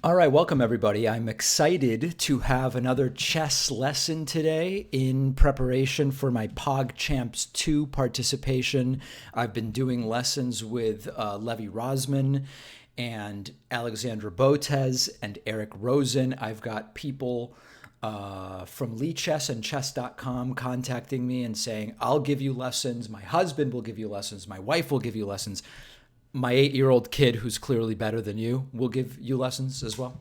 All right, welcome everybody. I'm excited to have another chess lesson today in preparation for my PogChamps 2 participation. I've been doing lessons with Levi Rosman and Alexandra Botez and Eric Rosen. I've got people from Lee Chess and chess.com contacting me and saying, I'll give you lessons. My husband will give you lessons. My wife will give you lessons. My 8-year-old kid, who's clearly better than you, will give you lessons as well.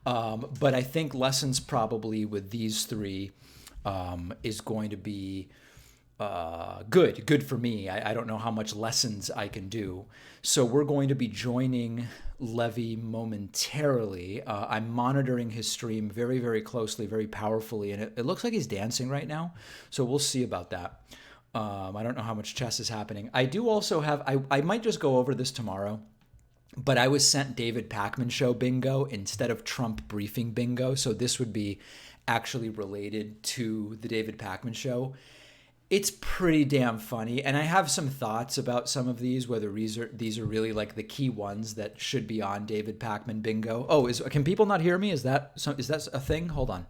But I think lessons probably with these three is going to be good for me. I don't know how much lessons I can do. So we're going to be joining Levi momentarily. I'm monitoring his stream very, very closely, very powerfully, and it looks like he's dancing right now. So we'll see about that. I don't know how much chess is happening. I do also have, I might just go over this tomorrow, but I was sent David Pakman show bingo instead of Trump briefing bingo. So this would be actually related to the David Pakman show. It's pretty damn funny. And I have some thoughts about some of these, whether these are really like the key ones that should be on David Pakman bingo. Oh, can people not hear me? Is that a thing? Hold on.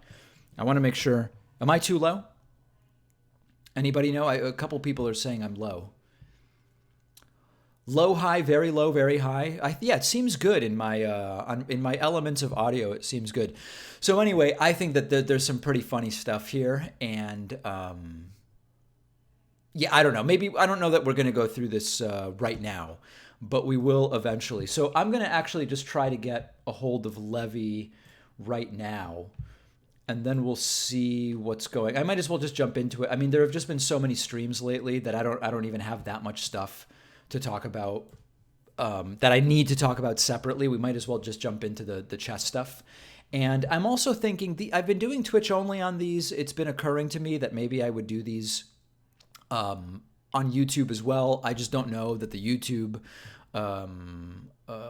I want to make sure. Am I too low? Anybody know? A couple people are saying I'm low. Low, high, very low, very high. Yeah, it seems good in my in my elements of audio. It seems good. So anyway, I think that there's some pretty funny stuff here, and yeah, I don't know. Maybe I don't know that we're going to go through this right now, but we will eventually. So I'm going to actually just try to get a hold of Levi right now. And then we'll see what's going. I might as well just jump into it. I mean, there have just been so many streams lately that I don't even have that much stuff to talk about that I need to talk about separately. We might as well just jump into the chess stuff. And I'm also thinking I've been doing Twitch only on these. It's been occurring to me that maybe I would do these on YouTube as well. I just don't know that the YouTube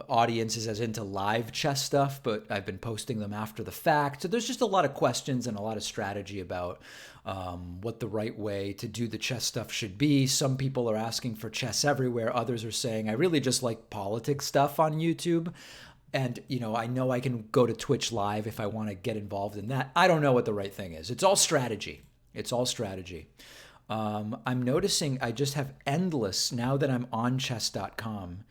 audience is as into live chess stuff, but I've been posting them after the fact. So there's just a lot of questions and a lot of strategy about what the right way to do the chess stuff should be. Some people are asking for chess everywhere. Others are saying, I really just like politics stuff on YouTube. And, I know I can go to Twitch live if I want to get involved in that. I don't know what the right thing is. It's all strategy. I'm noticing I just have endless, now that I'm on chess.com,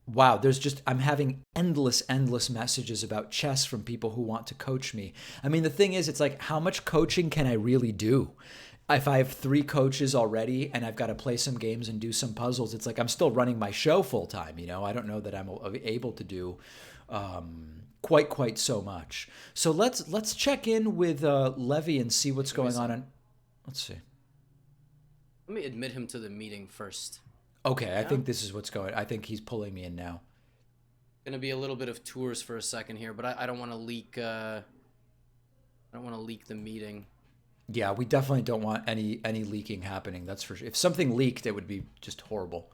wow, I'm having endless messages about chess from people who want to coach me. I mean, the thing is, it's like, how much coaching can I really do? If I have 3 coaches already and I've got to play some games and do some puzzles, it's like I'm still running my show full time. I don't know that I'm able to do quite so much. So let's check in with Levi and see what's going on. Let's see. Let me admit him to the meeting first. Okay, yeah? I think this is what's going. I think he's pulling me in now. Gonna be a little bit of tours for a second here, but I don't want to leak. I don't want to leak the meeting. Yeah, we definitely don't want any leaking happening. That's for sure. If something leaked, it would be just horrible.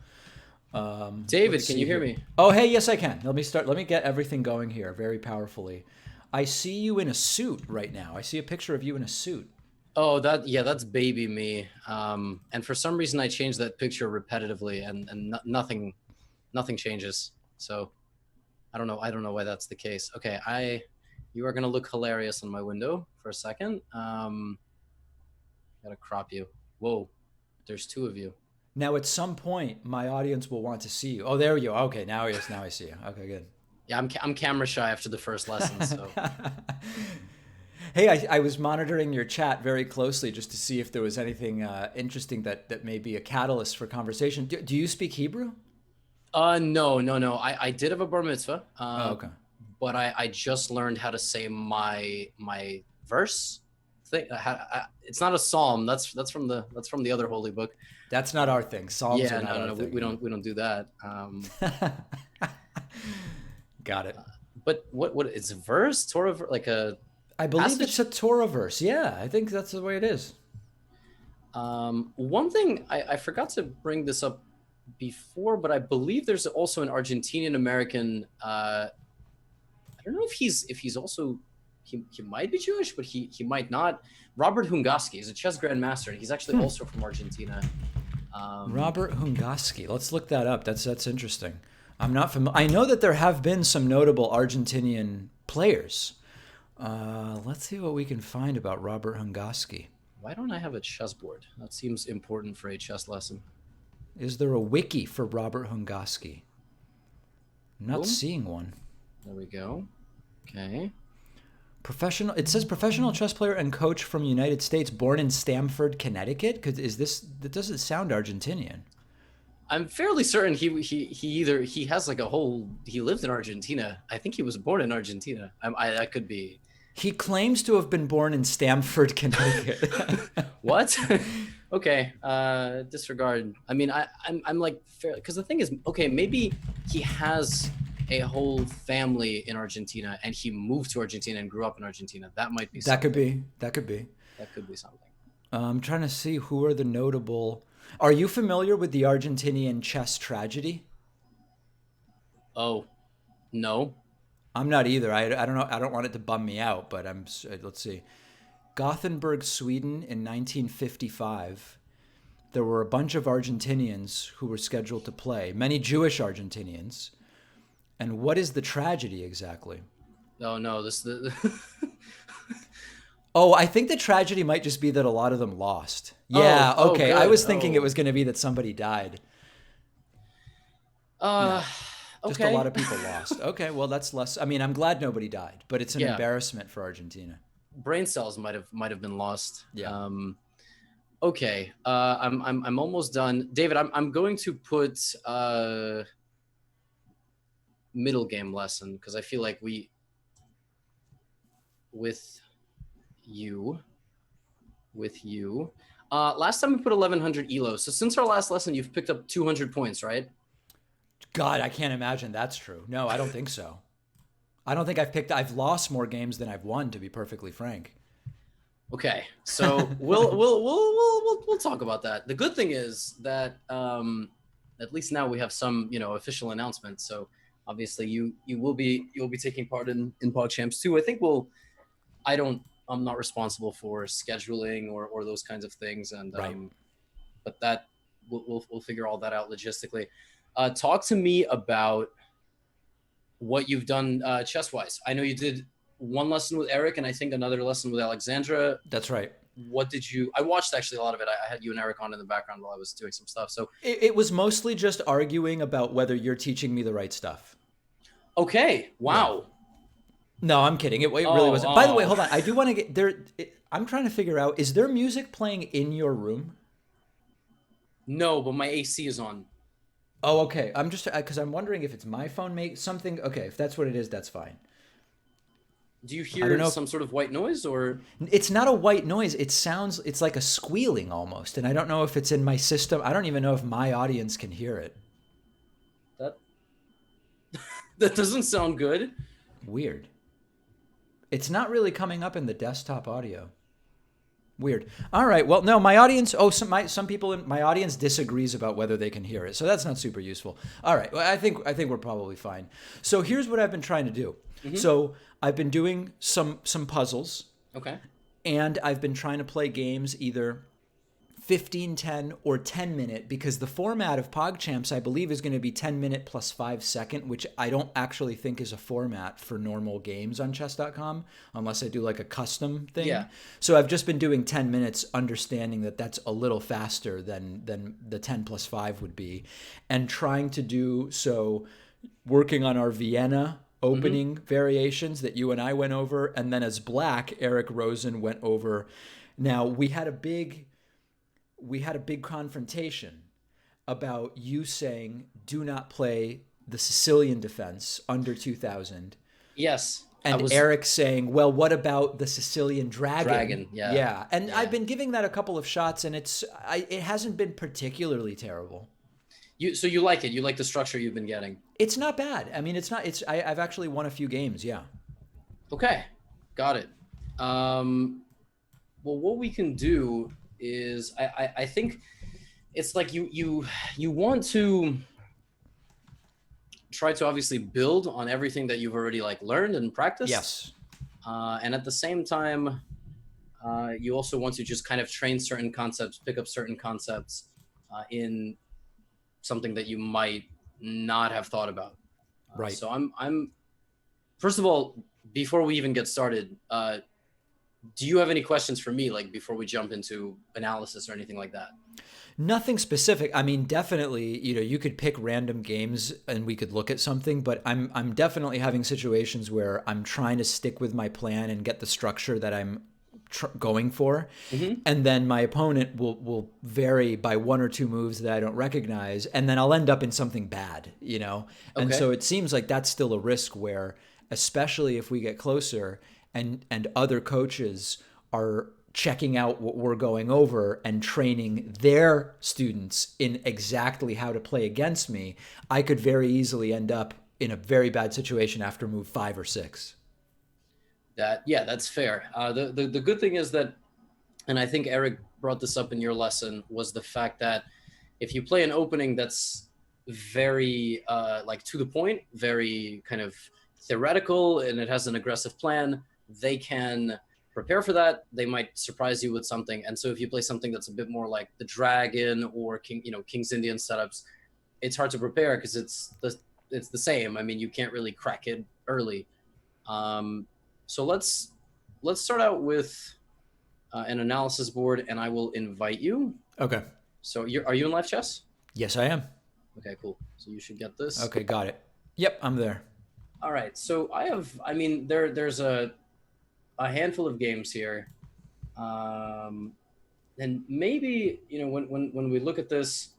David, can you hear me? Oh, hey, yes, I can. Let me get everything going here very powerfully. I see you in a suit right now. I see a picture of you in a suit. Oh, that's baby me. And for some reason I changed that picture repetitively, and nothing changes. So I don't know why that's the case. Okay, you are gonna look hilarious on my window for a second. Gotta crop you. Whoa, there's 2 of you. Now, at some point, my audience will want to see you. Oh, there you are. Okay, now I see you. Okay, good. Yeah, I'm camera shy after the first lesson, so. Hey, I was monitoring your chat very closely just to see if there was anything interesting that may be a catalyst for conversation. Do you speak Hebrew? No. I did have a bar mitzvah. Okay. But I just learned how to say my verse thing. It's not a psalm. That's from the other holy book. That's not our thing. Psalms are not our thing. We don't do that. Got it. But what it's a verse, Torah, like a. I believe it's a Torah verse. Yeah, I think that's the way it is. One thing I forgot to bring this up before, but I believe there's also an Argentinian American. I don't know if he's also he might be Jewish, but he might not. Robert Hungovsky is a chess grandmaster, and he's actually also from Argentina. Robert Hungovsky. Let's look that up. That's interesting. I'm not familiar. I know that there have been some notable Argentinian players. Let's see what we can find about Robert Hungovsky. Why don't I have a chessboard? That seems important for a chess lesson. Is there a wiki for Robert Hungovsky? I'm not Boom. seeing one. There we go. Okay. Professional. It says professional chess player and coach from United States, born in Stamford, Connecticut. Is this? That doesn't sound Argentinian. I'm fairly certain he has like a whole. He lived in Argentina. I think he was born in Argentina. That could be. He claims to have been born in Stamford, Connecticut. What? Okay. Disregard. I mean, I'm like fair because the thing is, okay, maybe he has a whole family in Argentina and he moved to Argentina and grew up in Argentina. That might be. That could be. That could be. That could be something. I'm trying to see who are the notable. Are you familiar with the Argentinian chess tragedy? Oh, no. I'm not either. I don't know. I don't want it to bum me out, but let's see. Gothenburg, Sweden in 1955. There were a bunch of Argentinians who were scheduled to play, many Jewish Argentinians. And what is the tragedy exactly? Oh, no. Oh, I think the tragedy might just be that a lot of them lost. Yeah, okay. I was thinking it was going to be that somebody died. No. Just a lot of people lost. Okay, well that's less. I mean, I'm glad nobody died, but it's an embarrassment for Argentina. Brain cells might have been lost. Yeah. Okay. I'm almost done. David, I'm going to put middle game lesson because I feel like with you. Last time we put 1100 elo. So since our last lesson, you've picked up 200 points, right? God, I can't imagine that's true. No, I don't think so. I don't think I've lost more games than I've won, to be perfectly frank. Okay, so we'll talk about that. The good thing is that at least now we have some official announcements. So obviously you'll be taking part in PogChamps too. I think I'm not responsible for scheduling or those kinds of things, and right. But that we'll figure all that out logistically. Talk to me about what you've done chess-wise. I know you did one lesson with Eric and I think another lesson with Alexandra. That's right. What did you? I watched actually a lot of it. I had you and Eric on in the background while I was doing some stuff. So it was mostly just arguing about whether you're teaching me the right stuff. Okay. Wow. Yeah. No, I'm kidding. It really wasn't. By the way, hold on. I do want to get there. I'm trying to figure out, is there music playing in your room? No, but my AC is on. Oh, okay. I'm just because I'm wondering if it's my phone something. Okay, if that's what it is, that's fine. Do you hear some sort of white noise or? It's not a white noise. It's like a squealing almost, and I don't know if it's in my system. I don't even know if my audience can hear it. That doesn't sound good. Weird. It's not really coming up in the desktop audio. Weird. All right. Well, no, my audience. Oh, some people in my audience disagrees about whether they can hear it, so that's not super useful. All right. Well, I think we're probably fine. So here's what I've been trying to do. Mm-hmm. So I've been doing some puzzles. Okay. And I've been trying to play games either 15, 10, or 10 minute, because the format of PogChamps, I believe, is going to be 10 minute plus 5 second, which I don't actually think is a format for normal games on chess.com, unless I do like a custom thing. Yeah. So I've just been doing 10 minutes, understanding that that's a little faster than the 10 plus 5 would be, and trying to do so, working on our Vienna opening variations that you and I went over, and then as black, Eric Rosen went over. Now, we had a big confrontation about you saying do not play the Sicilian defense under 2000. Yes. And Eric saying, well, what about the Sicilian dragon? Yeah. Yeah. And I've been giving that a couple of shots, and it hasn't been particularly terrible. So you like it? You like the structure you've been getting? It's not bad. I mean, I've actually won a few games. Yeah. Okay. Got it. Well, what we can do is I think it's like you want to try to obviously build on everything that you've already like learned and practiced. Yes. And at the same time, you also want to just kind of train certain concepts, pick up certain concepts in something that you might not have thought about. Right. So I'm first of all, before we even get started, do you have any questions for me, like before we jump into analysis or anything like that? Nothing specific. I mean, definitely, you could pick random games and we could look at something, but I'm definitely having situations where I'm trying to stick with my plan and get the structure that I'm going for. Mm-hmm. And then my opponent will vary by one or two moves that I don't recognize, and then I'll end up in something bad. And Okay. so it seems like that's still a risk where, especially if we get closer and other coaches are checking out what we're going over and training their students in exactly how to play against me, I could very easily end up in a very bad situation after move 5 or 6. Yeah, that's fair. The good thing is that, and I think Eric brought this up in your lesson, was the fact that if you play an opening that's very like to the point, very kind of theoretical, and it has an aggressive plan, they can prepare for that. They might surprise you with something. And so if you play something that's a bit more like the Dragon or King's Indian setups, it's hard to prepare because it's the same. I mean, you can't really crack it early. Um, so let's start out with an analysis board, and I will invite you. Okay. So are you in live chess? Yes, I am. Okay, cool. So you should get this. Okay, got it. Yep, I'm there. All right. So I mean, there's a handful of games here, um, and maybe when we look at this,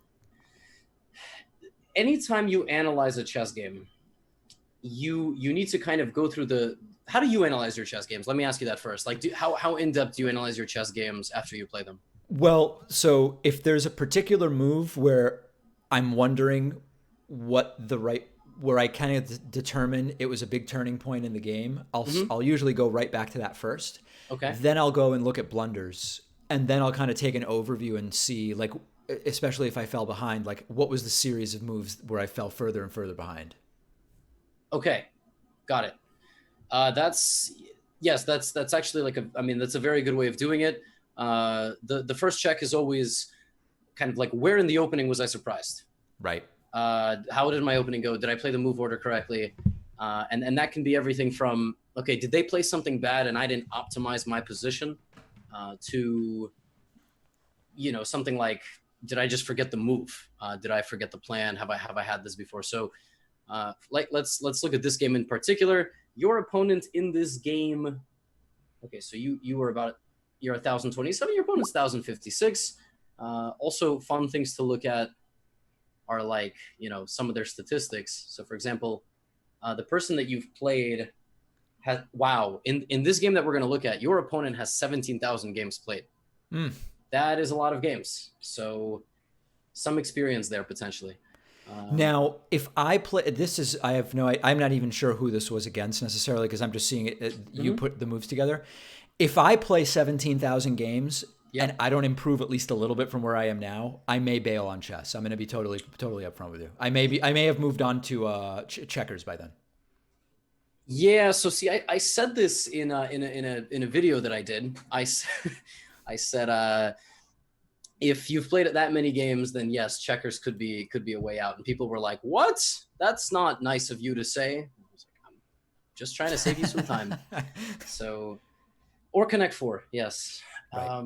anytime you analyze a chess game, you need to kind of go through the. How do you analyze your chess games? Let me ask you that first. Like, how in depth do you analyze your chess games after you play them? Well, so if there's a particular move where I'm wondering where I kind of determine it was a big turning point in the game, Mm-hmm. I'll usually go right back to that first. Okay. Then I'll go and look at blunders, and then I'll kind of take an overview and see, like, especially if I fell behind, like what was the series of moves where I fell further and further behind. Okay. Got it. That's yes. That's actually like a. I mean, that's a very good way of doing it. The first check is always kind of like, where in the opening was I surprised? Right. How did my opening go? Did I play the move order correctly? And that can be everything from, okay, did they play something bad and I didn't optimize my position, to something like, did I just forget the move? Did I forget the plan? Have I had this before? So like let's look at this game in particular. Your opponent in this game. Okay, so you were about, you're 1,027. Your opponent's 1,056. Also, fun things to look at are like some of their statistics. So, for example, the person that you've played has, wow, in this game that we're going to look at, your opponent has 17,000 games played. Mm. That is a lot of games. So, some experience there potentially. Now, if I play, I have no, I'm not even sure who this was against necessarily because I'm just seeing it. You Mm-hmm. put the moves together. If I play 17,000 games and Yep. I don't improve at least a little bit from where I am now, I may bail on chess. I'm going to be totally upfront with you. I may have moved on to checkers by then. Yeah. So see, I said this in a video that I did. I said if you've played it that many games, then yes, checkers could be a way out. And people were like, "What? That's not nice of you to say." I was like, I'm just trying to save you some time. So, or Connect Four, yes. Right.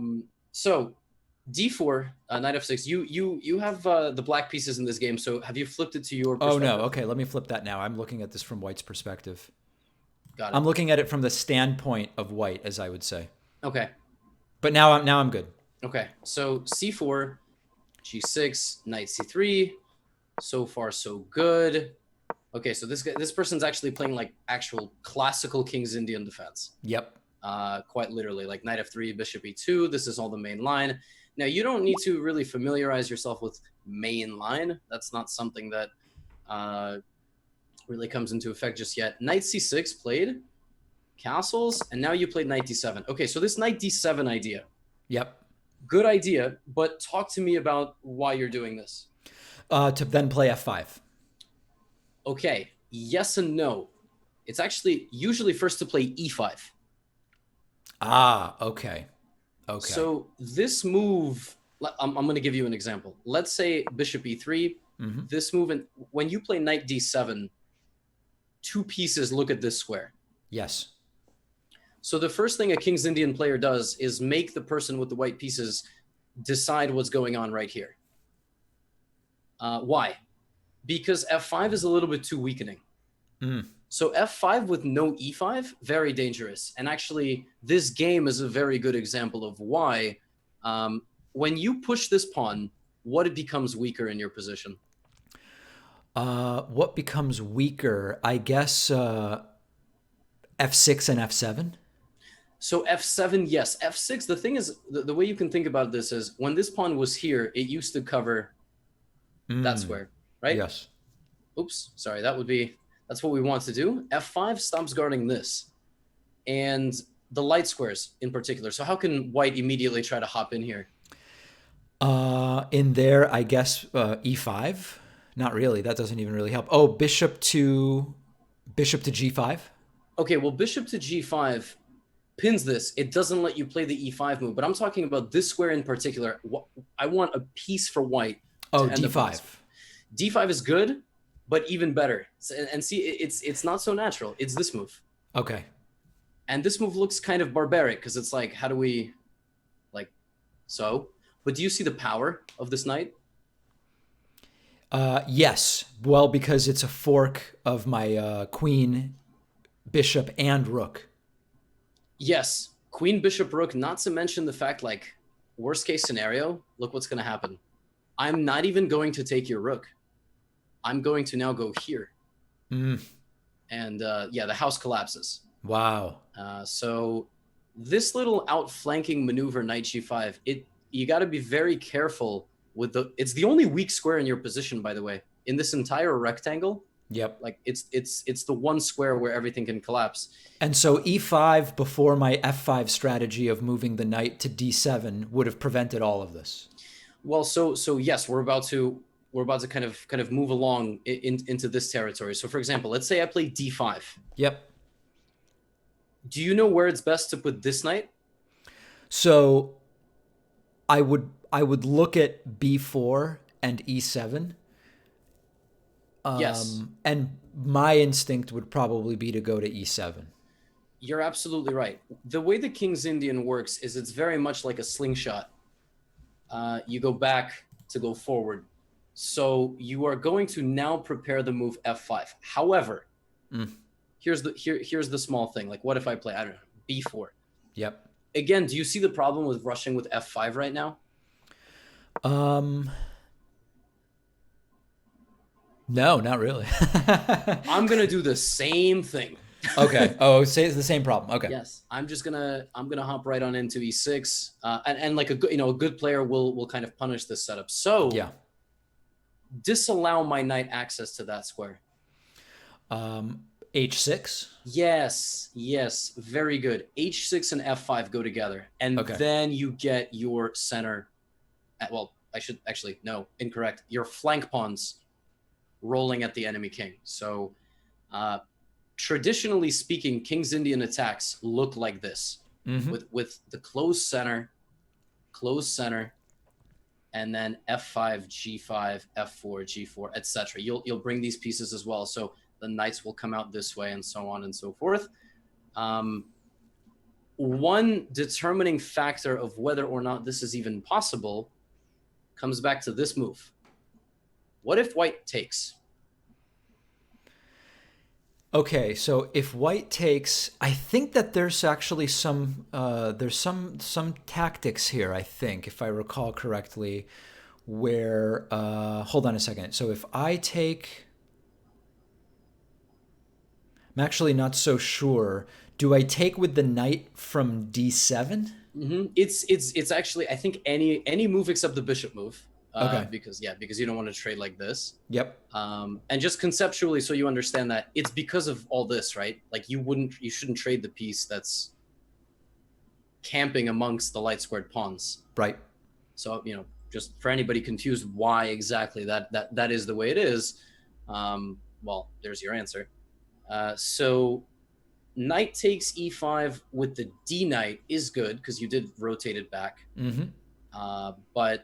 So D4, Knight F6. You have the black pieces in this game. So have you flipped it to your Oh no. perspective? Okay, let me flip that now. I'm looking at this from White's perspective. Got it. I'm looking at it from the standpoint of White, as I would say. Okay. But now I'm good. Okay. So C4, G6, Knight C3. So far, so good. Okay, so this person's actually playing like actual classical King's Indian defense. Yep. Quite literally, like Knight F3, Bishop E2. This is all the main line. Now, you don't need to really familiarize yourself with main line. That's not something that really comes into effect just yet. Knight C6 played, castles, and now you played Knight D7. Okay, so this Knight D7 idea, Yep. good idea, but talk to me about why you're doing this. To then play F5. Okay, yes and no. It's actually usually first to play E5. Ah, okay. Okay. So this move, I'm going to give you an example. Let's say Bishop E3, Hmm. This move, and when you play knight d7, two pieces look at this square. Yes. So the first thing a King's Indian player does is make the person with the white pieces decide what's going on right here. Why? Because f5 is a little bit too weakening. Mm. So f5 with no e5, very dangerous. And actually, this game is a very good example of why. When you push this pawn, what it becomes weaker in your position? What becomes weaker? I guess f6 and f7. So f7, yes. f6, the thing is, the way you can think about this is when this pawn was here, it used to cover that Mm. square, right? Yes. Oops, sorry, that's what we want to do. f5 stops guarding this. And the light squares in particular. So how can white immediately try to hop in here? In there, I guess e5. Not really. That doesn't even really help. Oh, bishop to g5. Okay, well, bishop to g5 pins this. It doesn't let you play the e5 move, but I'm talking about this square in particular. I want a piece for white Oh, to end up on this. d5. D5 is good, but even better. And see, it's not so natural. It's this move. Okay. And this move looks kind of barbaric because it's like, how do we, like, so? But do you see the power of this knight? Yes. Well, because it's a fork of my queen, bishop, and rook. Yes, queen, bishop, rook, not to mention the fact, like, worst case scenario, look what's going to happen. I'm not even going to take your rook. I'm going to now go here. Mm. And yeah, the house collapses. Wow. So this little outflanking maneuver, knight g5, you got to be very careful with it's the only weak square in your position, by the way, in this entire rectangle. Yep. Like it's the one square where everything can collapse. And so e5 before my f5 strategy of moving the knight to d7 would have prevented all of this. Well, so yes, we're about to kind of move along into this territory. So for example, let's say I play d5. Yep. Do you know where it's best to put this knight? So I would look at b4 and e7. Yes, And my instinct would probably be to go to e7. you're absolutely right. The way the King's Indian works is it's very much like a slingshot. You go back to go forward. So you are going to now prepare the move f5. However, Mm. here's the small thing. Like, what if I play, I don't know, b4? Yep. Again, do you see the problem with rushing with f5 right now? Um, no, not really. I'm gonna do the same thing. Okay. Oh, say it's the same problem. Okay. Yes, I'm gonna hop right on into e6, and like a good player will kind of punish this setup. So Yeah. disallow my knight access to that square. H6. Yes, very good. H6 and f5 go together, and Okay. then you get your center. Well, I should actually no, incorrect. Your flank pawns rolling at the enemy king. So, traditionally speaking, King's Indian attacks look like this, Mm-hmm. with the closed center, and then f5, g5, f4, g4, etc. You'll bring these pieces as well. So the knights will come out this way, and so on and so forth. One determining factor of whether or not this is even possible comes back to this move. What if white takes? Okay, so if white takes, I think that there's actually some tactics here. I think, if I recall correctly, where hold on a second. So if I take, I'm actually not so sure. Do I take with the knight from d7? Mm-hmm. It's actually, I think, any move except the bishop move. Okay. Because you don't want to trade like this. Yep. And just conceptually, so you understand that it's because of all this, right? Like you shouldn't trade the piece that's camping amongst the light squared pawns. Right. So just for anybody confused, why exactly that is the way it is. Well, there's your answer. So knight takes e5 with the d knight is good because you did rotate it back. Mm-hmm. But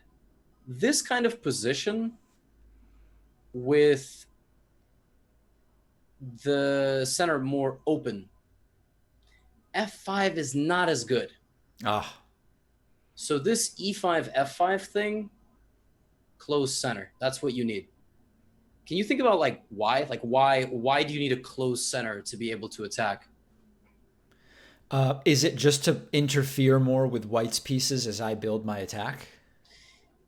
this kind of position with the center more open. F5 is not as good. Ah, So this E5 F5 thing, close center. That's what you need. Can you think about like why? Like why do you need a closed center to be able to attack? is it just to interfere more with White's pieces as I build my attack?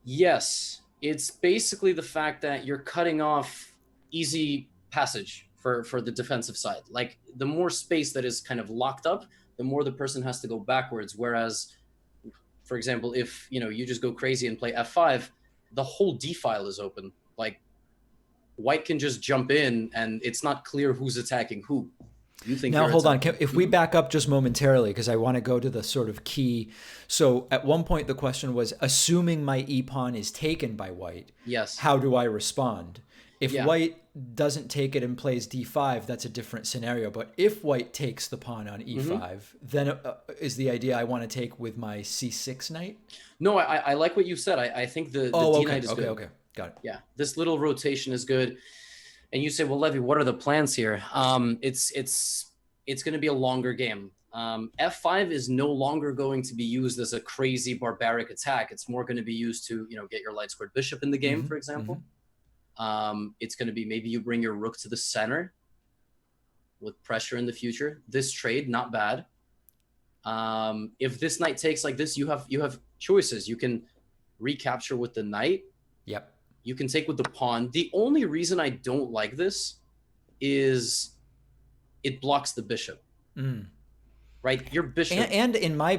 Yes, it's basically the fact that you're cutting off easy passage for the defensive side. Like the more space that is kind of locked up, the more the person has to go backwards. Whereas, for example, if you just go crazy and play F5, the whole D file is open. Like White can just jump in, and it's not clear who's attacking who. You think Now, you're hold on. attacking. If we back up just momentarily, because I want to go to the sort of key. So, at one point, the question was assuming my e pawn is taken by White, Yes. how do I respond? If Yeah. White doesn't take it and plays d5, that's a different scenario. But if White takes the pawn on e5, then is the idea I want to take with my c6 knight? No, I like what you said. I think the Oh, D okay. knight is good. Okay. Got it. Yeah, this little rotation is good. And you say, well, Levy, what are the plans here? It's going to be a longer game. F5 is no longer going to be used as a crazy barbaric attack. It's more going to be used to get your light squared bishop in the game, for example. It's going to be maybe you bring your rook to the center with pressure in the future. This trade, not bad. If this knight takes like this, you have choices. You can recapture with the knight. Yep. You can take with the pawn. The only reason I don't like this is it blocks the bishop. Right? Your bishop. And in my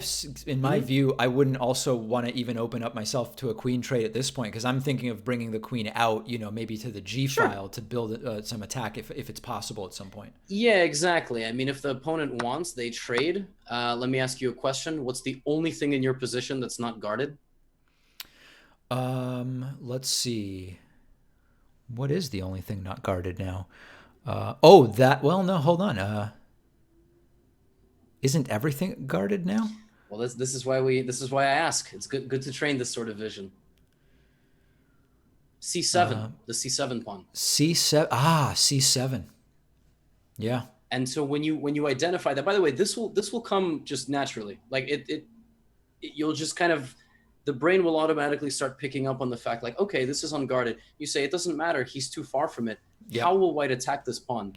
view, I wouldn't also want to even open up myself to a queen trade at this point, because I'm thinking of bringing the queen out, maybe to the G file to build some attack if it's possible at some point. Yeah, exactly. I mean, if the opponent wants, they trade. Let me ask you a question. What's the only thing in your position that's not guarded? Let's see. What is the only thing not guarded now? No, hold on. Isn't everything guarded now? Well, this is why I ask. It's good to train this sort of vision. C7, the C7 pawn. C7. C7. Yeah. And so when you identify that, by the way, this will come just naturally. Like you'll just kind of, the brain will automatically start picking up on the fact, like, okay, this is unguarded. You say, it doesn't matter. He's too far from it. Yep. How will White attack this pawn?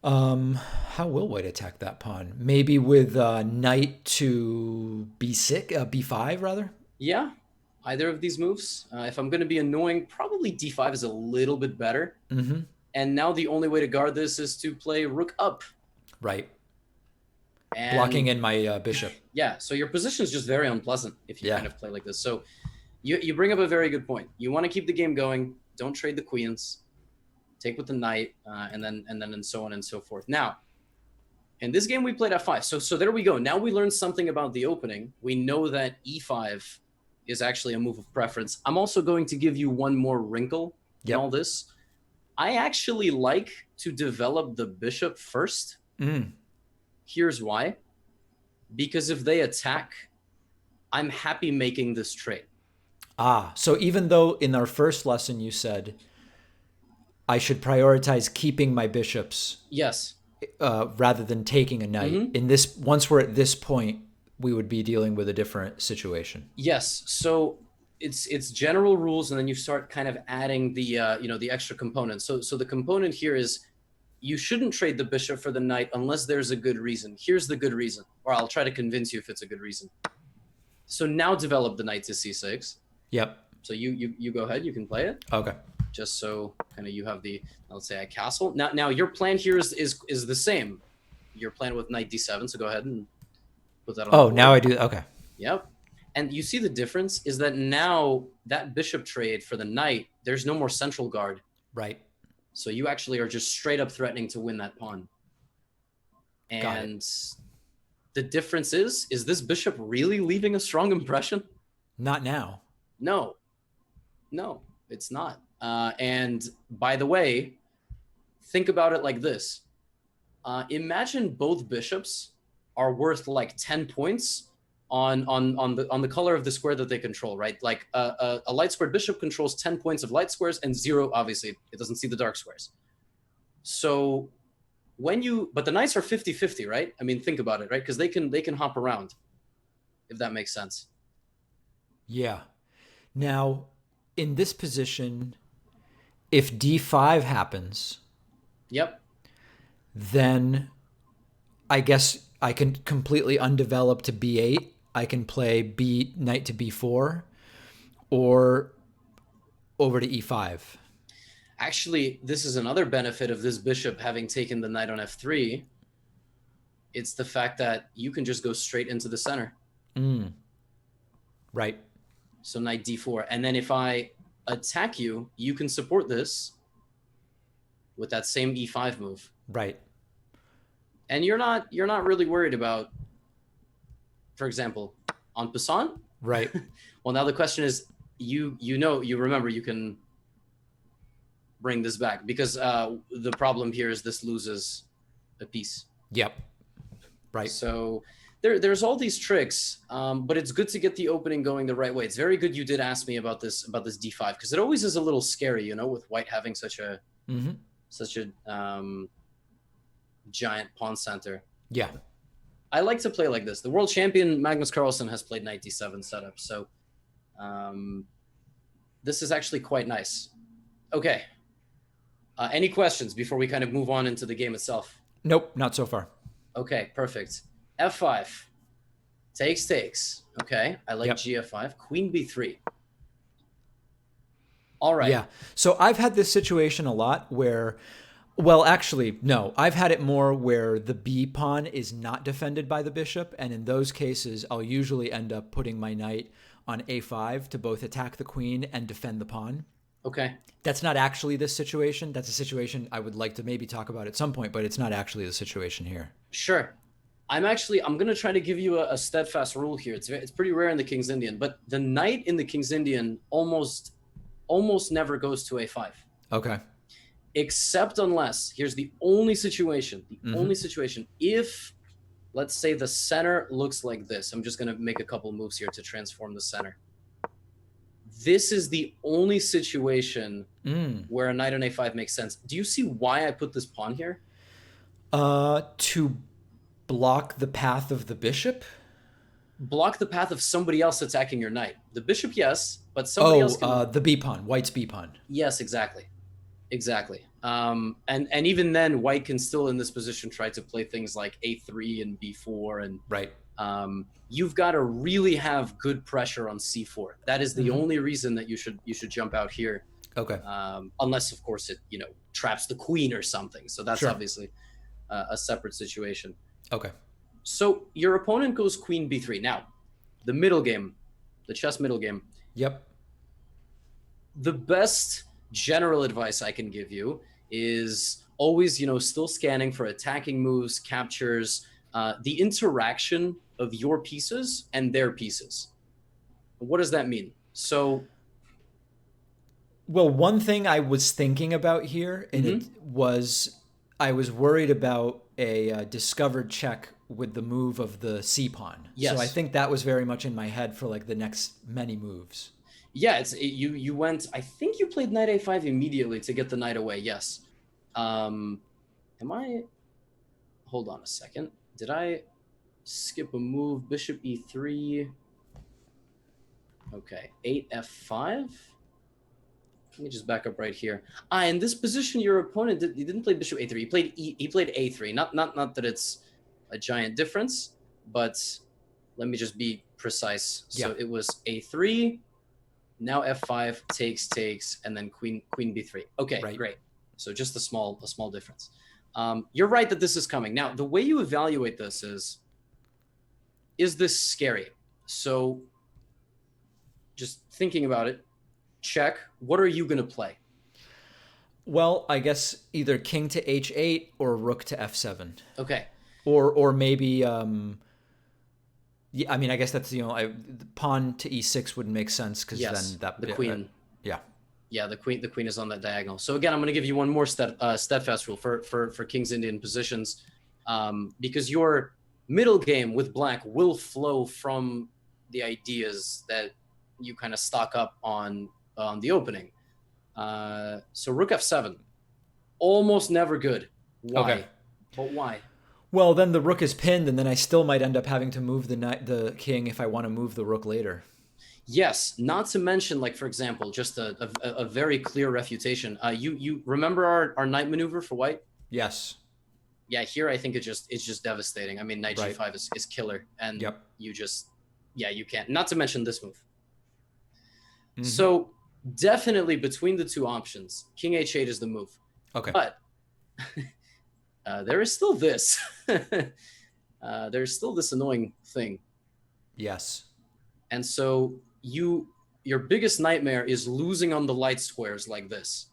How will White attack that pawn? Maybe with knight to b6, b5 rather? Yeah, either of these moves. If I'm going to be annoying, probably d5 is a little bit better. And now the only way to guard this is to play rook up. Right. And blocking in my bishop. Yeah, so your position is just very unpleasant if you kind of play like this. So you bring up a very good point. You want to keep the game going. Don't trade the queens. Take with the knight, and then so on and so forth. Now, in this game we played f5. So there we go. Now we learned something about the opening. We know that e5 is actually a move of preference. I'm also going to give you one more wrinkle in all this. I actually like to develop the bishop first. Here's why. Because if they attack, I'm happy making this trade. So even though in our first lesson you said I should prioritize keeping my bishops, yes, rather than taking a knight. In this, once we're at this point, we would be dealing with a different situation. Yes. So it's general rules, and then you start kind of adding the the extra components. So the component here is you shouldn't trade the bishop for the knight unless there's a good reason. Here's the good reason, or I'll try to convince you if it's a good reason. So now develop the knight to c6. Yep. So you go ahead. You can play it. Okay. Just so kind of you have the, let's say, a castle. Now your plan here is the same. You're playing with knight d7. So go ahead and put that on. Oh, now I do. Okay. Yep. And you see the difference is that now that bishop trade for the knight, there's no more central guard. Right. So you actually are just straight up threatening to win that pawn. And the difference is this bishop really leaving a strong impression? Not now. No, it's not. And by the way, think about it like this. Imagine both bishops are worth like 10 points on the color of the square that they control, right? Like a light squared bishop controls 10 points of light squares and 0, obviously, it doesn't see the dark squares. So but the knights are 50-50, right? I mean, think about it, right? Because they can hop around, if that makes sense. Yeah. Now, in this position, if d5 happens, Yep. then I guess I can completely undevelop to b8. I can play knight to b4 or over to e5. Actually, this is another benefit of this bishop having taken the knight on f3. It's the fact that you can just go straight into the center. Right. So knight d4. And then if I attack you, you can support this with that same e5 move. Right. And you're not really worried about, for example, en passant. Right. Well, now the question is, you remember you can bring this back, because the problem here is this loses a piece. Yep. Right. So there's all these tricks, but it's good to get the opening going the right way. It's very good you did ask me about this d5, because it always is a little scary, with white having such a giant pawn center. Yeah. I like to play like this. The world champion Magnus Carlsen has played knight d7 setup, so this is actually quite nice. Okay. Any questions before we kind of move on into the game itself? Nope, not so far. Okay, perfect. f5. Takes. Okay, I like gf5. Queen b3. All right. Yeah. So I've had this situation a lot where, well, actually, no. I've had it more where the B pawn is not defended by the bishop, and in those cases, I'll usually end up putting my knight on a5 to both attack the queen and defend the pawn. Okay. That's not actually this situation. That's a situation I would like to maybe talk about at some point, but it's not actually the situation here. Sure. I'm going to try to give you a steadfast rule here. It's pretty rare in the King's Indian, but the knight in the King's Indian almost never goes to a5. Okay. Except unless, here's the only situation, if, let's say, the center looks like this. I'm just going to make a couple moves here to transform the center. This is the only situation where a knight on a5 makes sense. Do you see why I put this pawn here? To block the path of the bishop? Block the path of somebody else attacking your knight. The bishop, yes, but somebody else can... the b pawn, white's b pawn. Yes, exactly. And even then, white can still in this position try to play things like a3 and b4 and right. You've got to really have good pressure on c4. That is the only reason that you should jump out here. Okay. Unless, of course, it traps the queen or something. So that's sure. obviously a separate situation. Okay. So your opponent goes queen b3. Now, the middle game, the chess middle game. Yep. The best general advice I can give you is always, still scanning for attacking moves, captures, the interaction of your pieces and their pieces. What does that mean? So, well, one thing I was thinking about here, and it was, I was worried about a discovered check with the move of the c pawn. Yes. So I think that was very much in my head for like the next many moves. Yeah, you went. I think you played knight a5 immediately to get the knight away. Yes. Hold on a second. Did I skip a move? Bishop e3. Okay, 8f5. Let me just back up right here. In this position, your opponent didn't play bishop a3. He played a3. Not that it's a giant difference, but let me just be precise. So it was a3. Now f5 takes, and then queen b3. Okay, right. Great. So just a small difference. You're right that this is coming. Now, the way you evaluate this is this scary? So just thinking about it, check. What are you going to play? Well, I guess either king to h8 or rook to f7. Okay. Or maybe... yeah, I mean, I guess that's the pawn to e6 wouldn't make sense because then the queen. Yeah, the queen is on that diagonal. So again, I'm going to give you one more steadfast rule for King's Indian positions, because your middle game with black will flow from the ideas that you kind of stock up on the opening. So rook f7, almost never good. Okay. Why? But why? Well, then the rook is pinned, and then I still might end up having to move the king if I want to move the rook later. Yes, not to mention, like, for example, just a very clear refutation. You remember our knight maneuver for white? Yes. Yeah, here I think it's just devastating. I mean, knight Right. g5 is killer, and Yep. you just, yeah, you can't. Not to mention this move. Mm-hmm. So definitely between the two options, king h8 is the move. Okay. But there is still this. There's still this annoying thing. Yes. And so your biggest nightmare is losing on the light squares like this.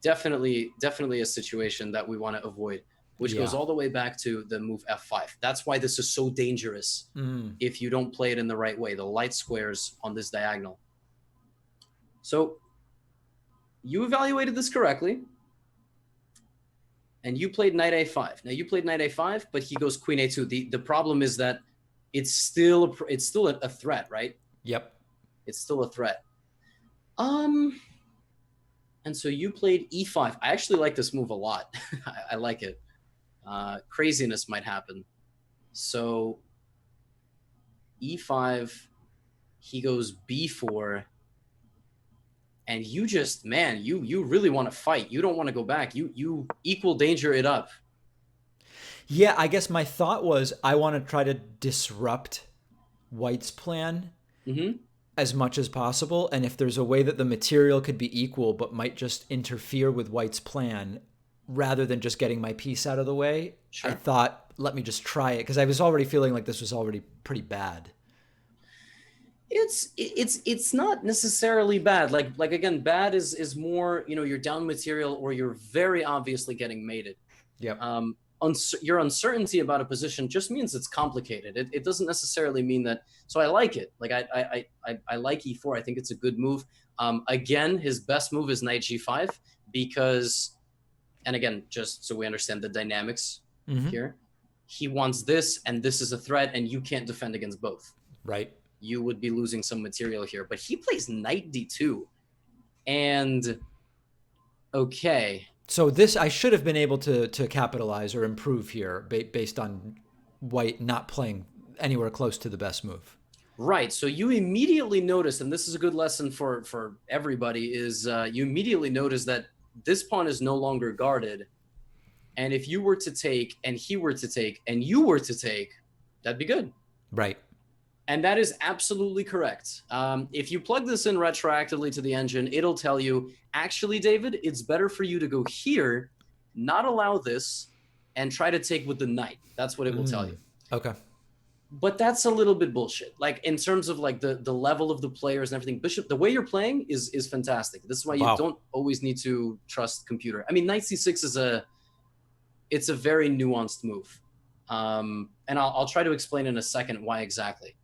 Definitely a situation that we want to avoid, which goes all the way back to the move f5. That's why this is so dangerous if you don't play it in the right way, the light squares on this diagonal. So you evaluated this correctly, and you played knight a5. Now you played knight a5, but he goes queen a2. The problem is that it's still a threat, right? Yep. It's still a threat. And so you played e5. I actually like this move a lot. I like it. Craziness might happen. So e5, he goes b4, and you just, man, you really want to fight. You don't want to go back. You equal danger it up. Yeah, I guess my thought was I want to try to disrupt White's plan as much as possible. And if there's a way that the material could be equal but might just interfere with White's plan, rather than just getting my piece out of the way, Sure. I thought, let me just try it, because I was already feeling like this was already pretty bad. It's not necessarily bad. Like again, bad is more, you're down material or you're very obviously getting mated. Yep. Your uncertainty about a position just means it's complicated. It doesn't necessarily mean that. So I like it. Like I like e4. I think it's a good move. Again, his best move is knight g5 because, and again, just so we understand the dynamics here, he wants this and this is a threat and you can't defend against both. Right. You would be losing some material here. But he plays knight d2. And okay. So this, I should have been able to capitalize or improve here based on White not playing anywhere close to the best move. Right. So you immediately notice, and this is a good lesson for everybody, is you immediately notice that this pawn is no longer guarded. And if you were to take, and he were to take, and you were to take, that'd be good. Right. And that is absolutely correct. If you plug this in retroactively to the engine, it'll tell you, actually, David, it's better for you to go here, not allow this, and try to take with the knight. That's what it will tell you. Okay. But that's a little bit bullshit. Like in terms of like the level of the players and everything, Bishop, the way you're playing is fantastic. This is why you don't always need to trust computer. I mean, knight c6 it's a very nuanced move. And I'll try to explain in a second why exactly.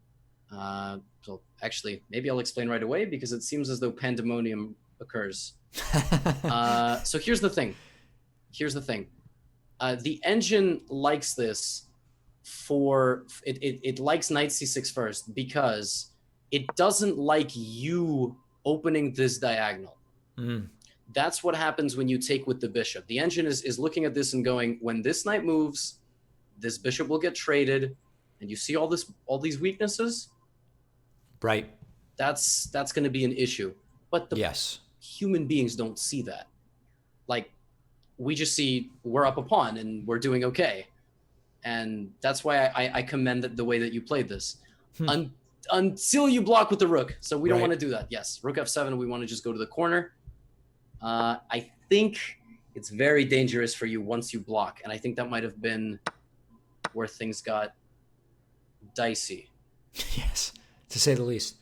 So actually, maybe I'll explain right away because it seems as though pandemonium occurs. So here's the thing. The engine likes this it likes knight c6 first because it doesn't like you opening this diagonal. That's what happens when you take with the bishop. The engine is looking at this and going, when this knight moves, this bishop will get traded, and you see all these weaknesses. Right. That's going to be an issue. But human beings don't see that. Like, we just see we're up a pawn and we're doing okay. And that's why I commend the way that you played this. Until you block with the rook. So we don't want to do that. Yes, rook f7, we want to just go to the corner. I think it's very dangerous for you once you block. And I think that might have been where things got dicey. Yes, to say the least.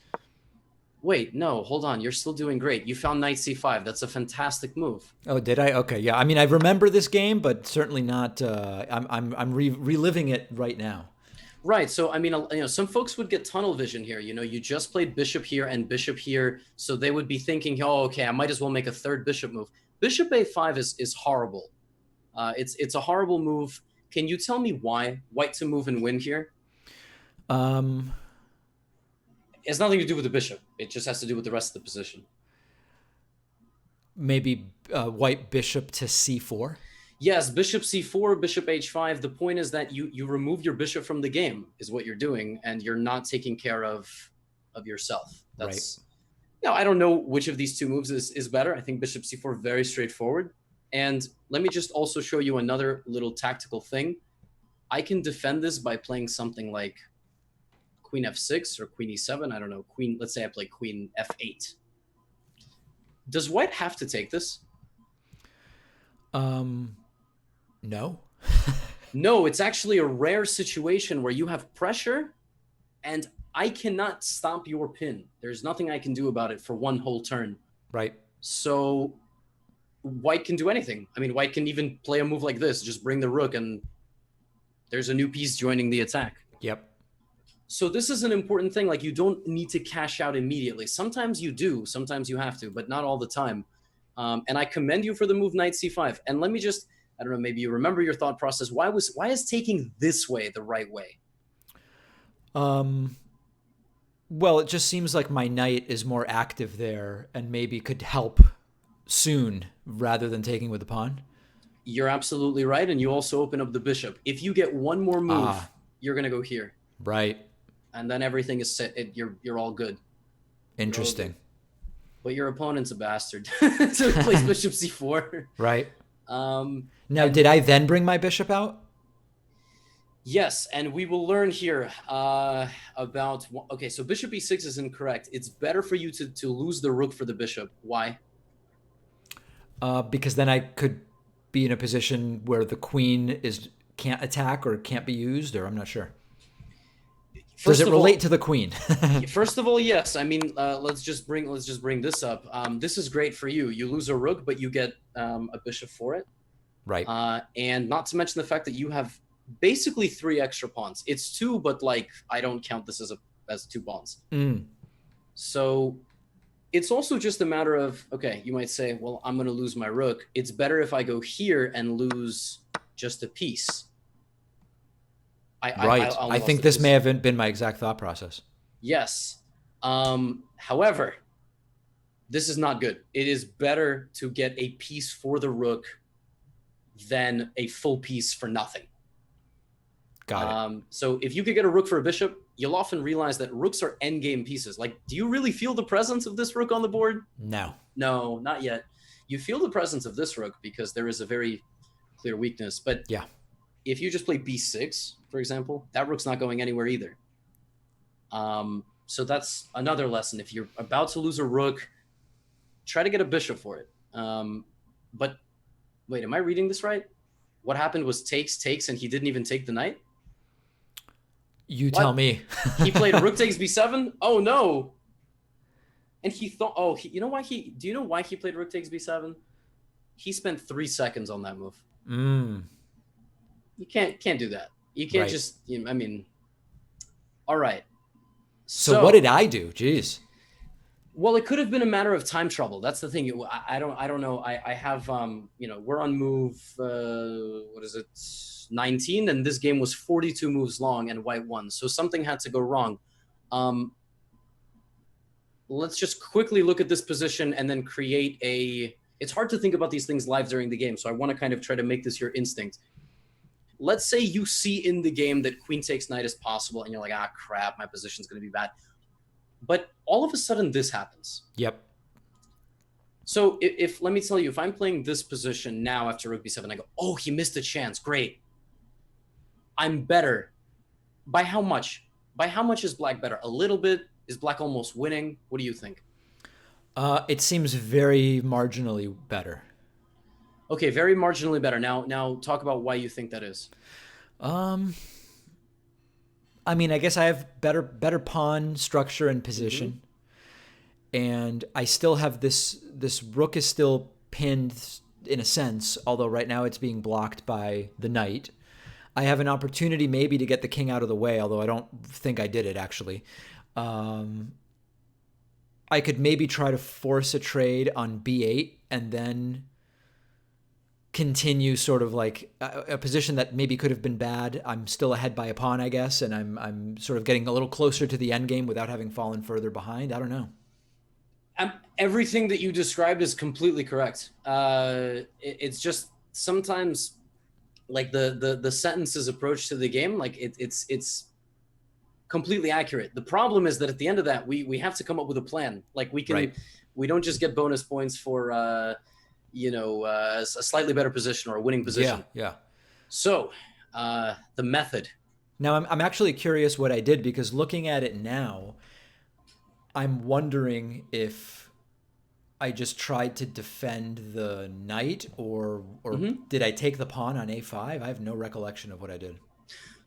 Wait, no, hold on. You're still doing great. You found knight c5. That's a fantastic move. Oh, did I? Okay, yeah. I mean, I remember this game, but certainly not. I'm reliving it right now. Right. So, I mean, some folks would get tunnel vision here. You just played bishop here and bishop here, so they would be thinking, oh, okay, I might as well make a third bishop move. Bishop a5 is horrible. It's a horrible move. Can you tell me why white to move and win here? Um, It has nothing to do with the bishop. It just has to do with the rest of the position. Maybe white bishop to c4. Yes, bishop c4, bishop h5. The point is that you remove your bishop from the game is what you're doing, and you're not taking care of yourself. Right. That's now I don't know which of these two moves is better. I think bishop c4 very straightforward. And let me just also show you another little tactical thing. I can defend this by playing something like queen f6 or queen e7. I don't know. Queen. Let's say I play queen f8. Does white have to take this? No. No, it's actually a rare situation where you have pressure and I cannot stop your pin. There's nothing I can do about it for one whole turn. Right. So white can do anything. I mean, white can even play a move like this, just bring the rook and there's a new piece joining the attack. Yep. So this is an important thing. Like, you don't need to cash out immediately. Sometimes you do, sometimes you have to, but not all the time. And I commend you for the move knight c5. And let me just, I don't know, maybe you remember your thought process. Why is taking this way the right way? Well, it just seems like my knight is more active there and maybe could help soon rather than taking with the pawn. You're absolutely right. And you also open up the bishop. If you get one more move, you're going to go here. Right. And then everything is set. You're all good. Interesting. All good. But your opponent's a bastard. So he plays bishop c4. Right. Now, did I then bring my bishop out? Yes, and we will learn here about... Okay, so bishop e6 is incorrect. It's better for you to lose the rook for the bishop. Why? Because then I could be in a position where the queen can't attack or can't be used, or I'm not sure. Does it relate to the queen? First of all, yes. I mean, let's just bring this up. This is great for you. You lose a rook, but you get a bishop for it. Right. And not to mention the fact that you have basically 3 extra pawns. It's 2, but like I don't count this as 2 pawns. So it's also just a matter of, okay, you might say, well, I'm going to lose my rook. It's better if I go here and lose just a piece. I think this may have been my exact thought process. Yes. However, this is not good. It is better to get a piece for the rook than a full piece for nothing. Got it. So if you could get a rook for a bishop, you'll often realize that rooks are endgame pieces. Like, do you really feel the presence of this rook on the board? No. No, not yet. You feel the presence of this rook because there is a very clear weakness. But yeah, if you just play b6, for example, that rook's not going anywhere either. So that's another lesson. If you're about to lose a rook, try to get a bishop for it. But wait, am I reading this right? What happened was takes, and he didn't even take the knight? You tell me. He played rook takes b7? Oh, no. And he thought, do you know why he played rook takes b7? He spent 3 seconds on that move. You can't do that. You can't just, I mean, all right. So what did I do? Jeez. Well, it could have been a matter of time trouble. That's the thing. I don't know. I have, we're on move, 19, and this game was 42 moves long and white won. So something had to go wrong. Let's just quickly look at this position and then create it's hard to think about these things live during the game. So I want to kind of try to make this your instinct. Let's say you see in the game that queen takes knight is possible and you're like, crap, my position's going to be bad. But all of a sudden this happens. Yep. So if let me tell you, if I'm playing this position now after rook b7, I go, he missed a chance. Great. I'm better. By how much? By how much is black better? A little bit? Is black almost winning? What do you think? It seems very marginally better. Okay, very marginally better. Now talk about why you think that is. I mean, I guess I have better pawn structure and position. And I still have this rook is still pinned in a sense, although right now it's being blocked by the knight. I have an opportunity maybe to get the king out of the way, although I don't think I did it actually. I could maybe try to force a trade on b8 and then continue sort of like a position that maybe could have been bad. I'm still ahead by a pawn, I guess, and I'm sort of getting a little closer to the end game without having fallen further behind. I don't know. Everything that you described is completely correct. It's just sometimes like the sentences approach to the game, like it's completely accurate. The problem is that at the end of that, we have to come up with a plan. Like Right. we don't just get bonus points for a slightly better position or a winning Yeah. position. Yeah. So the method. Now I'm actually curious what I did, because looking at it now, I'm wondering if I just tried to defend the knight, or Mm-hmm. did I take the pawn on a5? I have no recollection of what I did.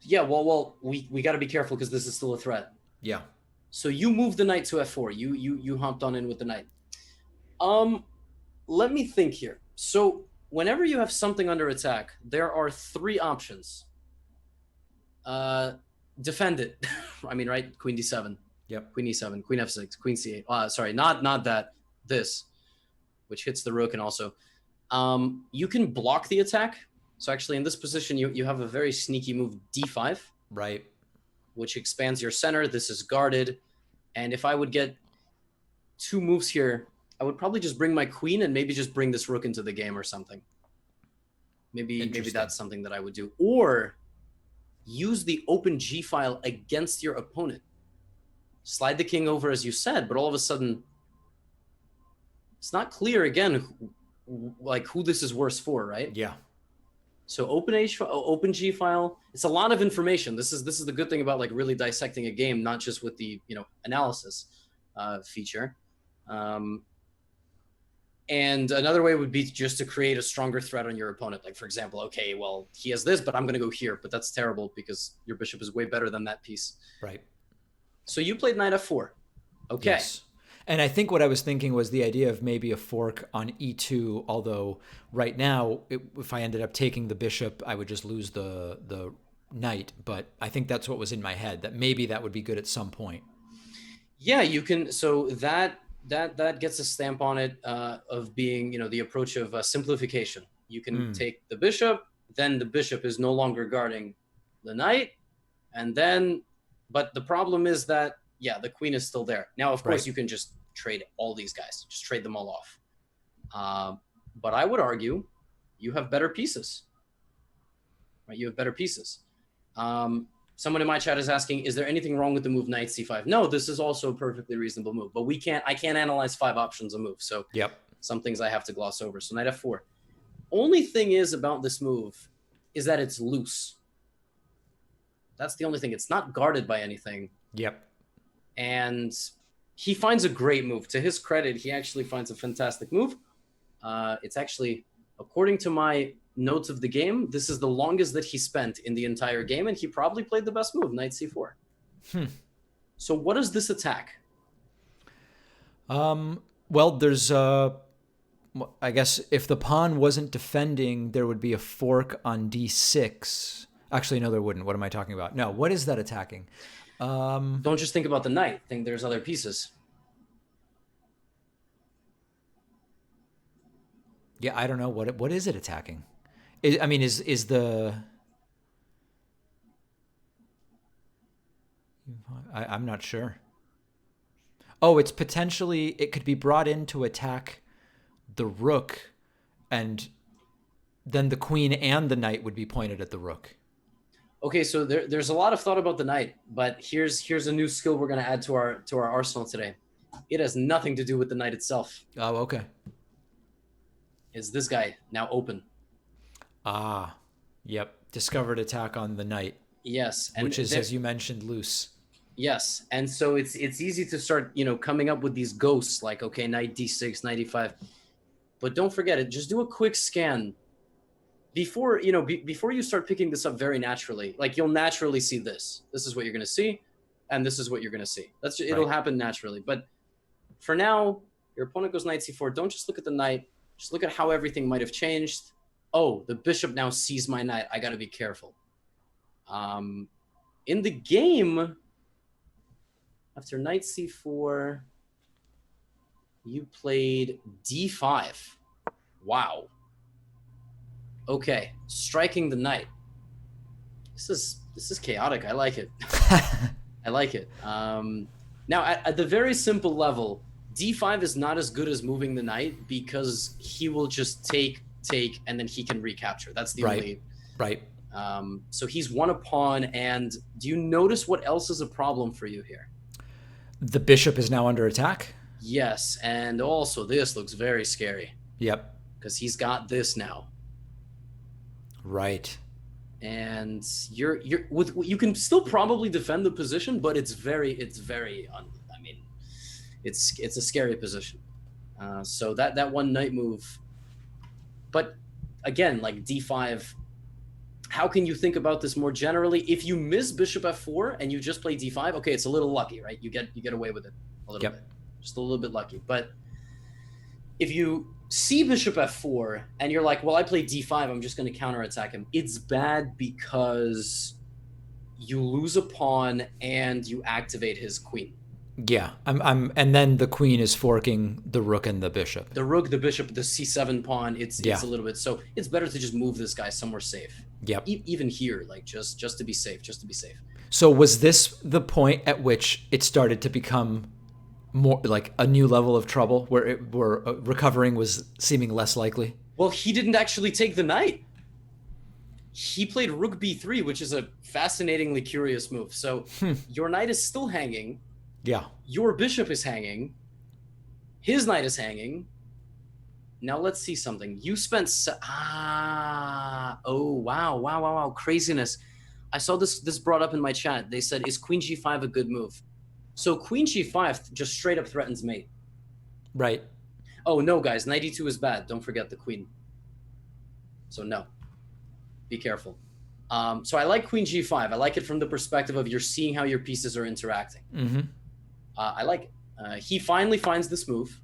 Yeah, well, we got to be careful because this is still a threat. Yeah. So you moved the knight to f4. You hopped on in with the knight. Um, Let me think here. So whenever you have something under attack, there are three options. Uh, Defend it. I mean, right? Queen d7, Yep. queen e7, queen f6, queen c8. Sorry, not that. This, which hits the rook, and also, you can block the attack. So actually, in this position, you have a very sneaky move, d5, Right. which expands your center. This is guarded, and if I would get two moves here, I would probably just bring my queen and maybe just bring this rook into the game or something. Maybe that's something that I would do. Or use the open G file against your opponent. Slide the king over, as you said, but all of a sudden, it's not clear again, like who this is worse for, right? Yeah. So open G file. It's a lot of information. This is the good thing about like really dissecting a game, not just with the analysis feature. And another way would be just to create a stronger threat on your opponent. Like, for example, okay, well, he has this, but I'm going to go here. But that's terrible because your bishop is way better than that piece. Right. So you played knight f4. Okay. Yes. And I think what I was thinking was the idea of maybe a fork on e2, although right now, if I ended up taking the bishop, I would just lose the knight. But I think that's what was in my head, that maybe that would be good at some point. Yeah, you can. So that gets a stamp on it of being, the approach of simplification. You can take the bishop, then the bishop is no longer guarding the knight, and then, but the problem is that, yeah, the queen is still there. Now, of course, you can just trade all these guys, just trade them all off. But I would argue you have better pieces, right? You have better pieces. Someone in my chat is asking, is there anything wrong with the move knight c5? No, this is also a perfectly reasonable move, but I can't analyze 5 options a move. So some things I have to gloss over. So knight f4. Only thing is about this move is that it's loose. That's the only thing. It's not guarded by anything. Yep. And he finds a great move. To his credit, he actually finds a fantastic move. It's actually, according to my notes of the game, this is the longest that he spent in the entire game, and he probably played the best move, knight c4. So what is this attack? Well, there's I guess if the pawn wasn't defending, there would be a fork on d6. Actually, no, there wouldn't. What am I talking about? No, what is that attacking? Don't just think about the knight. Think there's other pieces. Yeah, I don't know. What is it attacking? Is the... I'm not sure. Oh, it's potentially, it could be brought in to attack the rook, and then the queen and the knight would be pointed at the rook. Okay, so there's a lot of thought about the knight, but here's a new skill we're going to add to our arsenal today. It has nothing to do with the knight itself. Oh, okay. Is this guy now open? Ah, yep. Discovered attack on the knight. Yes, and which is, as you mentioned, loose. Yes, and so it's easy to start, coming up with these ghosts like, okay, knight d6, knight e5, but don't forget it. Just do a quick scan before before you start picking this up very naturally. Like, you'll naturally see this. This is what you're going to see, and this is what you're going to see. It'll happen naturally. But for now, your opponent goes knight c4. Don't just look at the knight. Just look at how everything might have changed. Oh, the bishop now sees my knight. I got to be careful. In the game, after knight c4, you played d5. Wow. Okay, striking the knight. This is chaotic. I like it. I like it. Now, at the very simple level, d5 is not as good as moving the knight because he will just take, and then he can recapture. That's the Right. only. Right. So he's won a pawn, and do you notice what else is a problem for you here? The bishop is now under attack. Yes, and also this looks very scary Yep. because he's got this now, Right. and you're with you can still probably defend the position, but I mean, it's a scary position. So that one knight move, but again, like d5. How can you think about this more generally? If you miss bishop f4 and you just play d5, okay, it's a little lucky, right? You get away with it a little bit, just a little bit lucky. But if you see bishop f4 and you're like, well, I play d5, I'm just going to counterattack him. It's bad because you lose a pawn and you activate his queen. Yeah. And then the queen is forking the rook and the bishop. The rook, the bishop, the c7 pawn. It's Yeah. a little bit. So it's better to just move this guy somewhere safe. Yep. Even here, like just to be safe, just to be safe. So was this the point at which it started to become more like a new level of trouble, where recovering was seeming less likely? Well, he didn't actually take the knight. He played rook b3, which is a fascinatingly curious move. So your knight is still hanging. Yeah. Your bishop is hanging. His knight is hanging. Now let's see something. You spent oh wow, craziness. I saw this brought up in my chat. They said, is queen g5 a good move? So queen g5 just straight up threatens mate. Right. Oh no, guys, knight e2 is bad. Don't forget the queen. So no, be careful. So I like queen g5. I like it from the perspective of you're seeing how your pieces are interacting. Mm-hmm. I like it. He finally finds this move.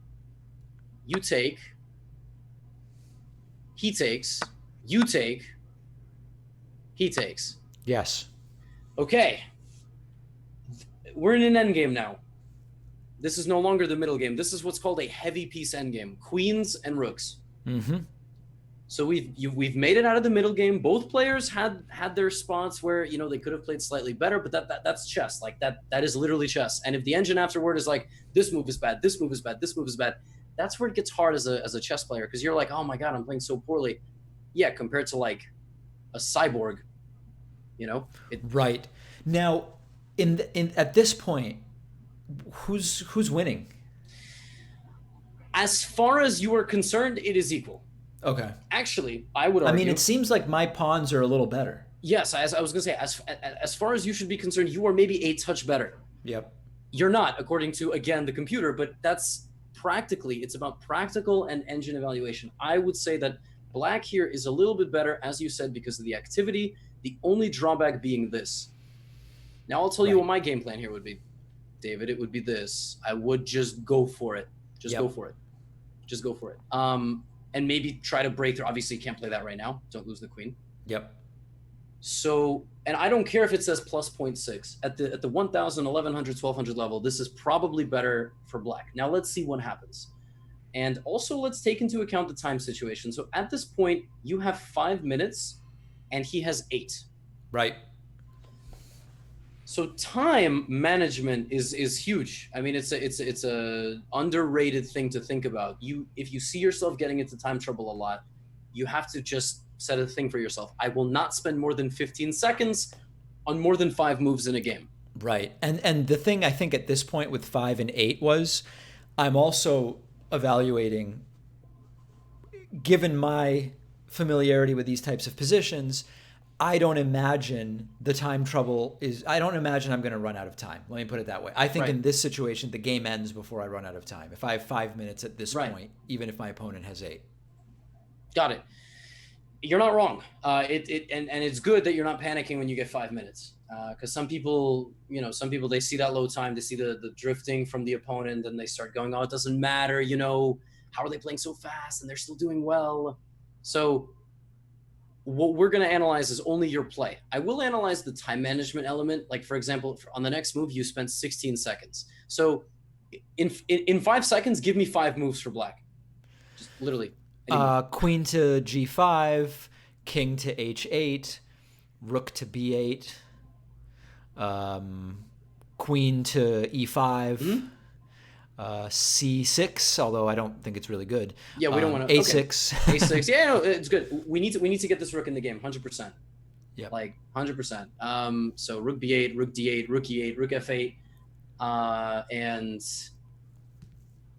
You take. He takes. You take. He takes. Yes. Okay. We're in an endgame now. This is no longer the middle game. This is what's called a heavy piece endgame. Queens and rooks. Mm-hmm. So we've made it out of the middle game. Both players had their spots where they could have played slightly better, but that's chess. Like that is literally chess. And if the engine afterward is like, this move is bad, this move is bad, this move is bad, that's where it gets hard as a chess player, because you're like, oh my god, I'm playing so poorly. Yeah, compared to like a cyborg, Right. Now, at this point, who's winning? As far as you are concerned, it is equal. Okay. Actually, I would argue. I mean, it seems like my pawns are a little better. Yes, as I was going to say, as far as you should be concerned, you are maybe a touch better. Yep. You're not, according to, again, the computer, but that's practically, it's about practical and engine evaluation. I would say that black here is a little bit better, as you said, because of the activity, the only drawback being this. Now, I'll tell you what my game plan here would be, David. It would be this. I would just go for it. Go for it. Just go for it. And maybe try to break through. Obviously, you can't play that right now. Don't lose the queen. Yep. So, and I don't care if it says plus 0.6. At the 1,000, 1,100, 1,200 level, this is probably better for black. Now, let's see what happens. And also, let's take into account the time situation. So, at this point, you have 5 minutes, and he has 8. Right. So time management is huge. I mean, it's a underrated thing to think about. If you see yourself getting into time trouble a lot, you have to just set a thing for yourself. I will not spend more than 15 seconds on more than 5 moves in a game. Right. And the thing I think at this point with 5 and 8 was, I'm also evaluating, given my familiarity with these types of positions, I don't imagine I'm going to run out of time. Let me put it that way. I think in this situation, the game ends before I run out of time. If I have 5 minutes at this point, even if my opponent has 8. Got it. You're not wrong. And it's good that you're not panicking when you get 5 minutes. Because some people, they see that low time, they see the drifting from the opponent, and they start going, oh, it doesn't matter, how are they playing so fast and they're still doing well? So what we're going to analyze is only your play. I will analyze the time management element. Like, for example, on the next move, you spent 16 seconds. So in 5 seconds, give me 5 moves for black. Just literally. Queen to g5, king to h8, rook to b8, queen to e5, c6, although I don't think it's really good. Yeah, we don't want to. a6. Okay. A6. Yeah, no, it's good. We need to get this rook in the game, 100%. Yep. Like 100%. So rook b8, rook d8, rook e8, rook f8, and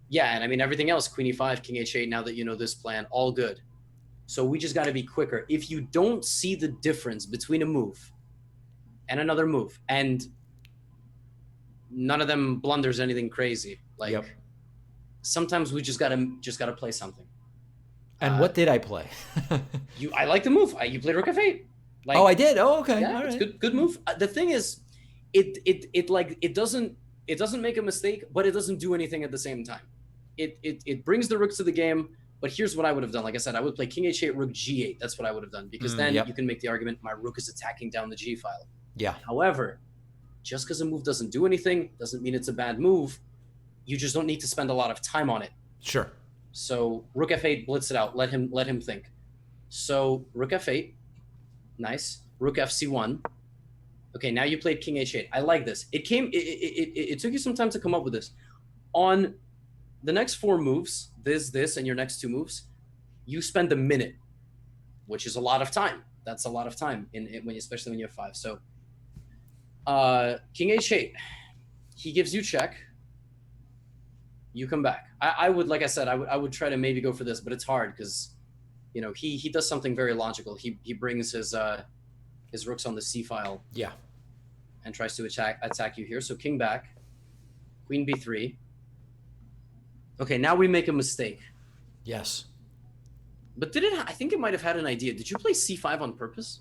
yeah, and I mean everything else, queen e5, king h8. Now that you know this plan, all good. So we just got to be quicker. If you don't see the difference between a move and another move, and none of them blunders anything crazy, like Yep. sometimes we just gotta play something. And what did I play? I like the move. You played rook f8. Like, oh, I did. Oh, okay. Yeah, all right. it's good move. The thing is, it doesn't make a mistake, but it doesn't do anything at the same time. It brings the rooks to the game. But here's what I would have done. Like I said, I would play king h8, rook g8. That's what I would have done, because then Yep. you can make the argument my rook is attacking down the g file. Yeah. However, just because a move doesn't do anything doesn't mean it's a bad move. You just don't need to spend a lot of time on it. Sure. So rook f8, blitz it out. Let him think. So rook f8, nice. Rook fc1. Okay, now you played king h8. I like this. It took you some time to come up with this. On the next 4 moves, this, and your next 2 moves, you spend a minute, which is a lot of time. That's a lot of time, especially when you have 5. So king h8, he gives you check. You come back. I would, like I said, I would try to maybe go for this, but it's hard because, you know, he does something very logical. He brings his rooks on the c file. Yeah. And tries to attack you here. So king back, queen b3. Okay, now we make a mistake. Yes. But I think it might have had an idea. Did you play c5 on purpose?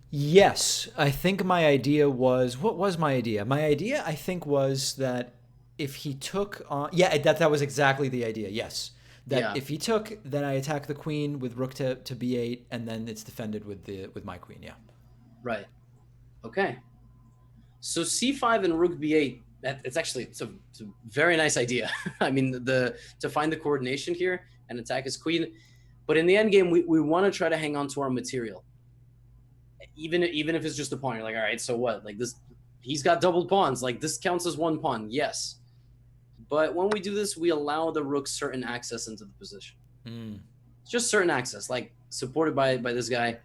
Yes. I think my idea was, what was my idea? My idea, I think, was that if he took on, that was exactly the idea. Yes. That if he took, then I attack the queen with rook to b8, and then it's defended with my queen. Yeah. Right. Okay. So c5 and rook b8, it's a very nice idea. I mean, to find the coordination here and attack his queen. But in the end game, we want to try to hang on to our material. Even if it's just a pawn, you're like, all right, so what? Like this, he's got double pawns. Like this counts as 1 pawn. Yes. But when we do this, we allow the rook certain access into the position. It's just certain access, like supported by this guy.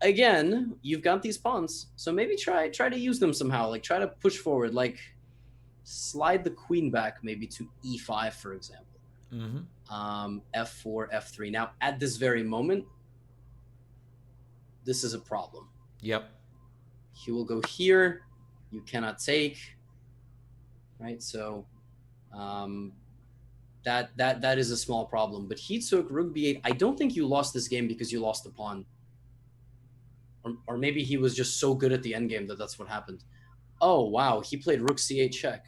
Again, you've got these pawns, so maybe try to use them somehow. Like try to push forward, like slide the queen back maybe to e5, for example. F4, F3. Now, at this very moment, this is a problem. Yep. He will go here. You cannot take. Right, so that is a small problem. But he took rook b8. I don't think you lost this game because you lost the pawn. Or maybe he was just so good at the endgame that's what happened. Oh, wow. He played rook c8 check.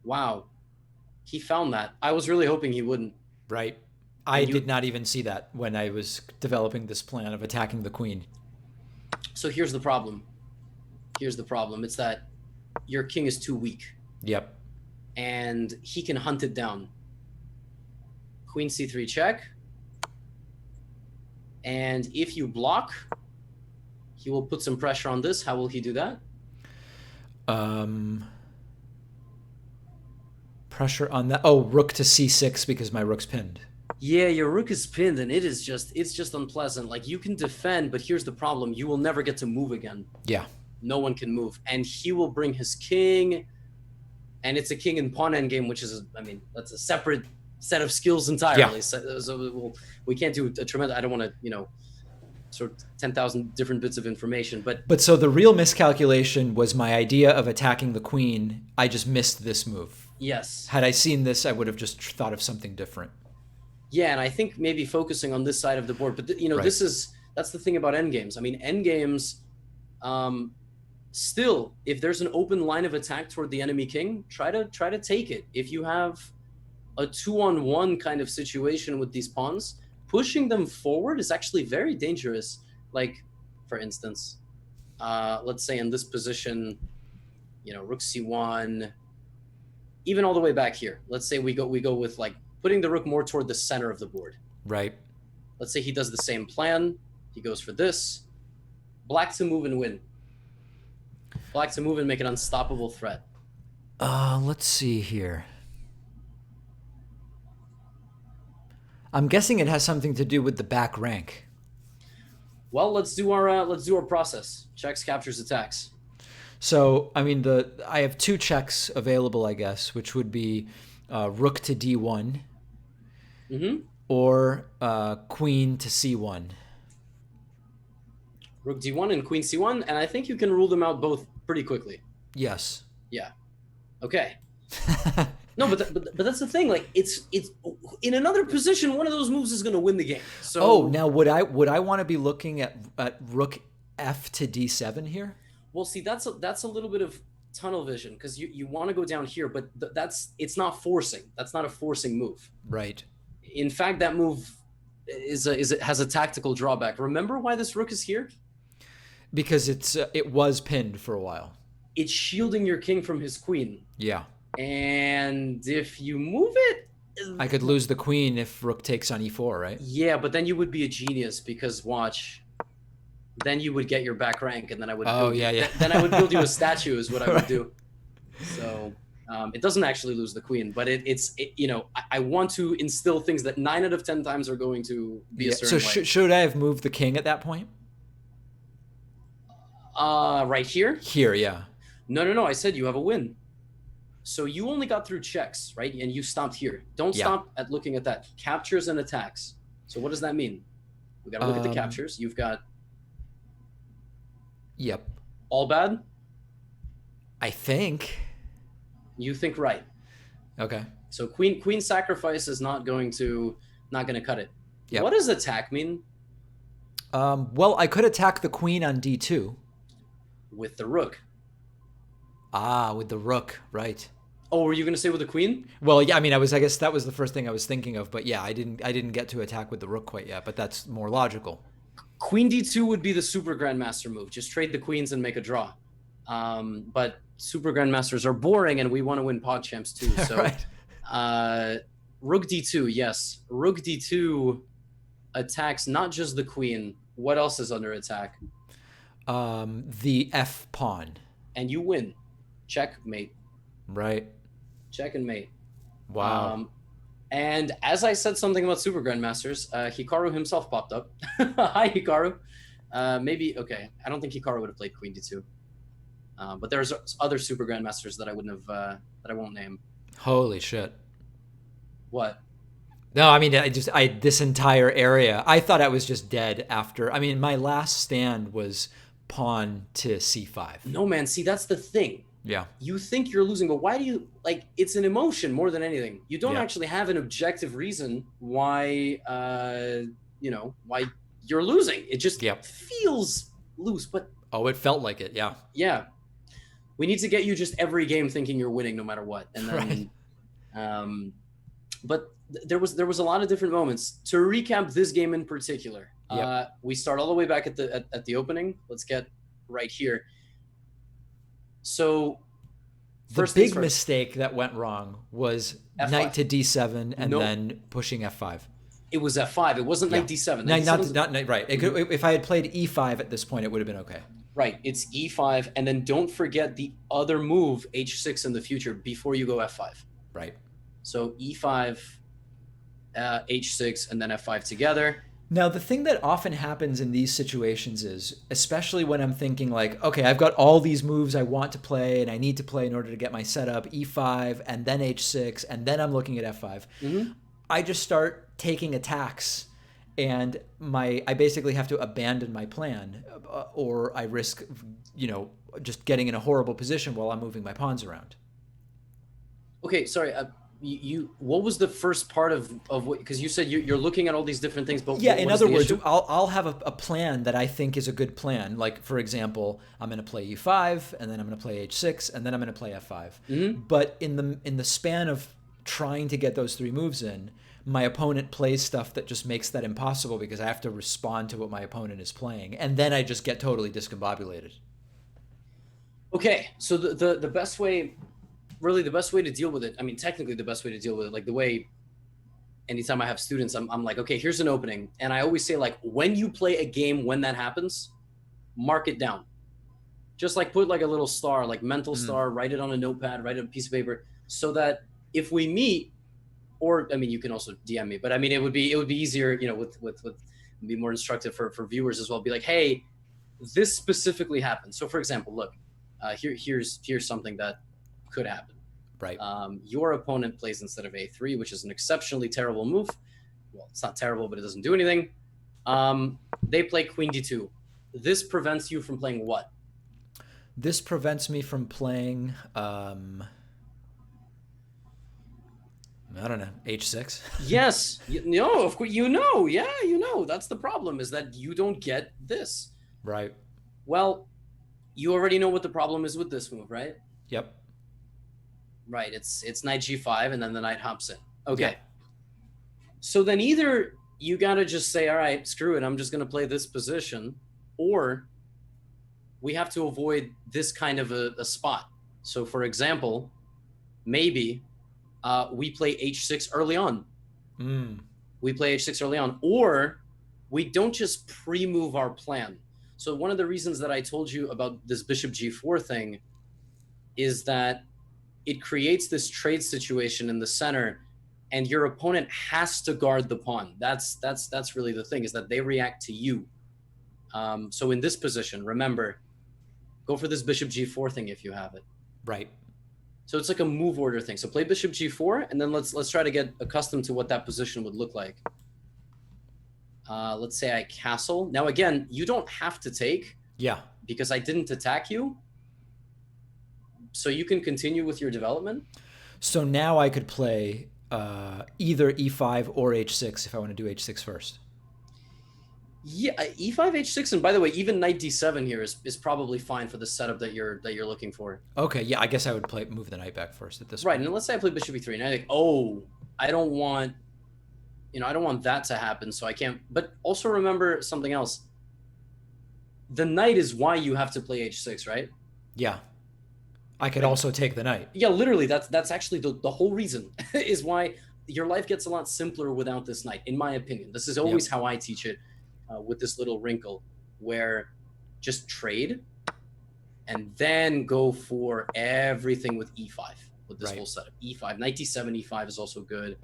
Wow. He found that. I was really hoping he wouldn't. Right. I did not even see that when I was developing this plan of attacking the queen. So here's the problem. It's that your king is too weak. Yep. And he can hunt it down. Queen c3 check. And if you block, he will put some pressure on this. How will he do that? Pressure on that. Oh, rook to c6 because my rook's pinned. Yeah, your rook is pinned, and it's just unpleasant. Like you can defend, but here's the problem: you will never get to move again. Yeah. No one can move, and he will bring his king, and it's a king and pawn endgame, which is, I mean, that's a separate set of skills entirely. Yeah. So we can't do a tremendous. I don't want to, sort of 10,000 different bits of information, but so the real miscalculation was my idea of attacking the queen. I just missed this move. Yes. Had I seen this, I would have just thought of something different. Yeah, and I think maybe focusing on this side of the board, but Right. that's the thing about endgames. I mean, endgames, still, if there's an open line of attack toward the enemy king, try to take it. If you have a 2-on-1 kind of situation with these pawns, pushing them forward is actually very dangerous. Like, for instance, let's say in this position, rook c1, even all the way back here. Let's say we go with like putting the rook more toward the center of the board. Right. Let's say he does the same plan. He goes for this. Black to move and win. Black to move and make an unstoppable threat. Let's see here. I'm guessing it has something to do with the back rank. Well, let's do our process. Checks, captures, attacks. So, I mean, I have two checks available, I guess, which would be rook to d1 or queen to c1. Rook d1 and queen c1, and I think you can rule them out both pretty quickly. Yes. Yeah. Okay. No, but that's the thing. Like, it's in another position, one of those moves is going to win the game. So, now would I want to be looking at rook f to d7 here? Well, see, that's a little bit of tunnel vision because you want to go down here, but it's not forcing. That's not a forcing move. Right. In fact, that move has a tactical drawback. Remember why this rook is here? Because it was pinned for a while. It's shielding your king from his queen. Yeah. And if you move it, I could lose the queen if rook takes on e4, right? Yeah, but then you would be a genius because watch. Then you would get your back rank, and then I would. Then I would build you a statue, is what I would do. So it doesn't actually lose the queen, but I want to instill things that 9 out of 10 times are going to be a certain way. So should I have moved the king at that point? Right here. Here, yeah. No. I said you have a win. So you only got through checks, right? And you stopped here. Don't stop at looking at that. Captures and attacks. So what does that mean? We got to look at the captures. You've got. Yep. All bad? I think. You think right. Okay. So queen sacrifice is not going to cut it. Yep. What does attack mean? Well, I could attack the queen on d2. With the rook. With the rook, right. Oh, were you going to say with the queen? Well, yeah, I mean, I guess that was the first thing I was thinking of, but yeah, I didn't get to attack with the rook quite yet, but that's more logical. Queen d2 would be the super grandmaster move. Just trade the queens and make a draw. But super grandmasters are boring, and we want to win PogChamps too. So, right. Rook d2, yes. Rook d2 attacks not just the queen. What else is under attack? The f pawn. And you win. Checkmate. Right. Check and mate. Wow. And as I said something about super grandmasters, Hikaru himself popped up. Hi, Hikaru. Maybe, okay. I don't think Hikaru would have played queen d2. But there's other super grandmasters that I wouldn't have, that I won't name. Holy shit. What? No, I mean, this entire area, I thought I was just dead after. I mean, my last stand was pawn to c5. No, man. See, that's the thing. Yeah. You think you're losing, but why do you, like, it's an emotion more than anything. You don't actually have an objective reason why, why you're losing. It just feels loose, but. Oh, it felt like it. Yeah. Yeah. We need to get you just every game thinking you're winning no matter what. And then, but there was a lot of different moments. To recap this game in particular, we start all the way back at the opening. Let's get right here. So the big mistake that went wrong was F5. Knight to d7 and then pushing f5. It was f5. It wasn't knight d7. Not right. If I had played e5 at this point, it would have been okay. Right. It's e5, and then don't forget the other move, h6 in the future before you go f5. Right. So e5, h6, and then f5 together. Now, the thing that often happens in these situations is, especially when I'm thinking like, okay, I've got all these moves I want to play and I need to play in order to get my setup, e5 and then h6, and then I'm looking at f5. Mm-hmm. I just start taking attacks and I basically have to abandon my plan or I risk, just getting in a horrible position while I'm moving my pawns around. Okay, sorry. What was the first part of what, because you said you're looking at all these different things, but in other words, I'll have a plan that I think is a good plan. Like, for example, I'm going to play e5 and then I'm going to play h6 and then I'm going to play f5. Mm-hmm. But in the span of trying to get those three moves in, my opponent plays stuff that just makes that impossible because I have to respond to what my opponent is playing, and then I just get totally discombobulated. Okay, so the best way. Really, the best way to deal with it, I mean, technically the best way to deal with it, like the way anytime I have students, I'm like, okay, here's an opening. And I always say, like, when you play a game, when that happens, mark it down. Just like put like a little star, like mental Mm, star, write it on a notepad, write it on a piece of paper, so that if we meet, or I mean, you can also DM me, but I mean, it would be easier, with be more instructive for viewers as well. Be like, hey, this specifically happened. So, for example, look, here's something that could happen. right. Your opponent plays instead of a3, which is an exceptionally terrible move. Well, it's not terrible, but it doesn't do anything. They play queen d2. This prevents you from playing what? This prevents me from playing, I don't know, h6. Yes, no, of course, yeah, that's the problem, is that you don't get this. Right. Well, you already know what the problem is with this move, right? Yep. Right, it's knight g5 and then the knight hops in. Yeah. Okay. So then either you got to just say, all right, screw it, I'm just going to play this position, or we have to avoid this kind of a spot. So, for example, maybe we play h6 early on. Mm, We play h6 early on, or we don't just pre-move our plan. So one of the reasons that I told you about this bishop g4 thing is that it creates this trade situation in the center, and your opponent has to guard the pawn. That's really the thing, is that they react to you. So in this position, remember, go for this bishop g4 thing if you have it. right. So it's like a move order thing. So play bishop g4, and then let's try to get accustomed to what that position would look like. Let's say I castle. Now again, you don't have to take, Yeah. because I didn't attack you. So you can continue with your development. So now I could play either e5 or h6 if I want to do h6 first. Yeah, e5, h6, and by the way, even knight d7 here is probably fine for the setup that you're looking for. Okay, yeah, I guess I would move the knight back first at this Right, point. and let's say I play bishop e3, and I think, oh, I don't want that to happen, so I can't. But also remember something else. The knight is why you have to play h6, right? Yeah. I could also take the knight. Yeah, literally, that's actually the whole reason is why your life gets a lot simpler without this knight, in my opinion. This is always how I teach it, with this little wrinkle, where just trade and then go for everything with e5 with this whole setup. E5, knight d7, e5 is also good,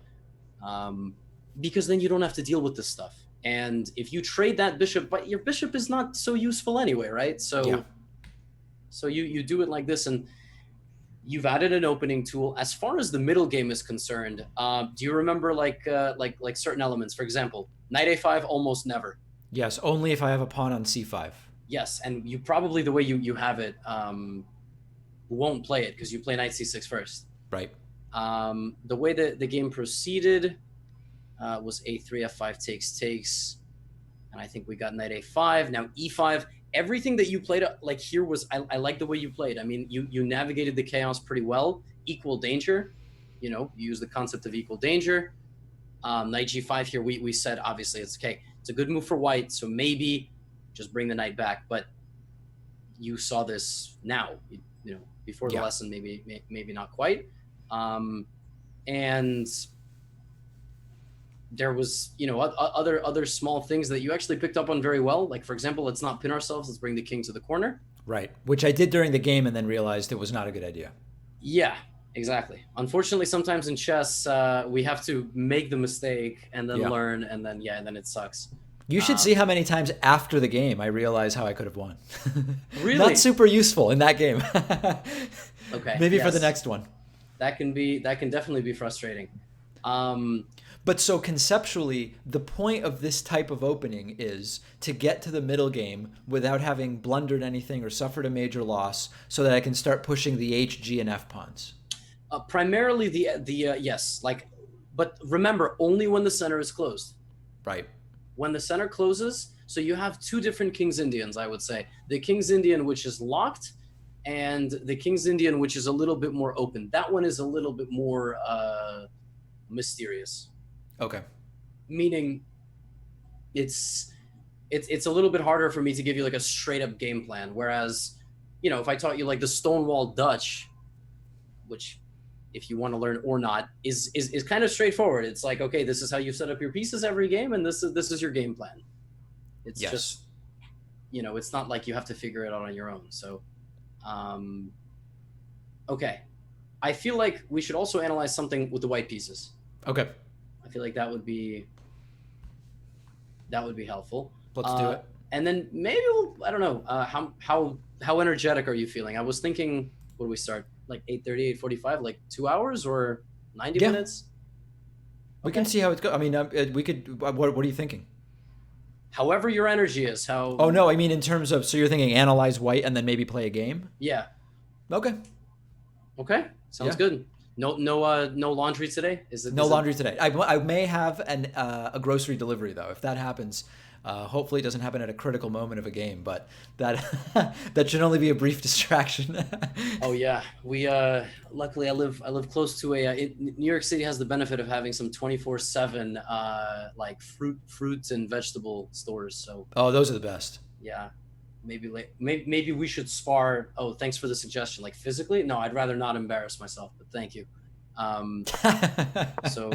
because then you don't have to deal with this stuff. And if you trade that bishop, but your bishop is not so useful anyway, right? So, so you do it like this, and you've added an opening tool. As far as the middle game is concerned, do you remember like certain elements? For example, knight a5 almost never. Yes, only if I have a pawn on c5. Yes, and you probably, the way you have it, won't play it because you play knight c6 first. Right. The way that the game proceeded was a3, f5 takes, and I think we got knight a5. Now e5. Everything that you played like here was, I like the way you played. I mean, you navigated the chaos pretty well. Equal danger, you use the concept of equal danger. Knight g5 here, we said obviously it's okay. It's a good move for white, so maybe just bring the knight back. But you saw this now, before the lesson, maybe not quite. And there was, other small things that you actually picked up on very well. Like, for example, let's not pin ourselves. Let's bring the king to the corner. Right. Which I did during the game and then realized it was not a good idea. Yeah, exactly. Unfortunately, sometimes in chess, we have to make the mistake and then learn, and then then it sucks. You should see how many times after the game I realize how I could have won. Really? Not super useful in that game. Okay. Maybe for the next one. That can definitely be frustrating. But so conceptually, the point of this type of opening is to get to the middle game without having blundered anything or suffered a major loss, so that I can start pushing the H, G, and F pawns. Primarily yes, but remember, only when the center is closed. Right. When the center closes, so you have two different King's Indians, I would say. The King's Indian, which is locked, and the King's Indian, which is a little bit more open. That one is a little bit more mysterious. Okay. Meaning, it's a little bit harder for me to give you like a straight up game plan. Whereas, if I taught you like the Stonewall Dutch, which if you want to learn or not, is kind of straightforward. It's like, okay, this is how you set up your pieces every game, and this is your game plan. It's Yes. just, it's not like you have to figure it out on your own. So, okay. I feel like we should also analyze something with the white pieces. Okay. I feel like that would be helpful. Let's do it. And then maybe I don't know, how energetic are you feeling? I was thinking, what do we start? Like 8:30, 8:45, like 2 hours or 90 Yeah. minutes? We can see how it's going. I mean, we could. What are you thinking? However your energy is. How? Oh no, I mean in terms of. So you're thinking analyze white and then maybe play a game? Yeah. Okay. Okay. Sounds Yeah. good. No laundry today. No laundry today. I may have a grocery delivery though. If that happens, hopefully it doesn't happen at a critical moment of a game. But that that should only be a brief distraction. Oh yeah, we luckily I live close to New York City has the benefit of having some 24/7 like fruits and vegetable stores. So Oh, those are the best. yeah, maybe we should spar. Oh, thanks for the suggestion. Like physically, no, I'd rather not embarrass myself, but thank you. So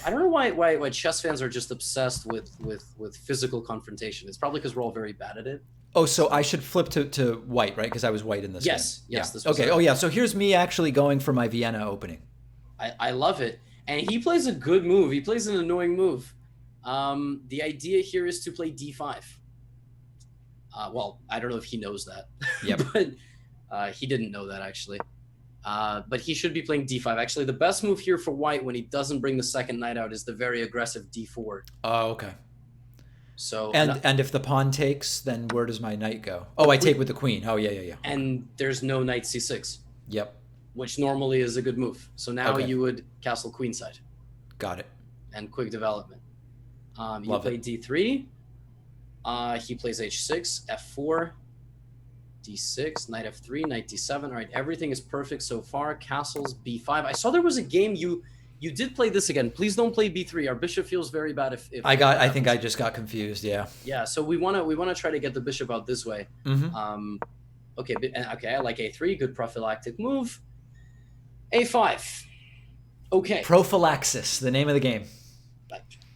I don't know why chess fans are just obsessed with physical confrontation. It's probably because we're all very bad at it. Oh, so I should flip to white, right? Because I was white in this game. Yes, Yeah. this was Okay. a- Oh, yeah. So here's me actually going for my Vienna opening. I love it. And he plays a good move. He plays an annoying move. The idea here is to play d5. Well, I don't know if he knows that. Yep. But he didn't know that, actually. But he should be playing d5. Actually, the best move here for white when he doesn't bring the second knight out is the very aggressive d4. Oh, okay. So And if the pawn takes, then where does my knight go? Oh, I take with the queen. Oh, yeah. And there's no knight c6, Yep. which normally is a good move. So now Okay. you would castle queenside Got it. and quick development. You Love play it. d3. He plays h6, f4, d6, knight f3, knight d7. All right, everything is perfect so far. Castles b5. I saw there was a game you did play this again. Please don't play b3. Our bishop feels very bad if I think I just got confused. Yeah. Yeah, so we wanna try to get the bishop out this way. Mm-hmm. Okay, I like a3, good prophylactic move. a5. Okay. Prophylaxis, the name of the game.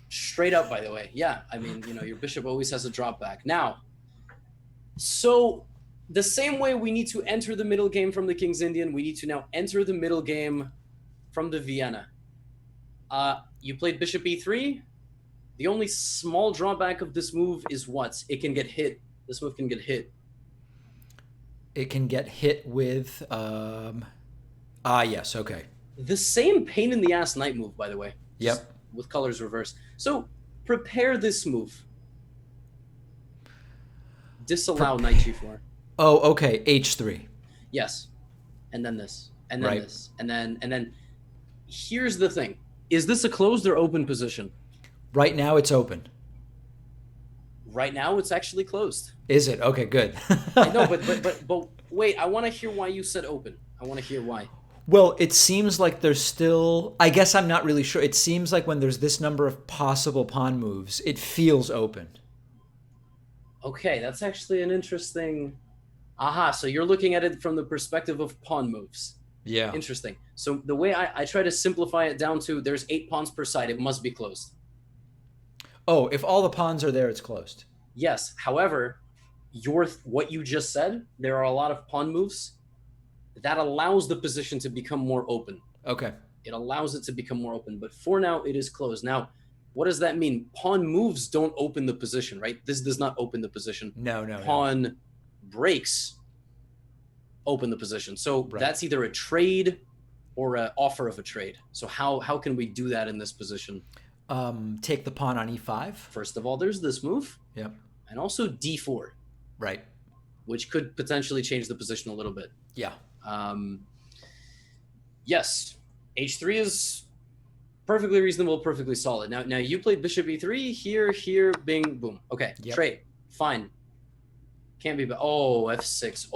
Straight up, by the way. Yeah, I mean, your bishop always has a drop back. Now, so the same way we need to enter the middle game from the King's Indian, we need to now enter the middle game from the Vienna. You played bishop e3. The only small drawback of this move is what? It can get hit. This move can get hit. It can get hit with. Yes. Okay. The same pain in the ass knight move, by the way. Yep. Just with colors reversed. So prepare this move. Disallow knight g4. Oh, okay. H3. Yes. And then this. And then Right. this. And then here's the thing. Is this a closed or open position? Right now it's open. Right now it's actually closed. Is it? Okay, good. I know, but wait, I want to hear why you said open. I want to hear why. Well, it seems like there's still. I guess I'm not really sure. It seems like when there's this number of possible pawn moves, it feels open. Okay, that's actually an interesting. Aha, so you're looking at it from the perspective of pawn moves. Yeah. Interesting. So the way I try to simplify it down to there's 8 pawns per side. It must be closed. Oh, if all the pawns are there, it's closed. Yes. However, what you just said, there are a lot of pawn moves that allows the position to become more open. Okay. It allows it to become more open. But for now, it is closed. Now, what does that mean? Pawn moves don't open the position, right? This does not open the position. No. Pawn breaks open the position. So Right. that's either a trade or an offer of a trade. So how can we do that in this position? Take the pawn on e5. First of all, there's this move. Yep. And also d4, Right. which could potentially change the position a little bit. Yeah. Yes, h3 is perfectly reasonable, perfectly solid. Now you played bishop e3, here, bing, boom. Okay, Yep. trade, fine. Can't be, but f6.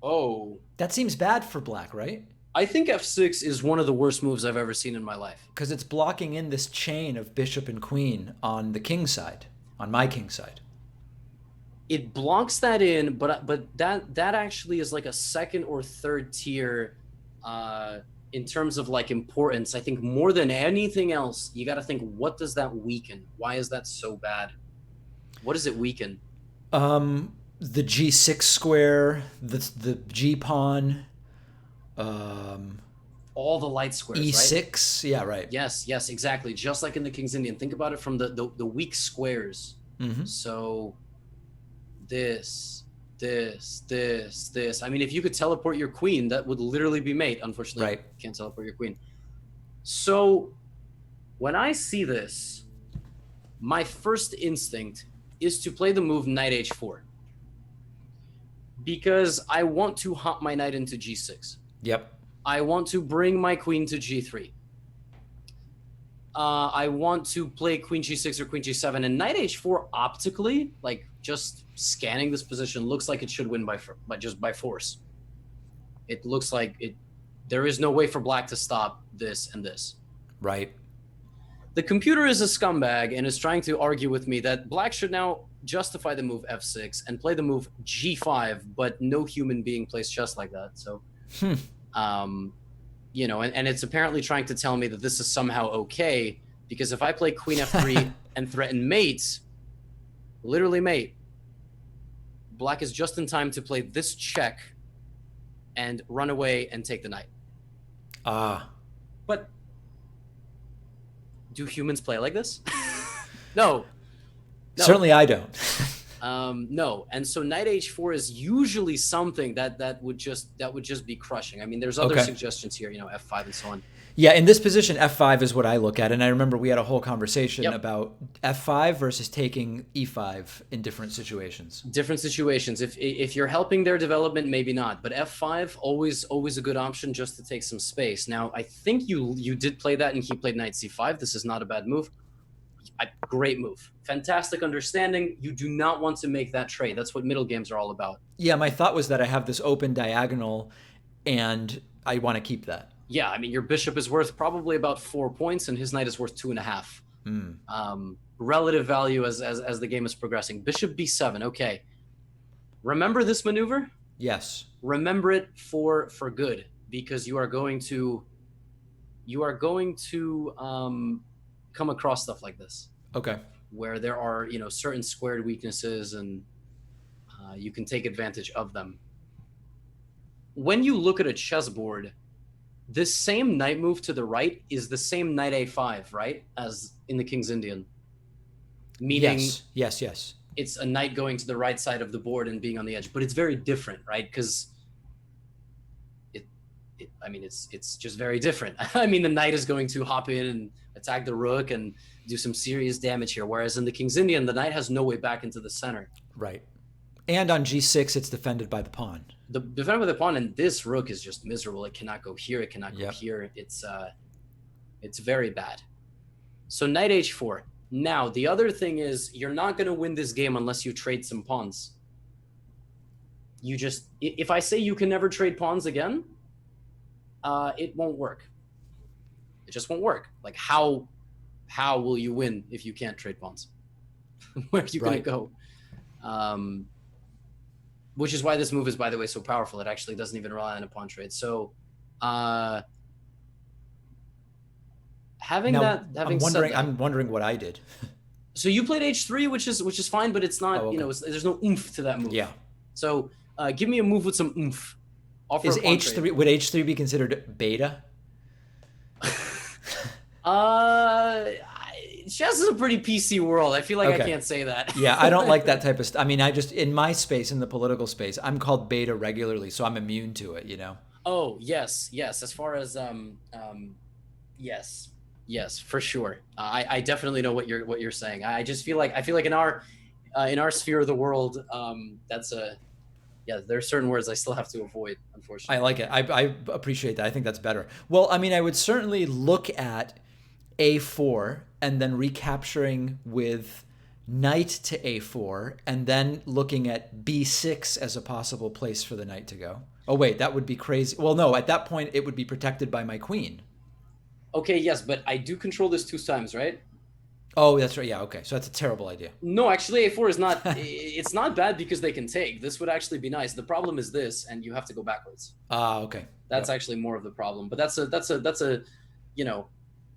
Oh. That seems bad for black, right? I think f6 is one of the worst moves I've ever seen in my life. Because it's blocking in this chain of bishop and queen on the king side, on my king side. it blocks that in, but that actually is like a second or third tier in terms of like importance. I think more than anything else, you got to think, what does that weaken? Why is that so bad? What does it weaken? The G6 square, the G pawn, All the light squares, right? E6. Yeah, right. Yes, exactly. Just like in the King's Indian. Think about it from the weak squares. Mm-hmm. So this. I mean, if you could teleport your queen, that would literally be mate. Unfortunately, Right. you can't teleport your queen. So when I see this, my first instinct is to play the move knight h4 because I want to hop my knight into g6. Yep. I want to bring my queen to g3. I want to play queen g6 or queen g7, and knight h4 optically, like just scanning this position, looks like it should win by force. It looks like it. There is no way for black to stop this and this. Right. The computer is a scumbag and is trying to argue with me that black should now justify the move f6 and play the move g5, but no human being plays chess like that. So, and it's apparently trying to tell me that this is somehow okay, because if I play queen f3 and threaten mate, literally mate, black is just in time to play this check and run away and take the knight. But do humans play like this? No. Certainly I don't. No. And so knight h4 is usually something that would just be crushing. I mean, there's other suggestions here, f5 and so on. Yeah, in this position, f5 is what I look at. And I remember we had a whole conversation about f5 versus taking e5 in different situations. Different situations. If you're helping their development, maybe not. But f5, always a good option just to take some space. Now, I think you did play that and he played knight c5. This is not a bad move. Great move. Fantastic understanding. You do not want to make that trade. That's what middle games are all about. Yeah, my thought was that I have this open diagonal and I want to keep that. Yeah, I mean, your bishop is worth probably about 4 points and his knight is worth 2.5. Relative value as the game is progressing. Bishop b7. Okay. Remember this maneuver? Yes. Remember it for good, because you are going to come across stuff like this. Okay. Where there are, certain squared weaknesses and you can take advantage of them. When you look at a chessboard, this same knight move to the right is the same knight a5, right? As in the King's Indian. Meaning yes. It's a knight going to the right side of the board and being on the edge, but it's very different, right? Because it's just very different. I mean, the knight is going to hop in and attack the rook and do some serious damage here, whereas in the King's Indian, the knight has no way back into the center. Right. And on g6, it's defended by the pawn. The defended by the pawn, and this rook is just miserable. It cannot go here. It cannot go here. It's very bad. So knight h4. Now, the other thing is you're not going to win this game unless you trade some pawns. If I say you can never trade pawns again, it won't work. It just won't work. Like, how will you win if you can't trade pawns? Where are you going to go? Which is why this move is, by the way, so powerful. It actually doesn't even rely on a pawn trade. So, I'm wondering what I did. So you played h3, which is fine, but it's not. There's no oomph to that move. Yeah. So, give me a move with some oomph. Is h3 would h3 be considered beta? Chess is a pretty PC world. I feel like I can't say that. Yeah, I don't like that type of stuff. I mean, in my space, in the political space, I'm called beta regularly, so I'm immune to it, Oh, yes. As far as yes, for sure. I definitely know what you're saying. I feel like in our sphere of the world, there are certain words I still have to avoid, unfortunately. I like it. I appreciate that. I think that's better. Well, I mean, I would certainly look at a4 and then recapturing with knight to a4 and then looking at b6 as a possible place for the knight to go. Oh, wait, that would be crazy. Well, no, at that point, it would be protected by my queen. Okay, yes, but I do control this 2 times, right? Oh, that's right. Yeah, okay. So that's a terrible idea. No, actually, a4 is not. It's not bad because they can take. This would actually be nice. The problem is this, and you have to go backwards. Ah, okay. That's Yep. actually more of the problem. But that's a, you know,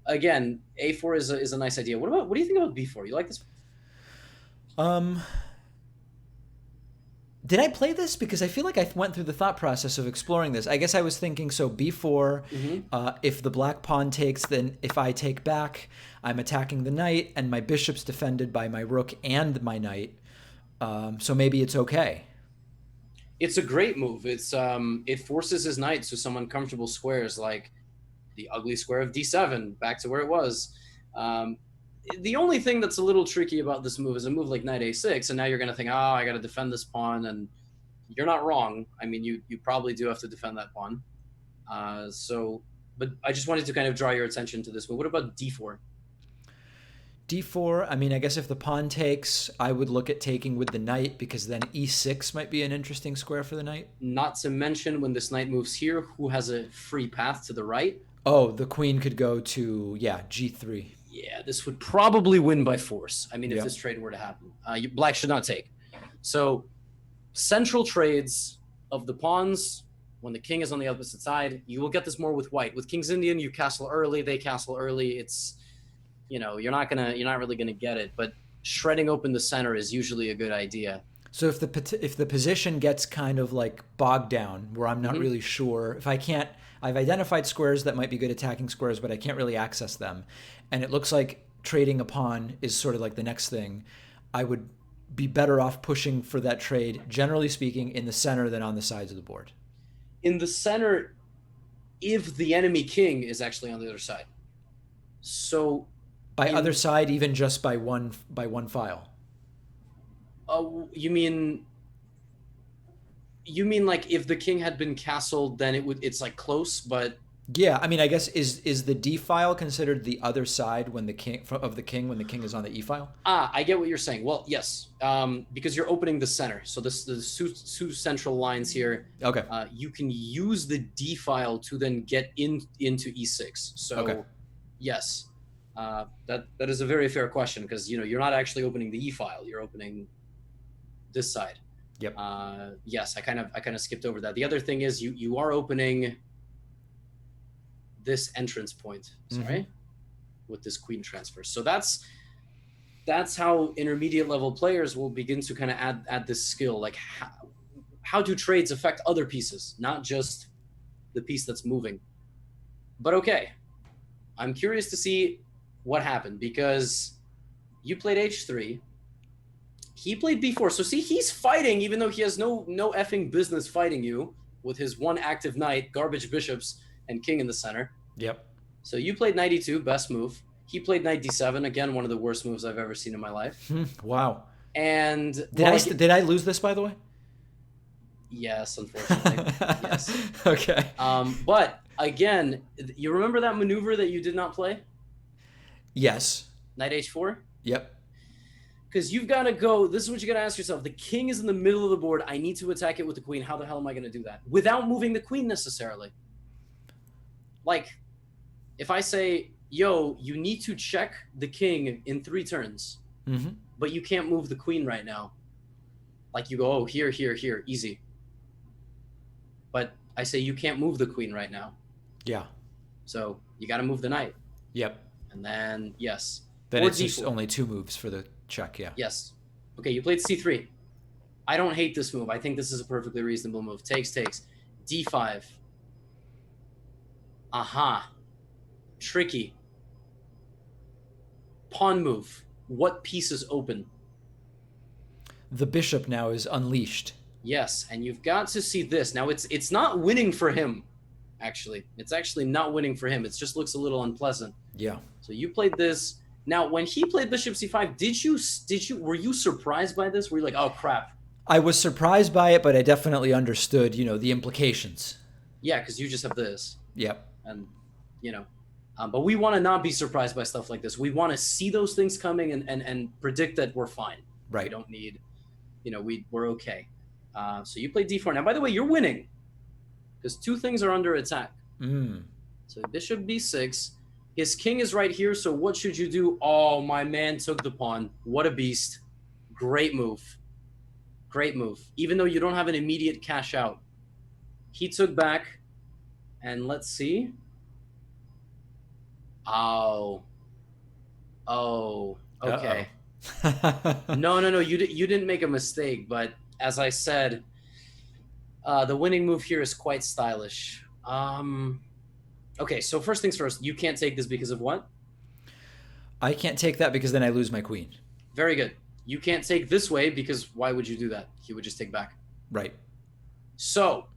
again, a4 is a nice idea. What do you think about b4? You like this? Um, did I play this? Because I feel like I went through the thought process of exploring this. I guess I was thinking so b4, Mm-hmm. if the black pawn takes, then if I take back, I'm attacking the knight, and my bishop's defended by my rook and my knight. So maybe it's okay. It's a great move. It forces his knight to some uncomfortable squares like the ugly square of d7 back to where it was. Um, the only thing that's a little tricky about this move is a move like knight a6, and now you're going to think, oh, I got to defend this pawn, and you're not wrong. I mean, you probably do have to defend that pawn. But I just wanted to kind of draw your attention to this move. What about d4? d4, I mean, I guess if the pawn takes, I would look at taking with the knight because then e6 might be an interesting square for the knight. Not to mention when this knight moves here, who has a free path to the right? Oh, the queen could go to, yeah, g3. Yeah, this would probably win by force. I mean, if Yep. this trade were to happen, black should not take. So, central trades of the pawns when the king is on the opposite side, you will get this more with white. With King's Indian, you castle early, they castle early. It's, you're not really gonna get it. But shredding open the center is usually a good idea. So if the position gets kind of like bogged down, where I'm not Mm-hmm. really sure if I can't, I've identified squares that might be good attacking squares, but I can't really access them, and it looks like trading a pawn is sort of like the next thing. I would be better off pushing for that trade, generally speaking, in the center than on the sides of the board. In the center, if the enemy king is actually on the other side. So, By other in side, even just by one file. you mean like if the king had been castled, then it's like close, but Yeah, I mean, I guess is the D file considered the other side when the king of the king when the king is on the E file? I get what you're saying. Well, yes, because you're opening the center. So the two central lines here. Okay. You can use the D file to then get into E6. So, Okay. yes, that is a very fair question because you're not actually opening the E file. You're opening this side. Yep. Yes, I kind of skipped over that. The other thing is you are opening this entrance point, sorry, with this queen transfer. So that's how intermediate level players will begin to kind of add this skill, like how do trades affect other pieces, not just the piece that's moving. But okay, I'm curious to see what happened because you played h3, he played b4. So see, he's fighting even though he has no effing business fighting you with his one active knight, garbage bishops, and king in the center. Yep. So you played knight e2, best move. He played knight d7, again one of the worst moves I've ever seen in my life. Wow. And Did I lose this, by the way? Yes, unfortunately. Yes. Okay. But again, you remember that maneuver that you did not play? Yes. Knight h4? Yep. Because you've got to go. This is what you got to ask yourself. The king is in the middle of the board. I need to attack it with the queen. How the hell am I going to do that without moving the queen necessarily? Like, if I say, yo, you need to check the king in 3 turns, but you can't move the queen right now. Like, you go, oh, here, here, here, easy. But I say you can't move the queen right now. Yeah. So you got to move the knight. Yep. And then, yes. Then Or it's just d4. only 2 moves for the check, yeah. Yes. Okay, you played c3. I don't hate this move. I think this is a perfectly reasonable move. Takes. d5. Aha. Tricky. Pawn move. What piece is open? The bishop now is unleashed. Yes, and you've got to see this. Now, it's not winning for him, actually. It's actually not winning for him. It just looks a little unpleasant. Yeah. So you played this. Now, when he played bishop c5, were you surprised by this? Were you like, oh, crap? I was surprised by it, but I definitely understood, the implications. Yeah, because you just have this. Yep. And, but we want to not be surprised by stuff like this. We want to see those things coming and predict that we're fine. Right. We don't need, we're okay. So you played d4. Now, by the way, you're winning because 2 things are under attack. So bishop b6. His king is right here, so what should you do? Oh, my man took the pawn. What a beast. Great move. Great move. Even though you don't have an immediate cash out. He took back, and let's see. Oh. Oh. Okay. No. You didn't make a mistake, but as I said, the winning move here is quite stylish. Okay, so first things first, you can't take this because of what? I can't take that because then I lose my queen. Very good. You can't take this way because why would you do that? He would just take back. Right. So,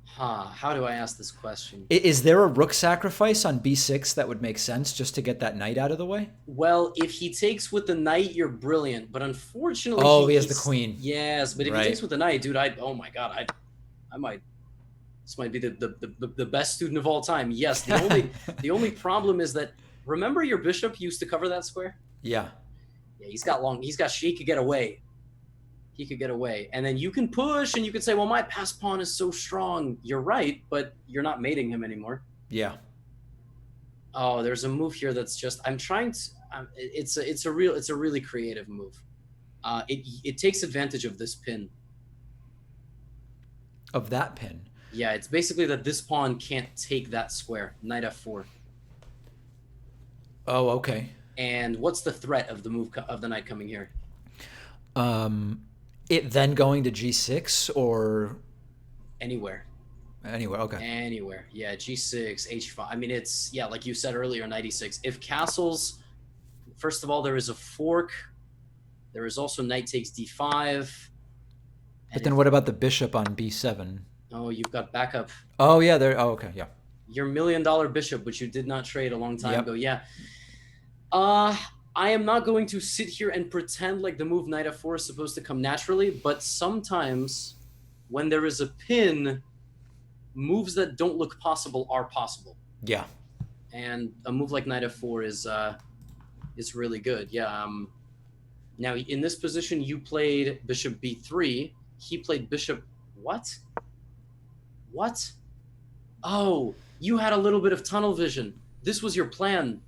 how do I ask this question? Is there a rook sacrifice on b6 that would make sense just to get that knight out of the way? Well, if he takes with the knight, you're brilliant. But unfortunately, he has the queen. Yes, but if he takes with the knight, dude, oh my god, I might. This might be the best student of all time. Yes, the only problem is that remember your bishop used to cover that square. Yeah. Yeah, he could get away. He could get away, and then you can push, and you could say, "Well, my pass pawn is so strong." You're right, but you're not mating him anymore. Yeah. Oh, there's a move here that's just I'm trying to. It's a really creative move. It takes advantage of this pin. Of that pin. Yeah, it's basically that this pawn can't take that square. Knight f4. Oh, okay. And what's the threat of the move of the knight coming here? It then going to g6 or anywhere. Anywhere, okay. Anywhere, yeah. G6, h5. I mean, it's like you said earlier, knight e6. If castles, first of all, there is a fork. There is also knight takes d5. But then what about the bishop on b7? Oh, you've got backup. Oh yeah, there. Oh, okay, yeah. Your $1 million bishop, which you did not trade a long time ago. Yeah. I am not going to sit here and pretend like the move knight f4 is supposed to come naturally, but sometimes when there is a pin, moves that don't look possible are possible. Yeah. And a move like knight f4 is really good. Yeah. Now in this position, you played bishop b3. He played bishop. What? Oh, you had a little bit of tunnel vision. This was your plan.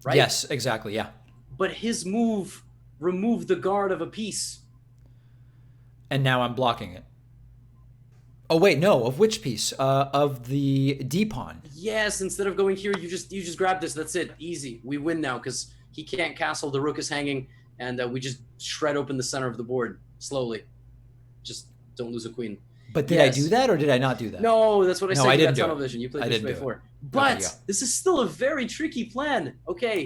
Right? Yes, exactly, yeah. But his move removed the guard of a piece. And now I'm blocking it. Oh wait, no, of which piece? Of the D pawn. Yes, instead of going here, you just grab this. That's it. Easy. We win now because he can't castle. The rook is hanging, and we just shred open the center of the board slowly. Just don't lose a queen. But did I do that or did I not do that? No, that's what I said. I you didn't got do tunnel it. vision. You played I bishop didn't do a4. it. But Okay, yeah. This is still a very tricky plan. Okay,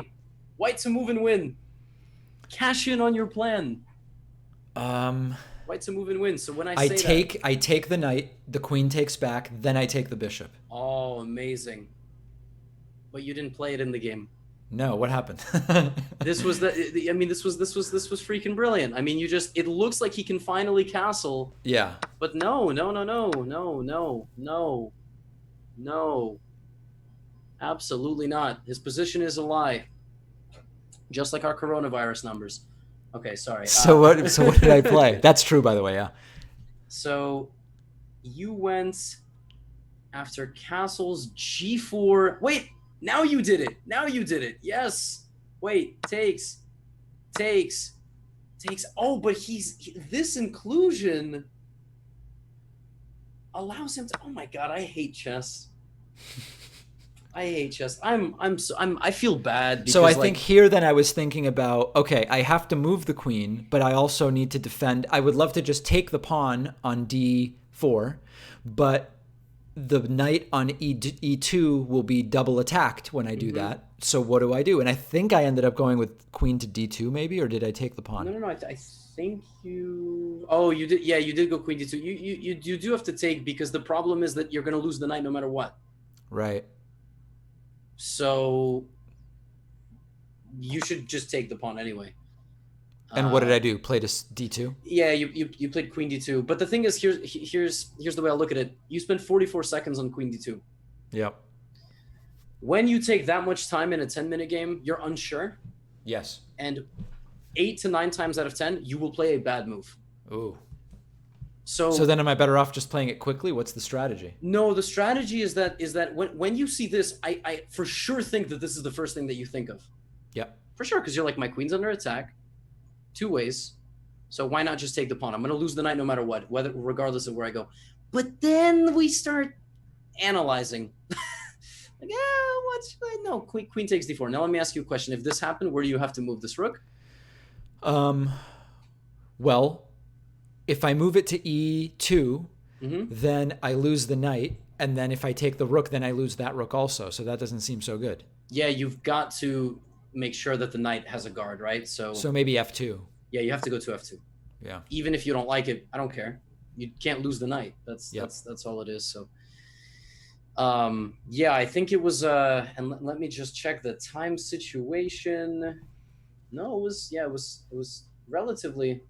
white to move and win. Cash in on your plan. White to move and win. So when I take the knight, the queen takes back, then I take the bishop. Oh, amazing. But you didn't play it in the game. No, what happened? This was this was freaking brilliant. I mean, it looks like he can finally castle. Yeah. But no. Absolutely not. His position is a lie. Just like our coronavirus numbers. Okay, sorry. So what did I play? That's true, by the way, yeah. So you went after castles g4. Wait, now you did it. Yes. Wait, takes. Oh, but this inclusion allows him to. Oh my god, I hate chess. I feel bad. Because, so I think here then I was thinking about, okay, I have to move the queen, but I also need to defend. I would love to just take the pawn on d4, but the knight on e2 will be double attacked when I do that. So what do I do? And I think I ended up going with queen to d2 maybe, or did I take the pawn? No. I think you. Oh, you did. Yeah, you did go queen d2. You do have to take because the problem is that you're going to lose the knight no matter what. Right. So you should just take the pawn anyway. And what did I do? Play to d2? Yeah, you played queen d2. But the thing is, here's the way I look at it. You spent 44 seconds on queen d2. Yep. When you take that much time in a 10-minute game, you're unsure. Yes. And 8 to 9 times out of 10, you will play a bad move. Ooh. So So then am I better off just playing it quickly? What's the strategy? no, the strategy is that when you see this, I for sure think that this is the first thing that you think of. Yep. For sure, because you're like, my queen's under attack, two ways. So why not just take the pawn? I'm gonna lose the knight no matter what, whether regardless of where I go. But then we start analyzing. Like, what's no, queen takes d4. Now let me ask you a question. If this happened, where do you have to move this rook? Um, well, if I move it to e2, then I lose the knight, and then if I take the rook, then I lose that rook also. So that doesn't seem so good. Yeah, you've got to make sure that the knight has a guard, right? So maybe f2. Yeah, you have to go to f2. Yeah. Even if you don't like it, I don't care. You can't lose the knight. That's Yep. that's all it is. So yeah, I think it was and let me just check the time situation. No, it was relatively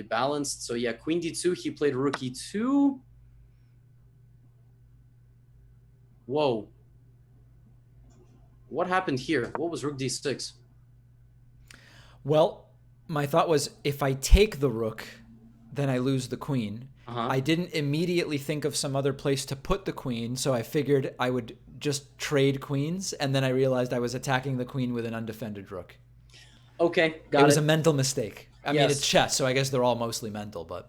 balanced. So yeah, queen d2, he played rook e2. Whoa. What happened here? What was rook d6? Well, my thought was if I take the rook, then I lose the queen. I didn't immediately think of some other place to put the queen, so I figured I would just trade queens, and then I realized I was attacking the queen with an undefended rook. Okay, got it. It was a mental mistake. I mean, Yes. it's chess, so I guess they're all mostly mental, but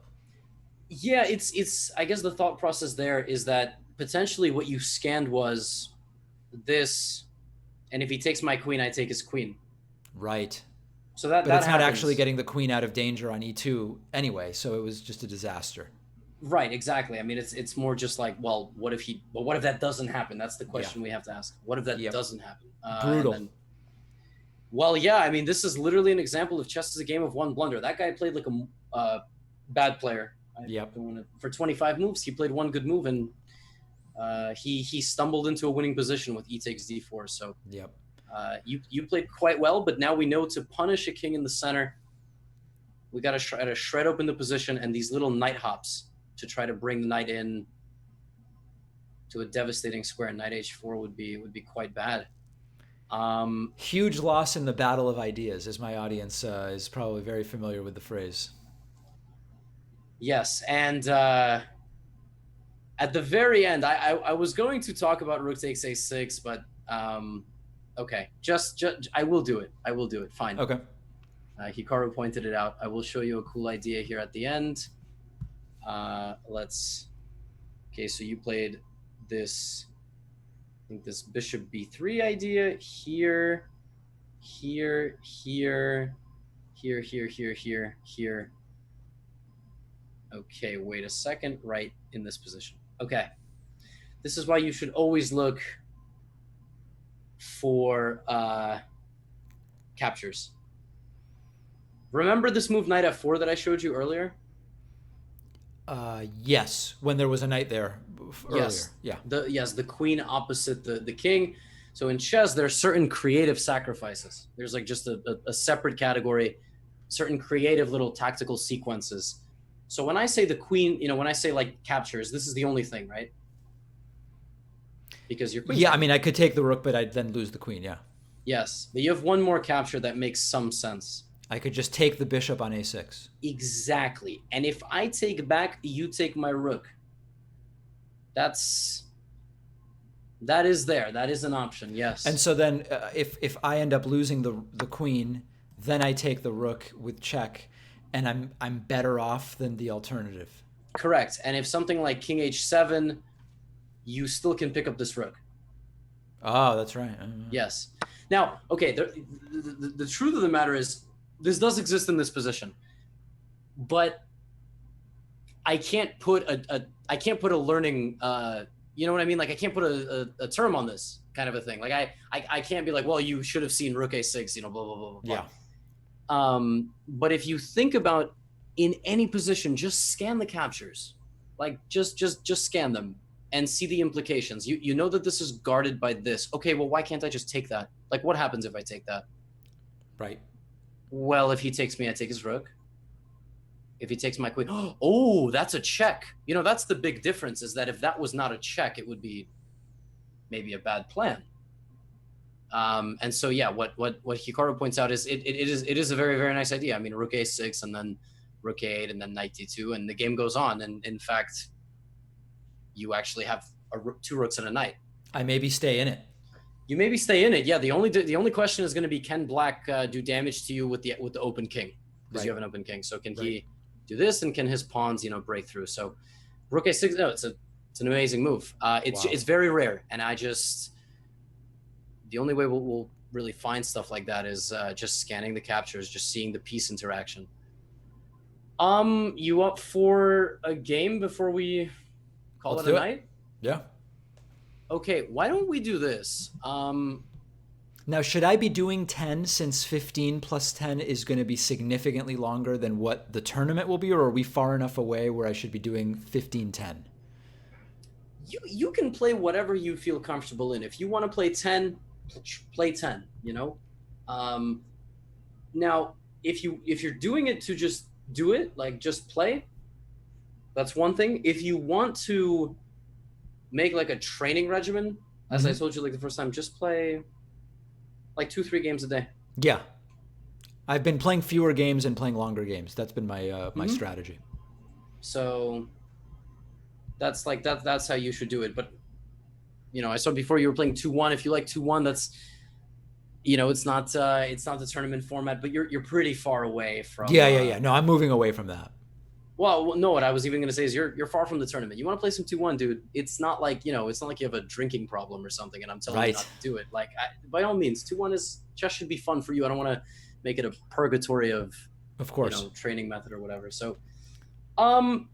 Yeah, it's I guess the thought process there is that potentially what you scanned was this, and if he takes my queen, I take his queen. right. So that But it's not happens. actually getting the queen out of danger on e2 anyway, so it was just a disaster. Right, exactly. I mean, it's more just like, well, what if that doesn't happen? That's the question we have to ask. What if that doesn't happen? Brutal. And then, well, yeah, I mean, this is literally an example of chess is a game of one blunder. That guy played like a bad player. Yep. For 25 moves, he played one good move, and he stumbled into a winning position with e takes d4. So Yep. you played quite well, but now we know to punish a king in the center, we got to try to shred open the position and these little knight hops to try to bring the knight in to a devastating square. Knight h4 would be quite bad. Huge loss in the battle of ideas, as my audience is probably very familiar with the phrase. Yes, and at the very end, I was going to talk about rook takes a6, but okay, just I will do it. I will do it. Fine. Okay. Hikaru pointed it out. I will show you a cool idea here at the end. Okay, so you played this, I think this bishop b3 idea here, here, here, here, here, here, here, here. Okay, wait a second, right in this position. Okay, this is why you should always look for captures. Remember this move knight f4 that I showed you earlier? Yes, when there was a knight there earlier. Yes, the queen opposite the king. So in chess, there are certain creative sacrifices. There's like just a separate category, certain creative little tactical sequences. So when I say the queen, when I say like captures, this is the only thing, right? Because your queen. Yeah, I mean, I could take the rook, but I'd then lose the queen, yeah. Yes, but you have one more capture that makes some sense. I could just take the bishop on a6. Exactly. And if I take back, you take my rook. That is there. That is an option, yes. And so then if I end up losing the queen, then I take the rook with check, and I'm better off than the alternative. Correct. And if something like king h7, you still can pick up this rook. Oh, that's right. Yes. Now, okay, the truth of the matter is, this does exist in this position, but I can't put a learning, you know what I mean? Like I can't put a term on this kind of a thing. Like I can't be like, well, you should have seen rook a6, blah, blah, blah, blah. Yeah. But if you think about in any position, just scan the captures, like just scan them and see the implications. You know that this is guarded by this. Okay, well, why can't I just take that? Like what happens if I take that? Right. Well, if he takes me, I take his rook. If he takes my queen, oh, that's a check. That's the big difference, is that if that was not a check, it would be maybe a bad plan. And so, yeah, what Hikaru points out is it is a very, very nice idea. I mean, rook a6 and then rook a8 and then knight d2, and the game goes on. And in fact, you actually have two rooks and a knight. I maybe stay in it. You maybe stay in it. Yeah. The only question is going to be, can black do damage to you with the open king, because you have an open king. So can he do this, and can his pawns break through? So rook a6. No, it's an amazing move. It's very rare, and the only way we'll really find stuff like that is just scanning the captures, just seeing the piece interaction. You up for a game before we call it a night? Yeah. Okay, why don't we do this? Now, should I be doing 10 since 15 plus 10 is going to be significantly longer than what the tournament will be, or are we far enough away where I should be doing 15-10? You can play whatever you feel comfortable in. If you want to play 10, play 10, Now, if you're doing it to just do it, like just play, that's one thing. If you want to make like a training regimen, as I told you like the first time, just play like 2-3 games a day. Yeah. I've been playing fewer games and playing longer games. That's been my my strategy. So that's like that's how you should do it. But I saw before you were playing 2-1. If you like 2-1, that's it's not the tournament format, but you're pretty far away from. Yeah. No, I'm moving away from that. Well, no, what I was even going to say is you're far from the tournament. You want to play some 2-1, dude. It's not like you have a drinking problem or something, and I'm telling you not to do it. Like, by all means, 2-1 chess should be fun for you. I don't want to make it a purgatory of course, training method or whatever. So, I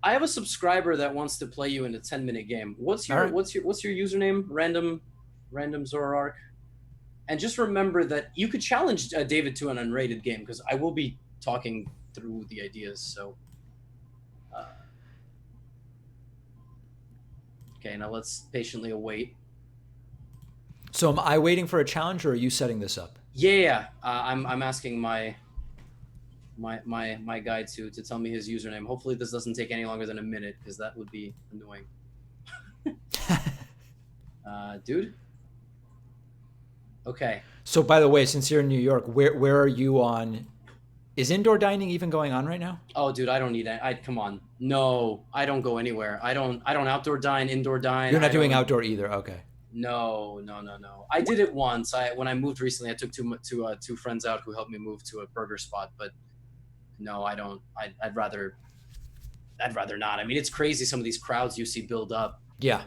have a subscriber that wants to play you in a 10-minute game. What's your username? Random Zoroark. And just remember that you could challenge David to an unrated game, because I will be talking through the ideas. So, okay, now let's patiently await. So, am I waiting for a challenge, or are you setting this up? Yeah. I'm asking my guy to tell me his username. Hopefully, this doesn't take any longer than a minute, because that would be annoying. Dude. Okay. So, by the way, since you're in New York, where are you on? Is indoor dining even going on right now? Oh, dude, I don't need it. Come on. No, I don't go anywhere. I don't outdoor dine, indoor dine. You're not doing outdoor either. Okay. No. I did it once. When I moved recently, I took two friends out who helped me move to a burger spot. But no, I don't. I'd rather not. I mean, it's crazy some of these crowds you see build up. Yeah.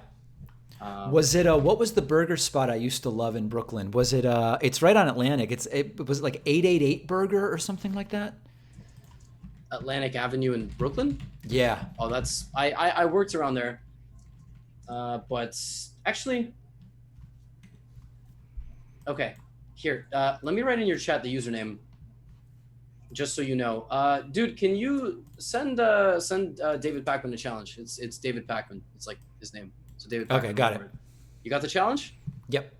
Was it what was the burger spot I used to love in Brooklyn? Was it it's right on Atlantic. It was like 888 Burger or something like that? Atlantic Avenue in Brooklyn? Yeah. Oh, that's I worked around there. But actually, okay. Here, let me write in your chat the username, just so you know. Dude, can you send David Pakman a challenge? It's David Pakman. It's like his name. So David Pakman. Okay, got it. You got the challenge? Yep.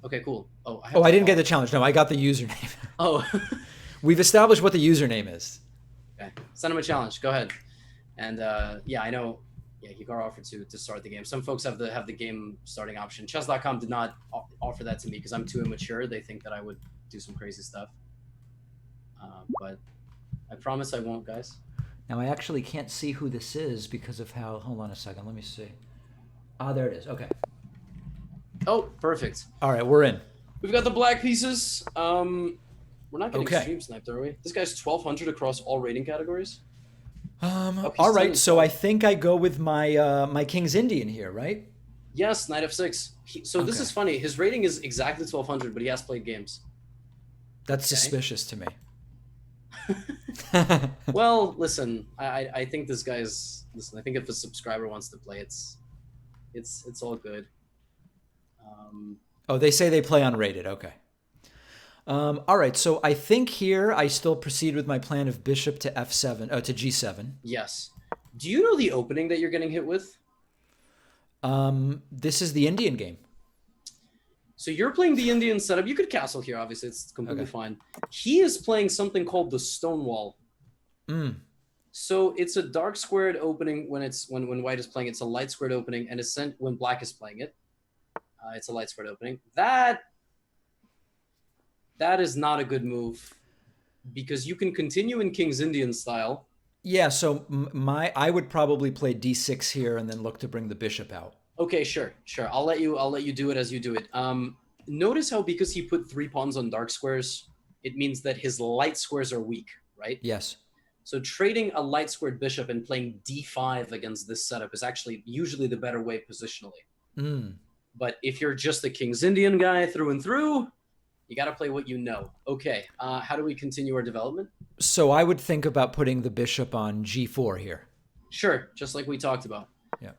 Okay, cool. I didn't get the challenge. No, I got the username. Oh. We've established what the username is. Okay. Send him a challenge. Go ahead. And I know. Yeah, Hikaru offered to start the game. Some folks have the game starting option. Chess.com did not offer that to me because I'm too immature. They think that I would do some crazy stuff. But I promise I won't, guys. Now I actually can't see who this is because of how. Hold on a second. Let me see. Ah, there it is. Okay. Oh, perfect. All right, we're in. We've got the black pieces. We're not getting stream sniped, are we? This guy's 1,200 across all rating categories. All right, so I think I go with my my King's Indian here, right? Yes, Knight f6. This is funny. His rating is exactly 1,200, but he has played games. That's suspicious to me. Well, listen, I think this guy's... Listen, I think if a subscriber wants to play, it's all good. They say they play unrated. Okay. All right, so I think here I still proceed with my plan of bishop to f7, to g7. Yes. Do you know the opening that you're getting hit with? This is the Indian game. So you're playing the Indian setup. You could castle here, obviously. It's completely fine. He is playing something called the Stonewall. So it's a dark squared opening when white is playing. It's a light squared opening, and when black is playing it, it's a light squared opening. That is not a good move. because you can continue in King's Indian style. Yeah, so I would probably play d6 here and then look to bring the bishop out. Okay, sure, sure. I'll let you do it as you do it. Notice how because he put 3 pawns on dark squares, it means that his light squares are weak, right? Yes. So trading a light squared bishop and playing d5 against this setup is actually usually the better way positionally. Mm. But if you're just a King's Indian guy through and through, you got to play what you know. Okay, how do we continue our development? So I would think about putting the bishop on g4 here. Sure, just like we talked about. Yeah.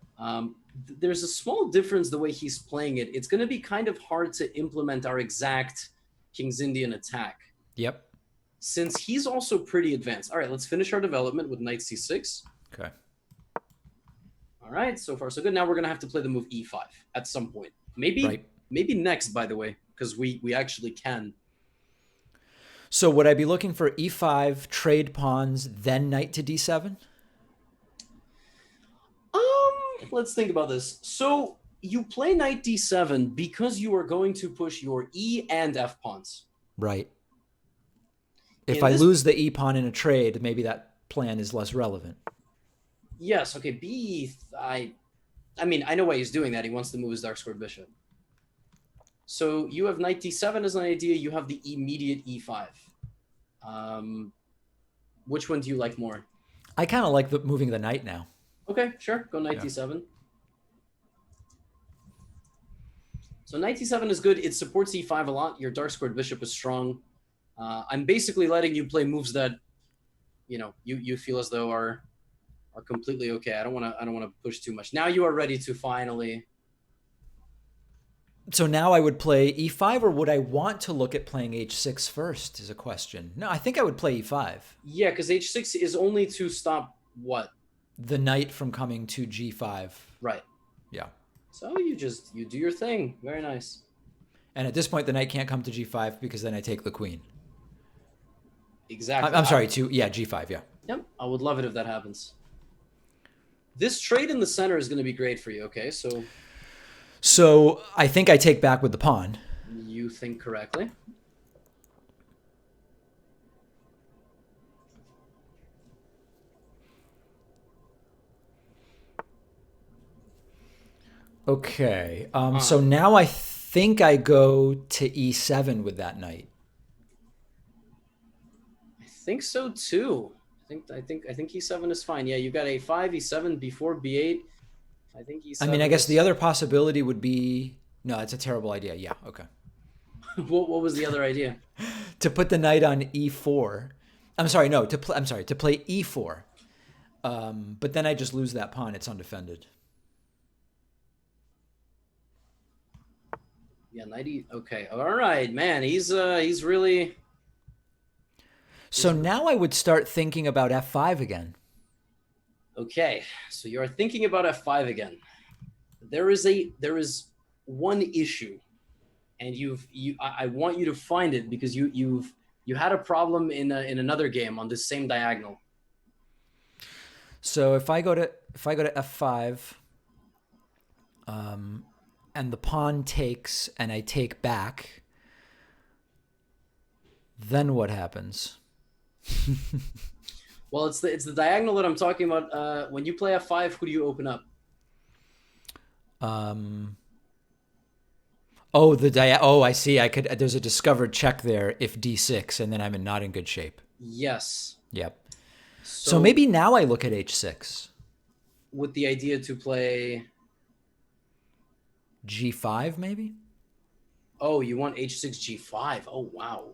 There's a small difference the way he's playing it. It's going to be kind of hard to implement our exact King's Indian attack. Yep. Since he's also pretty advanced. All right, let's finish our development with knight c6. Okay. All right, so far so good. Now we're going to have to play the move e5 at some point. Maybe next, by the way, because we actually can. So would I be looking for e5, trade pawns, then knight to d7? Let's think about this. So you play knight d7 because you are going to push your e and f pawns. Right. If I lose the e pawn in a trade, maybe that plan is less relevant. Yes. Okay. I mean, I know why he's doing that. He wants to move his dark squared bishop. So you have knight d7 as an idea. You have the immediate e5. Which one do you like more? I kind of like moving the knight now. Okay, sure. Go knight d7. So knight d7 is good. It supports e5 a lot. Your dark squared bishop is strong. I'm basically letting you play moves that, you feel as though are completely okay. I don't want to push too much. Now you are ready to finally. So now I would play e5, or would I want to look at playing h6 first? Is a question. No, I think I would play e5. Yeah, because h6 is only to stop what? The knight from coming to g5. Right. Yeah. So you do your thing. Very nice. And at this point, the knight can't come to g5 because then I take the queen. Exactly. I'm sorry, g5, yeah. Yep. I would love it if that happens. This trade in the center is going to be great for you, okay? So I think I take back with the pawn. You think correctly. Okay. So now I think I go to e7 with that knight. I think so too. I think e7 is fine. Yeah, you got a5, e7 before b8. I think e7. I mean, I guess the other possibility would be no. That's a terrible idea. Yeah. Okay. What was the other idea? To put the knight on e4. I'm sorry. No. To play e4. But then I just lose that pawn. It's undefended. Yeah, 90. Okay. All right, man. He's really. So now I would start thinking about f5 again. Okay. So you're thinking about f5 again. There is one issue, and I want you to find it because you had a problem in another game on this same diagonal. So if I go to f5, and the pawn takes, and I take back, then what happens? Well, it's the diagonal that I'm talking about. When you play f5, who do you open up? I see. There's a discovered check there if d6, and then I'm not in good shape. Yes. Yep. So maybe now I look at h6. With the idea to play g5, maybe? Oh, you want h6, g5. Oh, wow.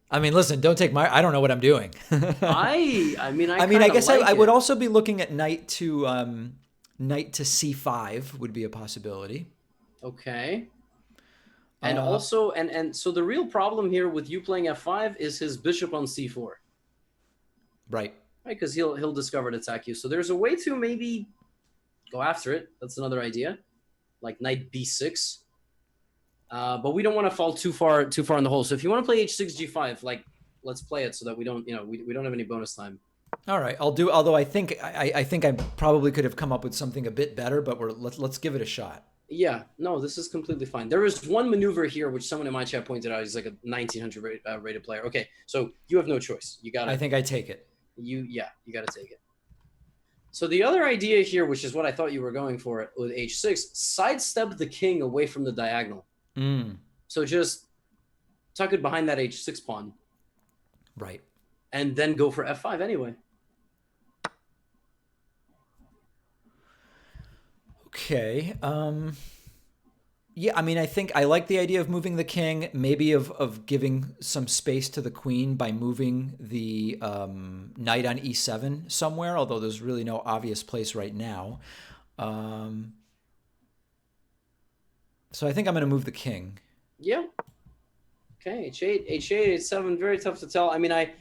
I mean, listen, don't take I don't know what I'm doing. I guess I would also be looking at knight to c5 would be a possibility. Okay. And also, and so the real problem here with you playing f5 is his bishop on c4. Right. Right, because he'll discover and attack you. So there's a way to maybe go after it. That's another idea, like knight b6. But we don't want to fall too far in the hole. So if you want to play h6, g5, like let's play it so that we don't, we don't have any bonus time. All right, I'll do. Although I think I probably could have come up with something a bit better, but let's give it a shot. Yeah, no, this is completely fine. There is one maneuver here which someone in my chat pointed out. He's like a 1900 rated player. Okay, so you have no choice. You I gotta think I take it. you gotta take it. So the other idea here, which is what I thought you were going for with h6, sidestep the king away from the diagonal. Mm, So just tuck it behind that h6 pawn, right. and then go for f5 anyway. Okay. Yeah, I mean, I think I like the idea of moving the king, maybe of giving some space to the queen by moving the knight on e7 somewhere, although there's really no obvious place right now. So I think I'm going to move the king. Yeah. Okay, h8, h8, h7, very tough to tell. I mean, I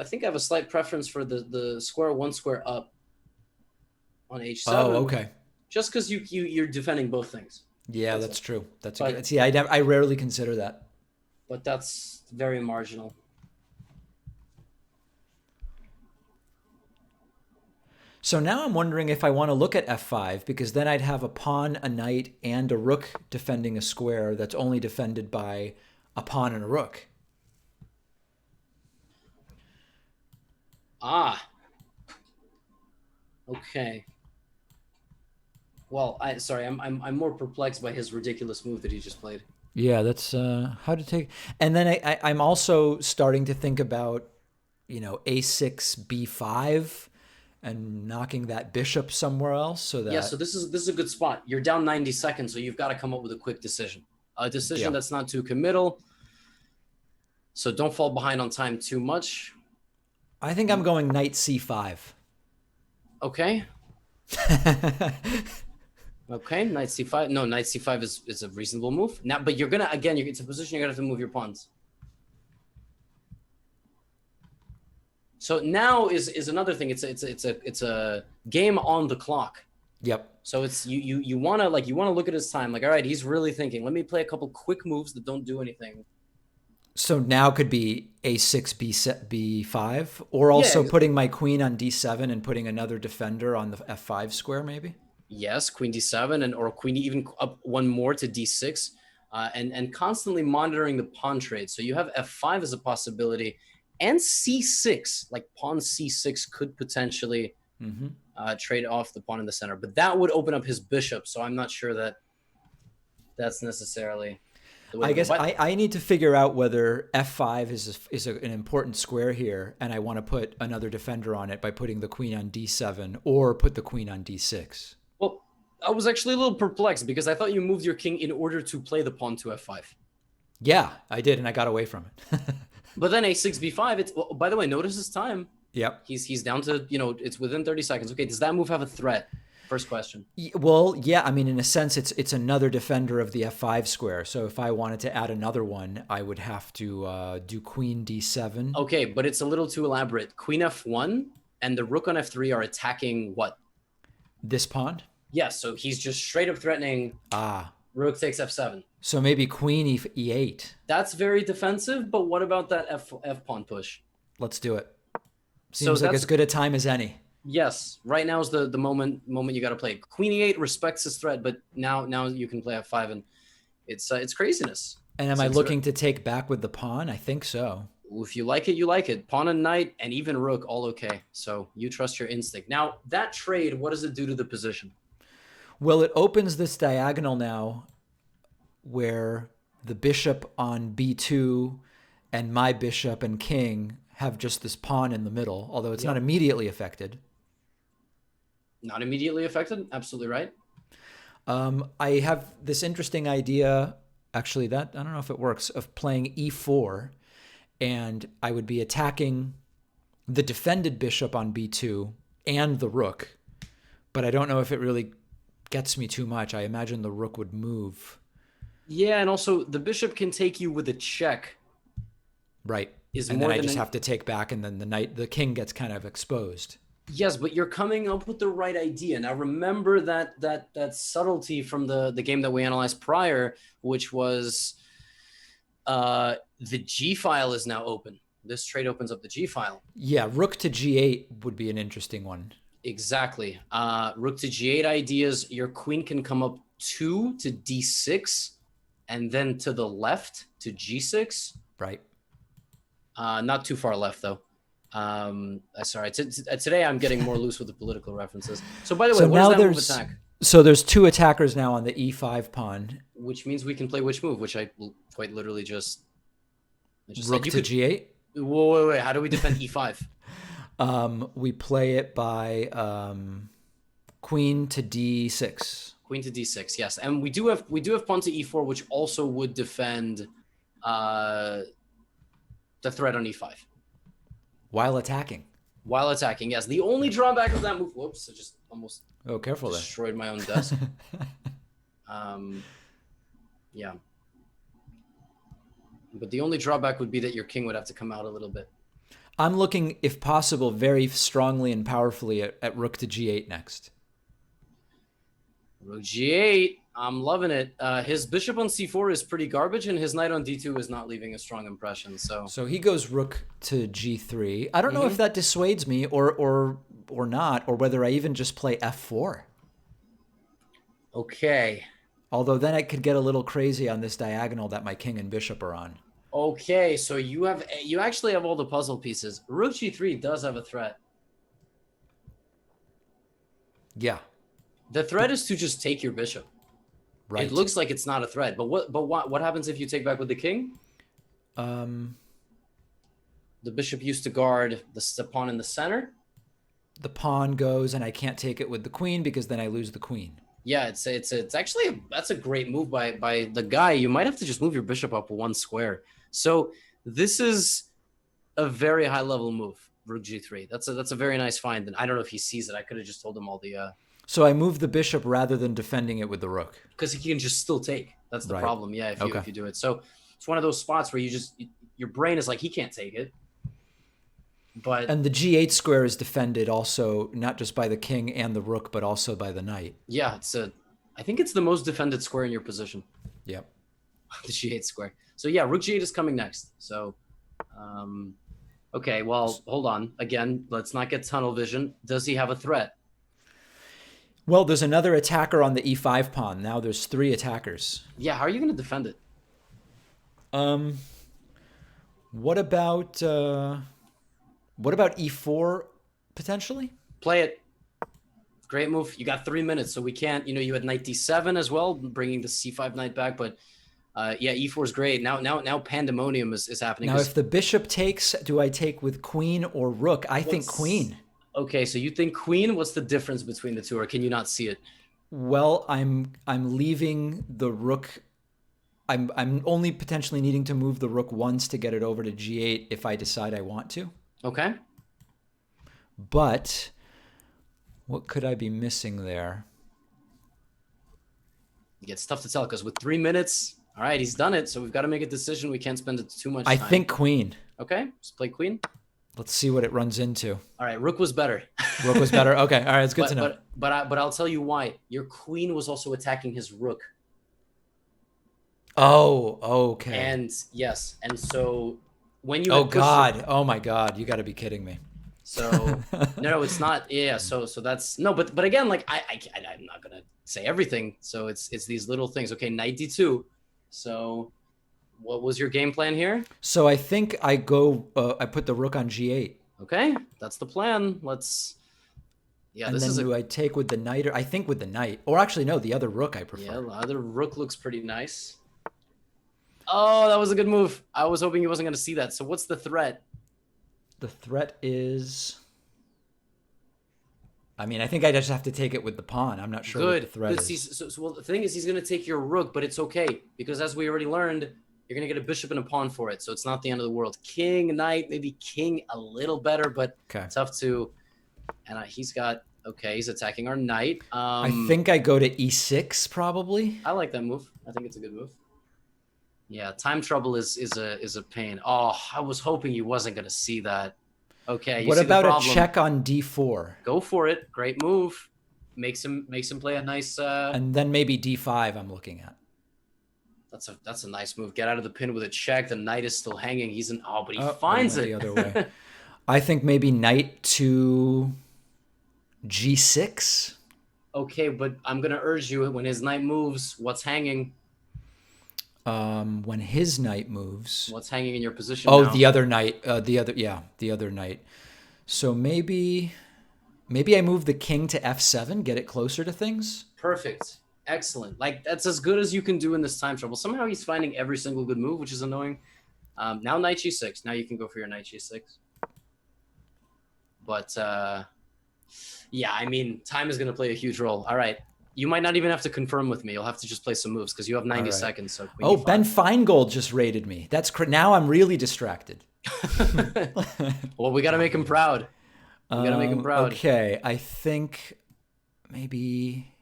think I have a slight preference for the square one square up on h7. Oh, okay. Just because you're defending both things. Yeah, that's true. That's but, a good. See, I rarely consider that. But that's very marginal. So now I'm wondering if I want to look at f5, because then I'd have a pawn, a knight, and a rook defending a square that's only defended by a pawn and a rook. Ah. Okay. Well, I'm more perplexed by his ridiculous move that he just played. Yeah, that's how to take. And then I'm also starting to think about, a6, b5, and knocking that bishop somewhere else so that. Yeah, so this is a good spot. You're down 90 seconds, so you've got to come up with a quick decision. A decision that's not too committal. So don't fall behind on time too much. I think I'm going knight c5. Okay. Okay, knight c5. No, knight c5 is a reasonable move. Now, but it's a position you're gonna have to move your pawns. So now is another thing. It's a game on the clock. Yep. So it's you wanna look at his time. Like, all right, he's really thinking. Let me play a couple quick moves that don't do anything. So now could be a6, b5, or also putting my queen on d7 and putting another defender on the f5 square, maybe. Yes, queen d7 or queen even up one more to d6, and constantly monitoring the pawn trade. So you have f5 as a possibility, and c6, like pawn c6 could potentially trade off the pawn in the center, but that would open up his bishop. So I'm not sure that that's necessarily. I guess I need to figure out whether f5 is an important square here, and I want to put another defender on it by putting the queen on d7 or put the queen on d6. Well, I was actually a little perplexed because I thought you moved your king in order to play the pawn to f5. Yeah, I did, and I got away from it. But then a6, b5, by the way, notice his time. Yep. He's down to, it's within 30 seconds. Okay, does that move have a threat? First question. Well, yeah, I mean, in a sense, it's another defender of the f5 square. So if I wanted to add another one, I would have to do queen d7. Okay, but it's a little too elaborate. Queen f1 and the rook on f3 are attacking what? This pawn? Yes, so he's just straight up threatening. Rook takes f7. So maybe queen e8. That's very defensive, but what about that f pawn push? Let's do it. Seems like as good a time as any. Yes, right now is the moment you got to play. Queen e8 respects his threat, but now you can play f5, and it's craziness. And am I looking to take back with the pawn? I think so. If you like it, you like it. Pawn and knight and even rook, all okay. So you trust your instinct. Now, that trade, what does it do to the position? Well, it opens this diagonal now where the bishop on b2 and my bishop and king have just this pawn in the middle, although it's not immediately affected. Not immediately affected? Absolutely right. I have this interesting idea, actually, that I don't know if it works, of playing e4, and I would be attacking the defended bishop on b2 and the rook, but I don't know if it really gets me too much. I imagine the rook would move. Yeah, and also the bishop can take you with a check. Right. And then I just have to take back, and then the king gets kind of exposed. Yes, but you're coming up with the right idea. Now remember that subtlety from the game that we analyzed prior, which was the G file is now open. This trade opens up the G file. Yeah, rook to G8 would be an interesting one. Exactly. Rook to G8 ideas. Your queen can come up 2 to d6, and then to the left to g6. Right. Not too far left though. Sorry. Today I'm getting more loose with the political references. So by the way, So what now does that move there's attack? so there's 2 attackers now on the e5 pawn. Which means we can play which move? Which I quite literally just Rook said. You to could. g8. Wait. How do we defend e5? We play it by queen to d6. Queen to d6, yes, and we do have pawn to e4, which also would defend the threat on e5 While attacking. while attacking. Yes, the only drawback of that move. Whoops! I just almost Careful there. destroyed my own desk. Yeah, but the only drawback would be that your king would have to come out a little bit. I'm looking, if possible, very strongly and powerfully at rook to g8 next. Rook g8. I'm loving it. His bishop on c4 is pretty garbage, and his knight on d2 is not leaving a strong impression. So he goes rook to g3. I don't know if that dissuades me or not, or whether I even just play f4. Okay. Although then I could get a little crazy on this diagonal that my king and bishop are on. Okay, so you actually have all the puzzle pieces. Rook g3 does have a threat. Yeah. The threat is to just take your bishop. Right. It looks like it's not a threat, but what happens if you take back with the king? The bishop used to guard the pawn in the center. The pawn goes, and I can't take it with the queen because then I lose the queen. Yeah, it's actually that's a great move by the guy. You might have to just move your bishop up one square. So this is a very high level move, rook g3. That's a very nice find. And I don't know if he sees it. I could have just told him all the. So I move the bishop rather than defending it with the rook. Because he can just still take. That's the problem. Yeah, if you do it. So it's one of those spots where your brain is like, he can't take it. And the g8 square is defended also not just by the king and the rook, but also by the knight. Yeah, I think it's the most defended square in your position. Yep. The g8 square. So yeah, rook g8 is coming next. So, okay, well, hold on. Again, let's not get tunnel vision. Does he have a threat? Well, there's another attacker on the e5 pawn. Now there's 3 attackers. Yeah, how are you going to defend it? What about e4 potentially? Play it. Great move. You got 3 minutes, so we can't. You had knight d7 as well, bringing the c5 knight back. But yeah, e4 is great. Now pandemonium is happening. Now, if the bishop takes, do I take with queen or rook? I think queen. Okay, so you think queen? What's the difference between the two, or can you not see it? Well, I'm leaving the rook. I'm only potentially needing to move the rook once to get it over to g8 if I decide I want to. Okay. But what could I be missing there? It's tough to tell because with 3 minutes, all right, he's done it. So we've got to make a decision. We can't spend too much time. I think queen. Okay, let's play queen. Let's see what it runs into. All right, rook was better. Rook was better. Okay, all right, it's good to know. But I'll tell you why. Your queen was also attacking his rook. Oh, okay. And yes, and so when you oh my God, you got to be kidding me. So no, it's not. Yeah, so that's no, but again, like I'm not gonna say everything. So it's these little things. Okay, knight d2. So what was your game plan here? So I think I go. I put the rook on g8. Okay, that's the plan. Let's. Yeah, and then do I take with the knight? Or I think with the knight. Or actually, no, the other rook I prefer. Yeah, the other rook looks pretty nice. Oh, that was a good move. I was hoping he wasn't going to see that. So what's the threat? The threat is... I mean, I think I just have to take it with the pawn. I'm not sure what the threat is. Well, the thing is, he's going to take your rook, but it's okay. Because as we already learned, you're going to get a bishop and a pawn for it. So it's not the end of the world. King, knight, maybe king a little better, but tough to... And he's got... Okay, he's attacking our knight. I think I go to e6, probably. I like that move. I think it's a good move. Yeah, time trouble is a pain. Oh, I was hoping he wasn't going to see that. Okay, what about a check on d4? Go for it. Great move. Makes him play a nice. And then maybe d5. I'm looking at. That's a nice move. Get out of the pin with a check. The knight is still hanging. He's in. Oh, but he finds it the other way. I think maybe knight to g6. Okay, but I'm gonna urge you when his knight moves, what's hanging? When his knight moves. What's hanging in your position Oh, now? the other knight. The other knight. So maybe I move the king to f7, get it closer to things. Perfect. Excellent. Like that's as good as you can do in this time trouble. Somehow he's finding every single good move, which is annoying. Now knight g6. Now you can go for your knight g6. But yeah, I mean, time is going to play a huge role. All right. You might not even have to confirm with me. You'll have to just play some moves because you have 90 right. seconds. So queen Oh, e5. Ben Feingold just raided me. Now I'm really distracted. Well, we got to make him proud. We got to make him proud. Okay, I think maybe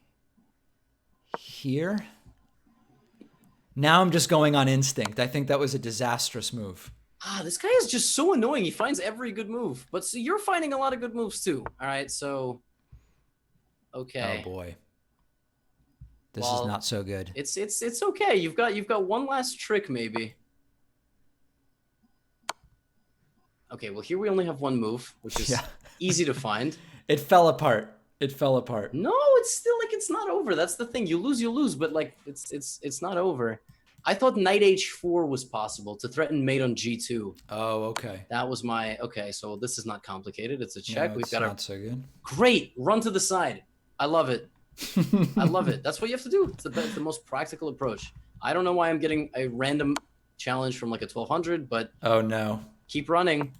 here. Now I'm just going on instinct. I think that was a disastrous move. This guy is just so annoying. He finds every good move. But so you're finding a lot of good moves too. All right, so okay. Oh boy. This is not so good. It's okay. You've got one last trick maybe. Okay, well here we only have one move, which is easy to find. It fell apart. It fell apart. No, it's still like it's not over. That's the thing. You lose, but like it's not over. I thought knight h4 was possible to threaten mate on g2. Oh, okay. That was my okay. So this is not complicated. It's a check. No, We've got not so good. Great run to the side. I love it. I love it. That's what you have to do. It's the most practical approach. I don't know why I'm getting a random challenge from like a 1200, but oh no. Keep running.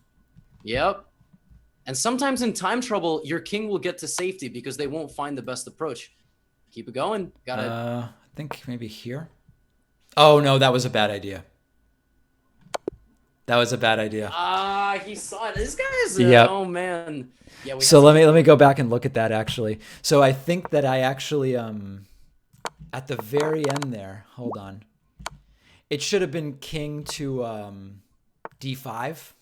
Yep. And sometimes in time trouble, your king will get to safety because they won't find the best approach. Keep it going. Got it. I think maybe here. Oh no, that was a bad idea. That was a bad idea. He saw it. This guy is oh man. Yeah. So let me go back and look at that actually. So I think that I actually at the very end there. Hold on. It should have been king to d5.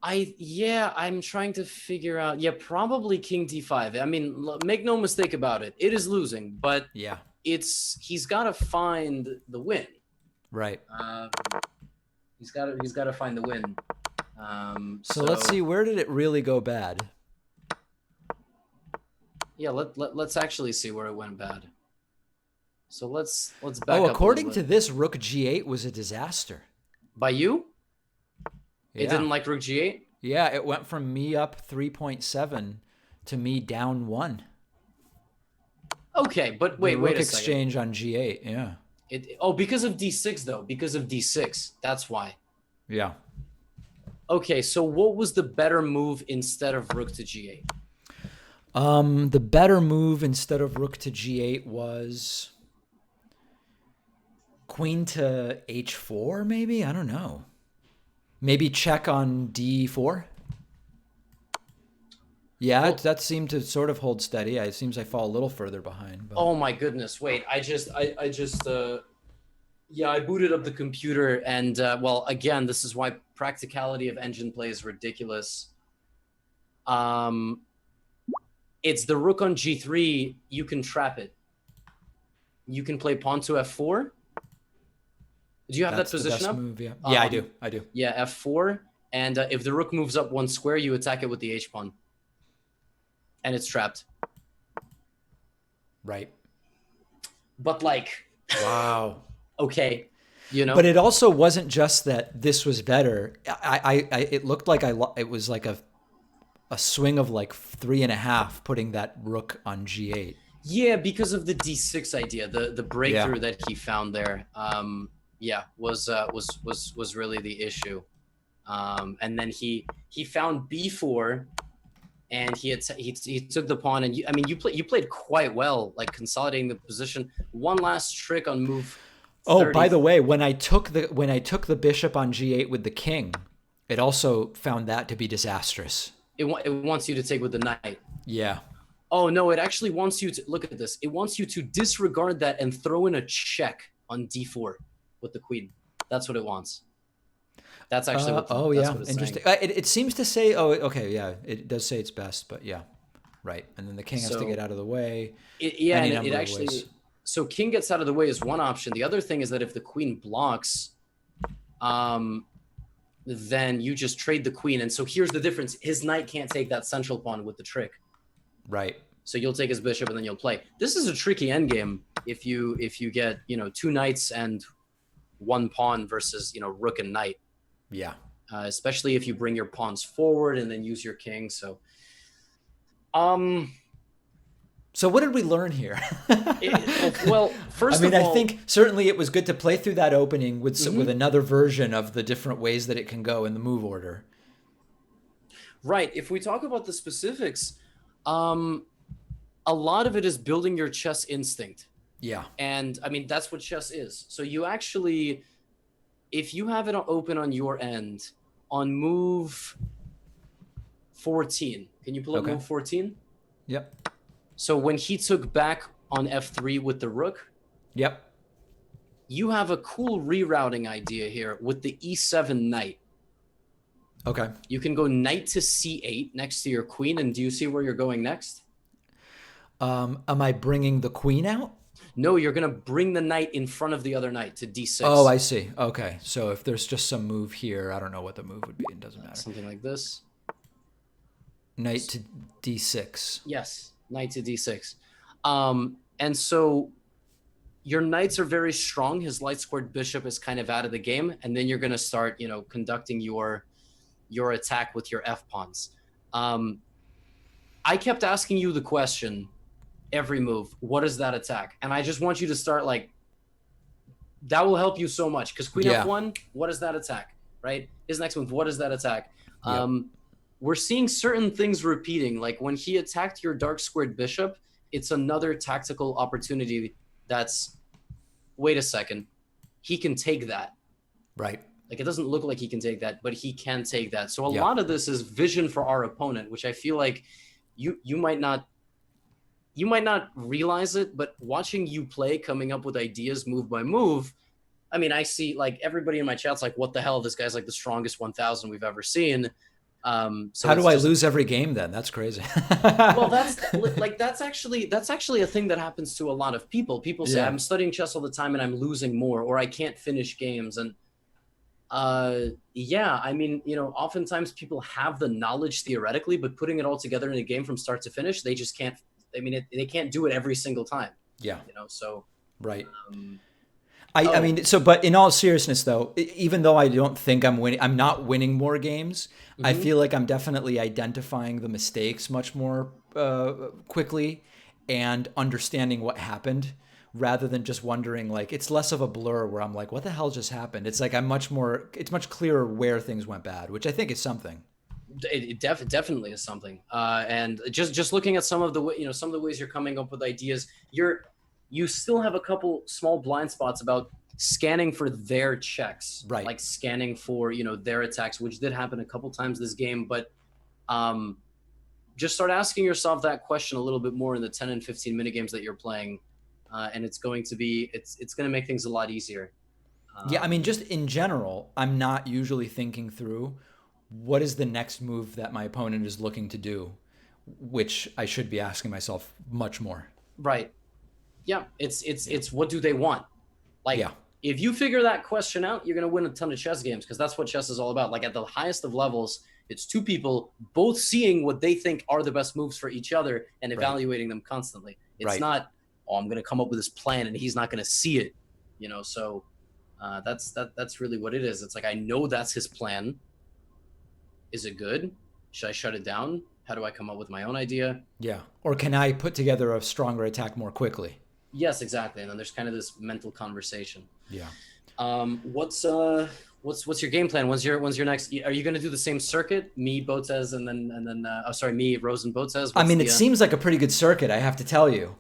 I'm trying to figure out. Yeah, probably king d5. I mean, make no mistake about it. It is losing, but yeah, he's got to find the win. Right. He's got to find the win. So let's see, where did it really go bad? Yeah, let's actually see where it went bad. So let's back up. Oh, according to this, rook g8 was a disaster. By you? Yeah. It didn't like rook g8? Yeah, it went from me up 3.7 to me down 1. Okay, but wait a exchange second. on g8, yeah. Because of d6 though. Because of d6. That's why. Yeah. Okay, so what was the better move instead of rook to g8? The better move instead of rook to g8 was queen to h4, maybe? I don't know. Maybe check on d4? Yeah, well, that seemed to sort of hold steady. It seems I fall a little further behind. But... Oh my goodness! Wait, I booted up the computer, and well, again, this is why practicality of engine play is ridiculous. It's the rook on g3. You can trap it. You can play pawn to f4. Do you have that position up? Move, yeah, I do. Yeah, f4, and if the rook moves up one square, you attack it with the h pawn. And it's trapped. Right. But like, wow. Okay, you know. But it also wasn't just that this was better. It looked like it was like a swing of like 3.5, putting that rook on g8. Yeah, because of the d6 idea, the breakthrough that he found there. Was really the issue. And then he found b4. And he took the pawn, and you played quite well, like consolidating the position. One last trick on move 30. Oh, by the way, when I took the bishop on g8 with the king, it also found that to be disastrous. It wants you to take with the knight. Yeah. Oh no, it actually wants you to look at this. It wants you to disregard that and throw in a check on d4 with the queen. That's what it wants. That's actually what. Interesting. It seems to say. Oh, okay, yeah. It does say it's best, but yeah, right. And then the king has to get out of the way. So king gets out of the way is one option. The other thing is that if the queen blocks, then you just trade the queen. And so here's the difference: his knight can't take that central pawn with the trick. Right. So you'll take his bishop and then you'll play. This is a tricky endgame if you get, you know, 2 knights and 1 pawn versus, you know, rook and knight. Yeah. Especially if you bring your pawns forward and then use your king. So, So what did we learn here? well, first I mean, of all, I think certainly it was good to play through that opening with with another version of the different ways that it can go in the move order. right. If we talk about the specifics, a lot of it is building your chess instinct. Yeah. And I mean, that's what chess is. So you actually, if you have it open on your end on move 14, can you pull up Okay. move 14? Yep. So when he took back on f3 with the rook, Yep. you have a cool rerouting idea here with the e7 knight. Okay. You can go knight to c8 next to your queen, and do you see where you're going next? Am I bringing the queen out? No, you're going to bring the knight in front of the other knight to d6. Oh, I see. Okay. So if there's just some move here, I don't know what the move would be. It doesn't matter. Something like this. Knight to d6. Yes, knight to d6. And so your knights are very strong. His light squared bishop is kind of out of the game, and then you're going to start, you know, conducting your attack with your f pawns. I kept asking you the question every move, what is that attack? And I just want you to start like, that will help you so much, because queen f1, what is that attack, right? His next move, what is that attack? Yep. We're seeing certain things repeating, like when he attacked your dark squared bishop, it's another tactical opportunity that's, wait a second, he can take that. Right. Like, it doesn't look like he can take that, but he can take that. So a Yeah. lot of this is vision for our opponent, which I feel like you might not realize it, but watching you play, coming up with ideas move by move, I mean, I see like everybody in my chat's like, what the hell? This guy's like the strongest 1,000 we've ever seen. So how do I lose every game then? That's crazy. Well, that's actually a thing that happens to a lot of people. People say, Yeah. I'm studying chess all the time and I'm losing more, or I can't finish games. And yeah, I mean, you know, oftentimes people have the knowledge theoretically, but putting it all together in a game from start to finish, they just can't. I mean, they can't do it every single time. Yeah. You know, so right. I mean, so, but in all seriousness, though, even though I don't think I'm winning, I'm not winning more games. I feel like I'm definitely identifying the mistakes much more quickly and understanding what happened, rather than just wondering, like, it's less of a blur where I'm like, what the hell just happened? It's like it's much clearer where things went bad, which I think is something. It definitely is something. And just looking at some of the ways you're coming up with ideas, you still have a couple small blind spots about scanning for their checks, right? Like scanning for, you know, their attacks, which did happen a couple times this game. But just start asking yourself that question a little bit more in the 10 and 15 minute games that you're playing, and it's going to make things a lot easier. Yeah, I mean, just in general, I'm not usually thinking through what is the next move that my opponent is looking to do, which I should be asking myself much more. Right. Yeah, it's what do they want? Like, yeah. If you figure that question out, you're going to win a ton of chess games, because that's what chess is all about. Like, at the highest of levels, it's two people both seeing what they think are the best moves for each other and evaluating them constantly. It's not, oh, I'm going to come up with this plan and he's not going to see it, you know? So that's really what it is. It's like, I know that's his plan. Is it good? Should I shut it down? How do I come up with my own idea? Yeah. Or can I put together a stronger attack more quickly? Yes, exactly. And then there's kind of this mental conversation. Yeah. What's your game plan? When's your next? Are you going to do the same circuit? Me, Botez, and then me, Rose, and Botez. I mean, it seems like a pretty good circuit, I have to tell you.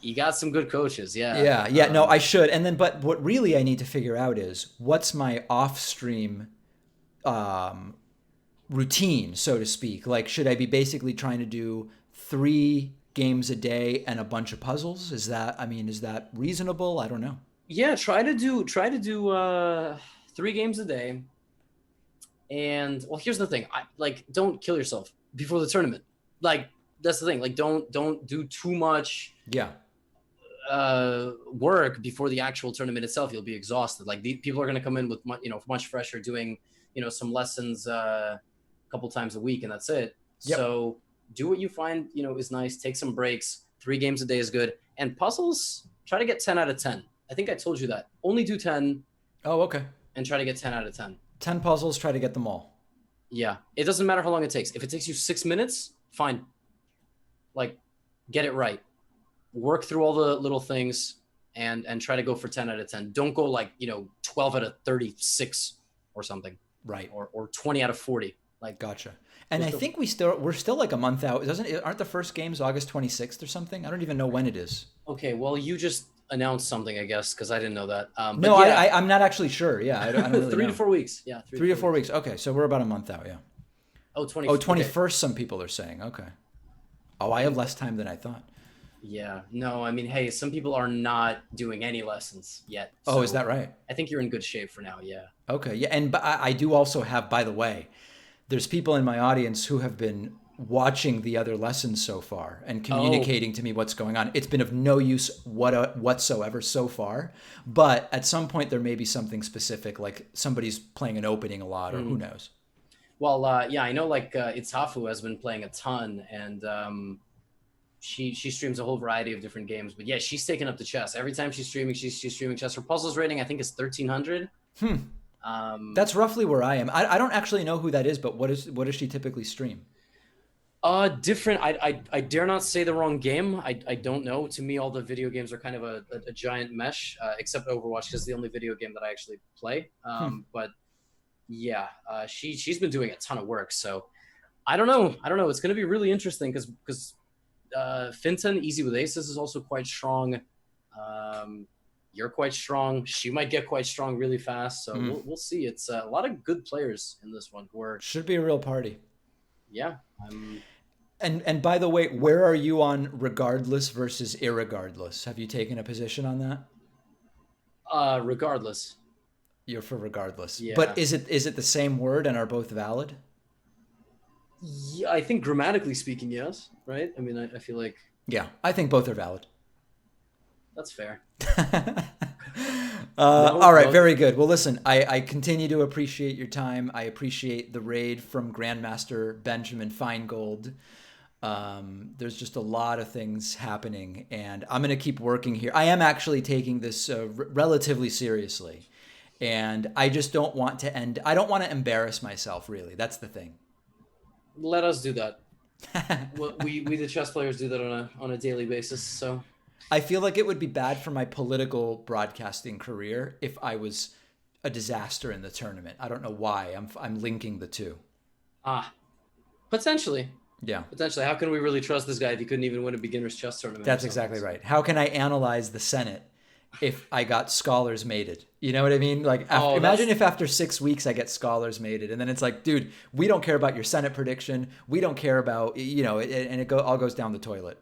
You got some good coaches, yeah. Yeah. No, I should. And then, but what really I need to figure out is what's my off-stream routine, so to speak. Like, should I be basically trying to do 3 games a day and a bunch of puzzles? Is that reasonable? I don't know. Yeah, try to do 3 games a day. And well, here's the thing. Don't kill yourself before the tournament. Like, that's the thing. Like, don't do too much work before the actual tournament itself. You'll be exhausted. Like, people are going to come in with much fresher, doing some lessons a couple times a week, and that's it. Yep. So do what you find, is nice. Take some breaks. 3 games a day is good. And puzzles, try to get 10 out of 10. I think I told you that. Only do 10 Oh, okay. and try to get 10 out of 10. 10 puzzles, try to get them all. Yeah. It doesn't matter how long it takes. If it takes you 6 minutes, fine. Like, get it right. Work through all the little things and try to go for 10 out of 10. Don't go 12 out of 36 or something. Right. Or 20 out of 40. Like, gotcha. And I think we're still like a month out. Aren't the first games August 26th or something? I don't even know when it is. Okay, well, you just announced something, I guess, because I didn't know that. No, yeah. I'm not actually sure. Yeah, I don't really 3 know. to 4 weeks. Yeah, 3 to 4 weeks. Okay, so we're about a month out, yeah. Oh, 20. Oh, 21st, okay. Some people are saying. Okay. Oh, I have less time than I thought. Yeah. No, I mean, hey, some people are not doing any lessons yet. So oh, is that right? I think you're in good shape for now, yeah. Okay, yeah. And I do also have, by the way, there's people in my audience who have been watching the other lessons so far and communicating to me what's going on. It's been of no use whatsoever so far, but at some point there may be something specific, like somebody's playing an opening a lot, or who knows. Well, yeah, I know Itzafu has been playing a ton, and she streams a whole variety of different games. But yeah, she's taking up the chess. Every time she's streaming, she's streaming chess. Her puzzles rating, I think, is 1,300. That's roughly where I am. I don't actually know who that is, but what does she typically stream? Different. I dare not say the wrong game. I don't know. To me, all the video games are kind of a giant mesh, except Overwatch, because it's the only video game that I actually play. But yeah, she's been doing a ton of work. So I don't know. It's going to be really interesting because Finton, Easy with Aces, is also quite strong. You're quite strong. She might get quite strong really fast. So we'll see. It's a lot of good players in this one. Should be a real party. Yeah. And by the way, where are you on regardless versus irregardless? Have you taken a position on that? Regardless. You're for regardless. Yeah. But is it the same word and are both valid? Yeah, I think grammatically speaking, yes. Right? I mean, I feel like... Yeah, I think both are valid. That's fair. All right, very good. Well, listen, I continue to appreciate your time. I appreciate the raid from Grandmaster Benjamin Feingold. There's just a lot of things happening, and I'm going to keep working here. I am actually taking this relatively seriously, and I just don't want to end. I don't want to embarrass myself, really. That's the thing. Let us do that. we the chess players do that on a daily basis, so... I feel like it would be bad for my political broadcasting career if I was a disaster in the tournament. I don't know why. I'm linking the two. Potentially. Yeah. Potentially. How can we really trust this guy if he couldn't even win a beginner's chess tournament? That's exactly right. How can I analyze the Senate if I got scholars mated? You know what I mean? Like, imagine if after 6 weeks I get scholars mated, and then it's like, dude, we don't care about your Senate prediction. We don't care about, and it all goes down the toilet.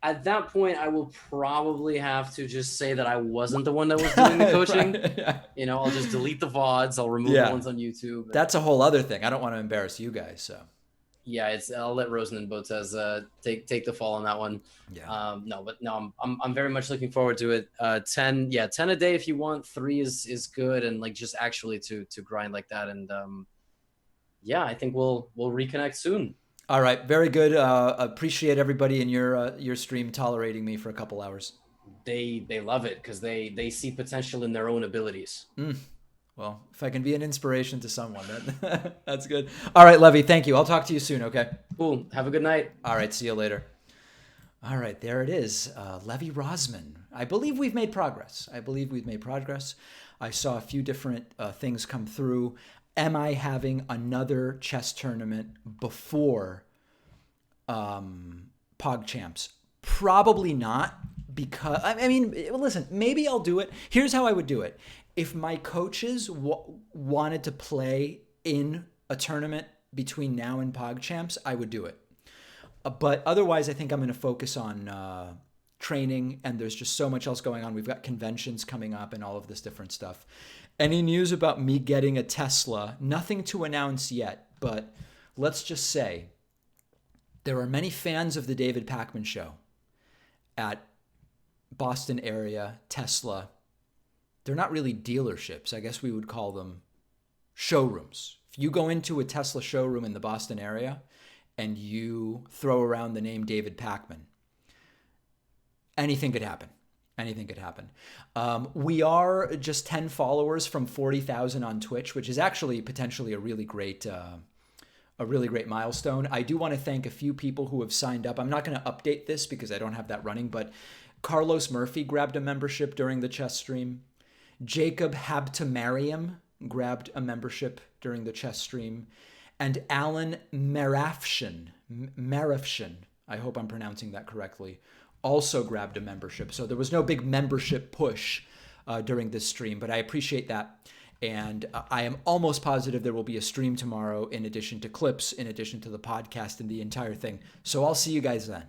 At that point, I will probably have to just say that I wasn't the one that was doing the coaching. Right, yeah. I'll just delete the VODs. I'll remove the ones on YouTube. That's a whole other thing. I don't want to embarrass you guys, so. Yeah, I'll let Rosen and Botez take the fall on that one. Yeah. I'm very much looking forward to it. 10 a day if you want. 3 is good, and just actually to grind like that. And I think we'll reconnect soon. All right, very good. Appreciate everybody in your stream tolerating me for a couple hours. They love it because they see potential in their own abilities. Well, if I can be an inspiration to someone, that's good. All right, Levy, thank you. I'll talk to you soon, okay? Cool. Have a good night. All right, see you later. All right, there it is. Levy Rosman. I believe we've made progress. I saw a few different things come through. Am I having another chess tournament before PogChamps? Probably not, because, listen, maybe I'll do it. Here's how I would do it. If my coaches wanted to play in a tournament between now and PogChamps, I would do it. But otherwise, I think I'm going to focus on training, and there's just so much else going on. We've got conventions coming up and all of this different stuff. Any news about me getting a Tesla? Nothing to announce yet, but let's just say there are many fans of the David Pakman Show at Boston area Tesla. They're not really dealerships. I guess we would call them showrooms. If you go into a Tesla showroom in the Boston area and you throw around the name David Pakman, anything could happen. Anything could happen. We are just 10 followers from 40,000 on Twitch, which is actually potentially a really great milestone. I do want to thank a few people who have signed up. I'm not going to update this because I don't have that running, but Carlos Murphy grabbed a membership during the chess stream. Jacob Habtamariam grabbed a membership during the chess stream. And Alan Marafshin, I hope I'm pronouncing that correctly, also grabbed a membership. So there was no big membership push during this stream, but I appreciate that. And I am almost positive there will be a stream tomorrow in addition to clips, in addition to the podcast and the entire thing. So I'll see you guys then.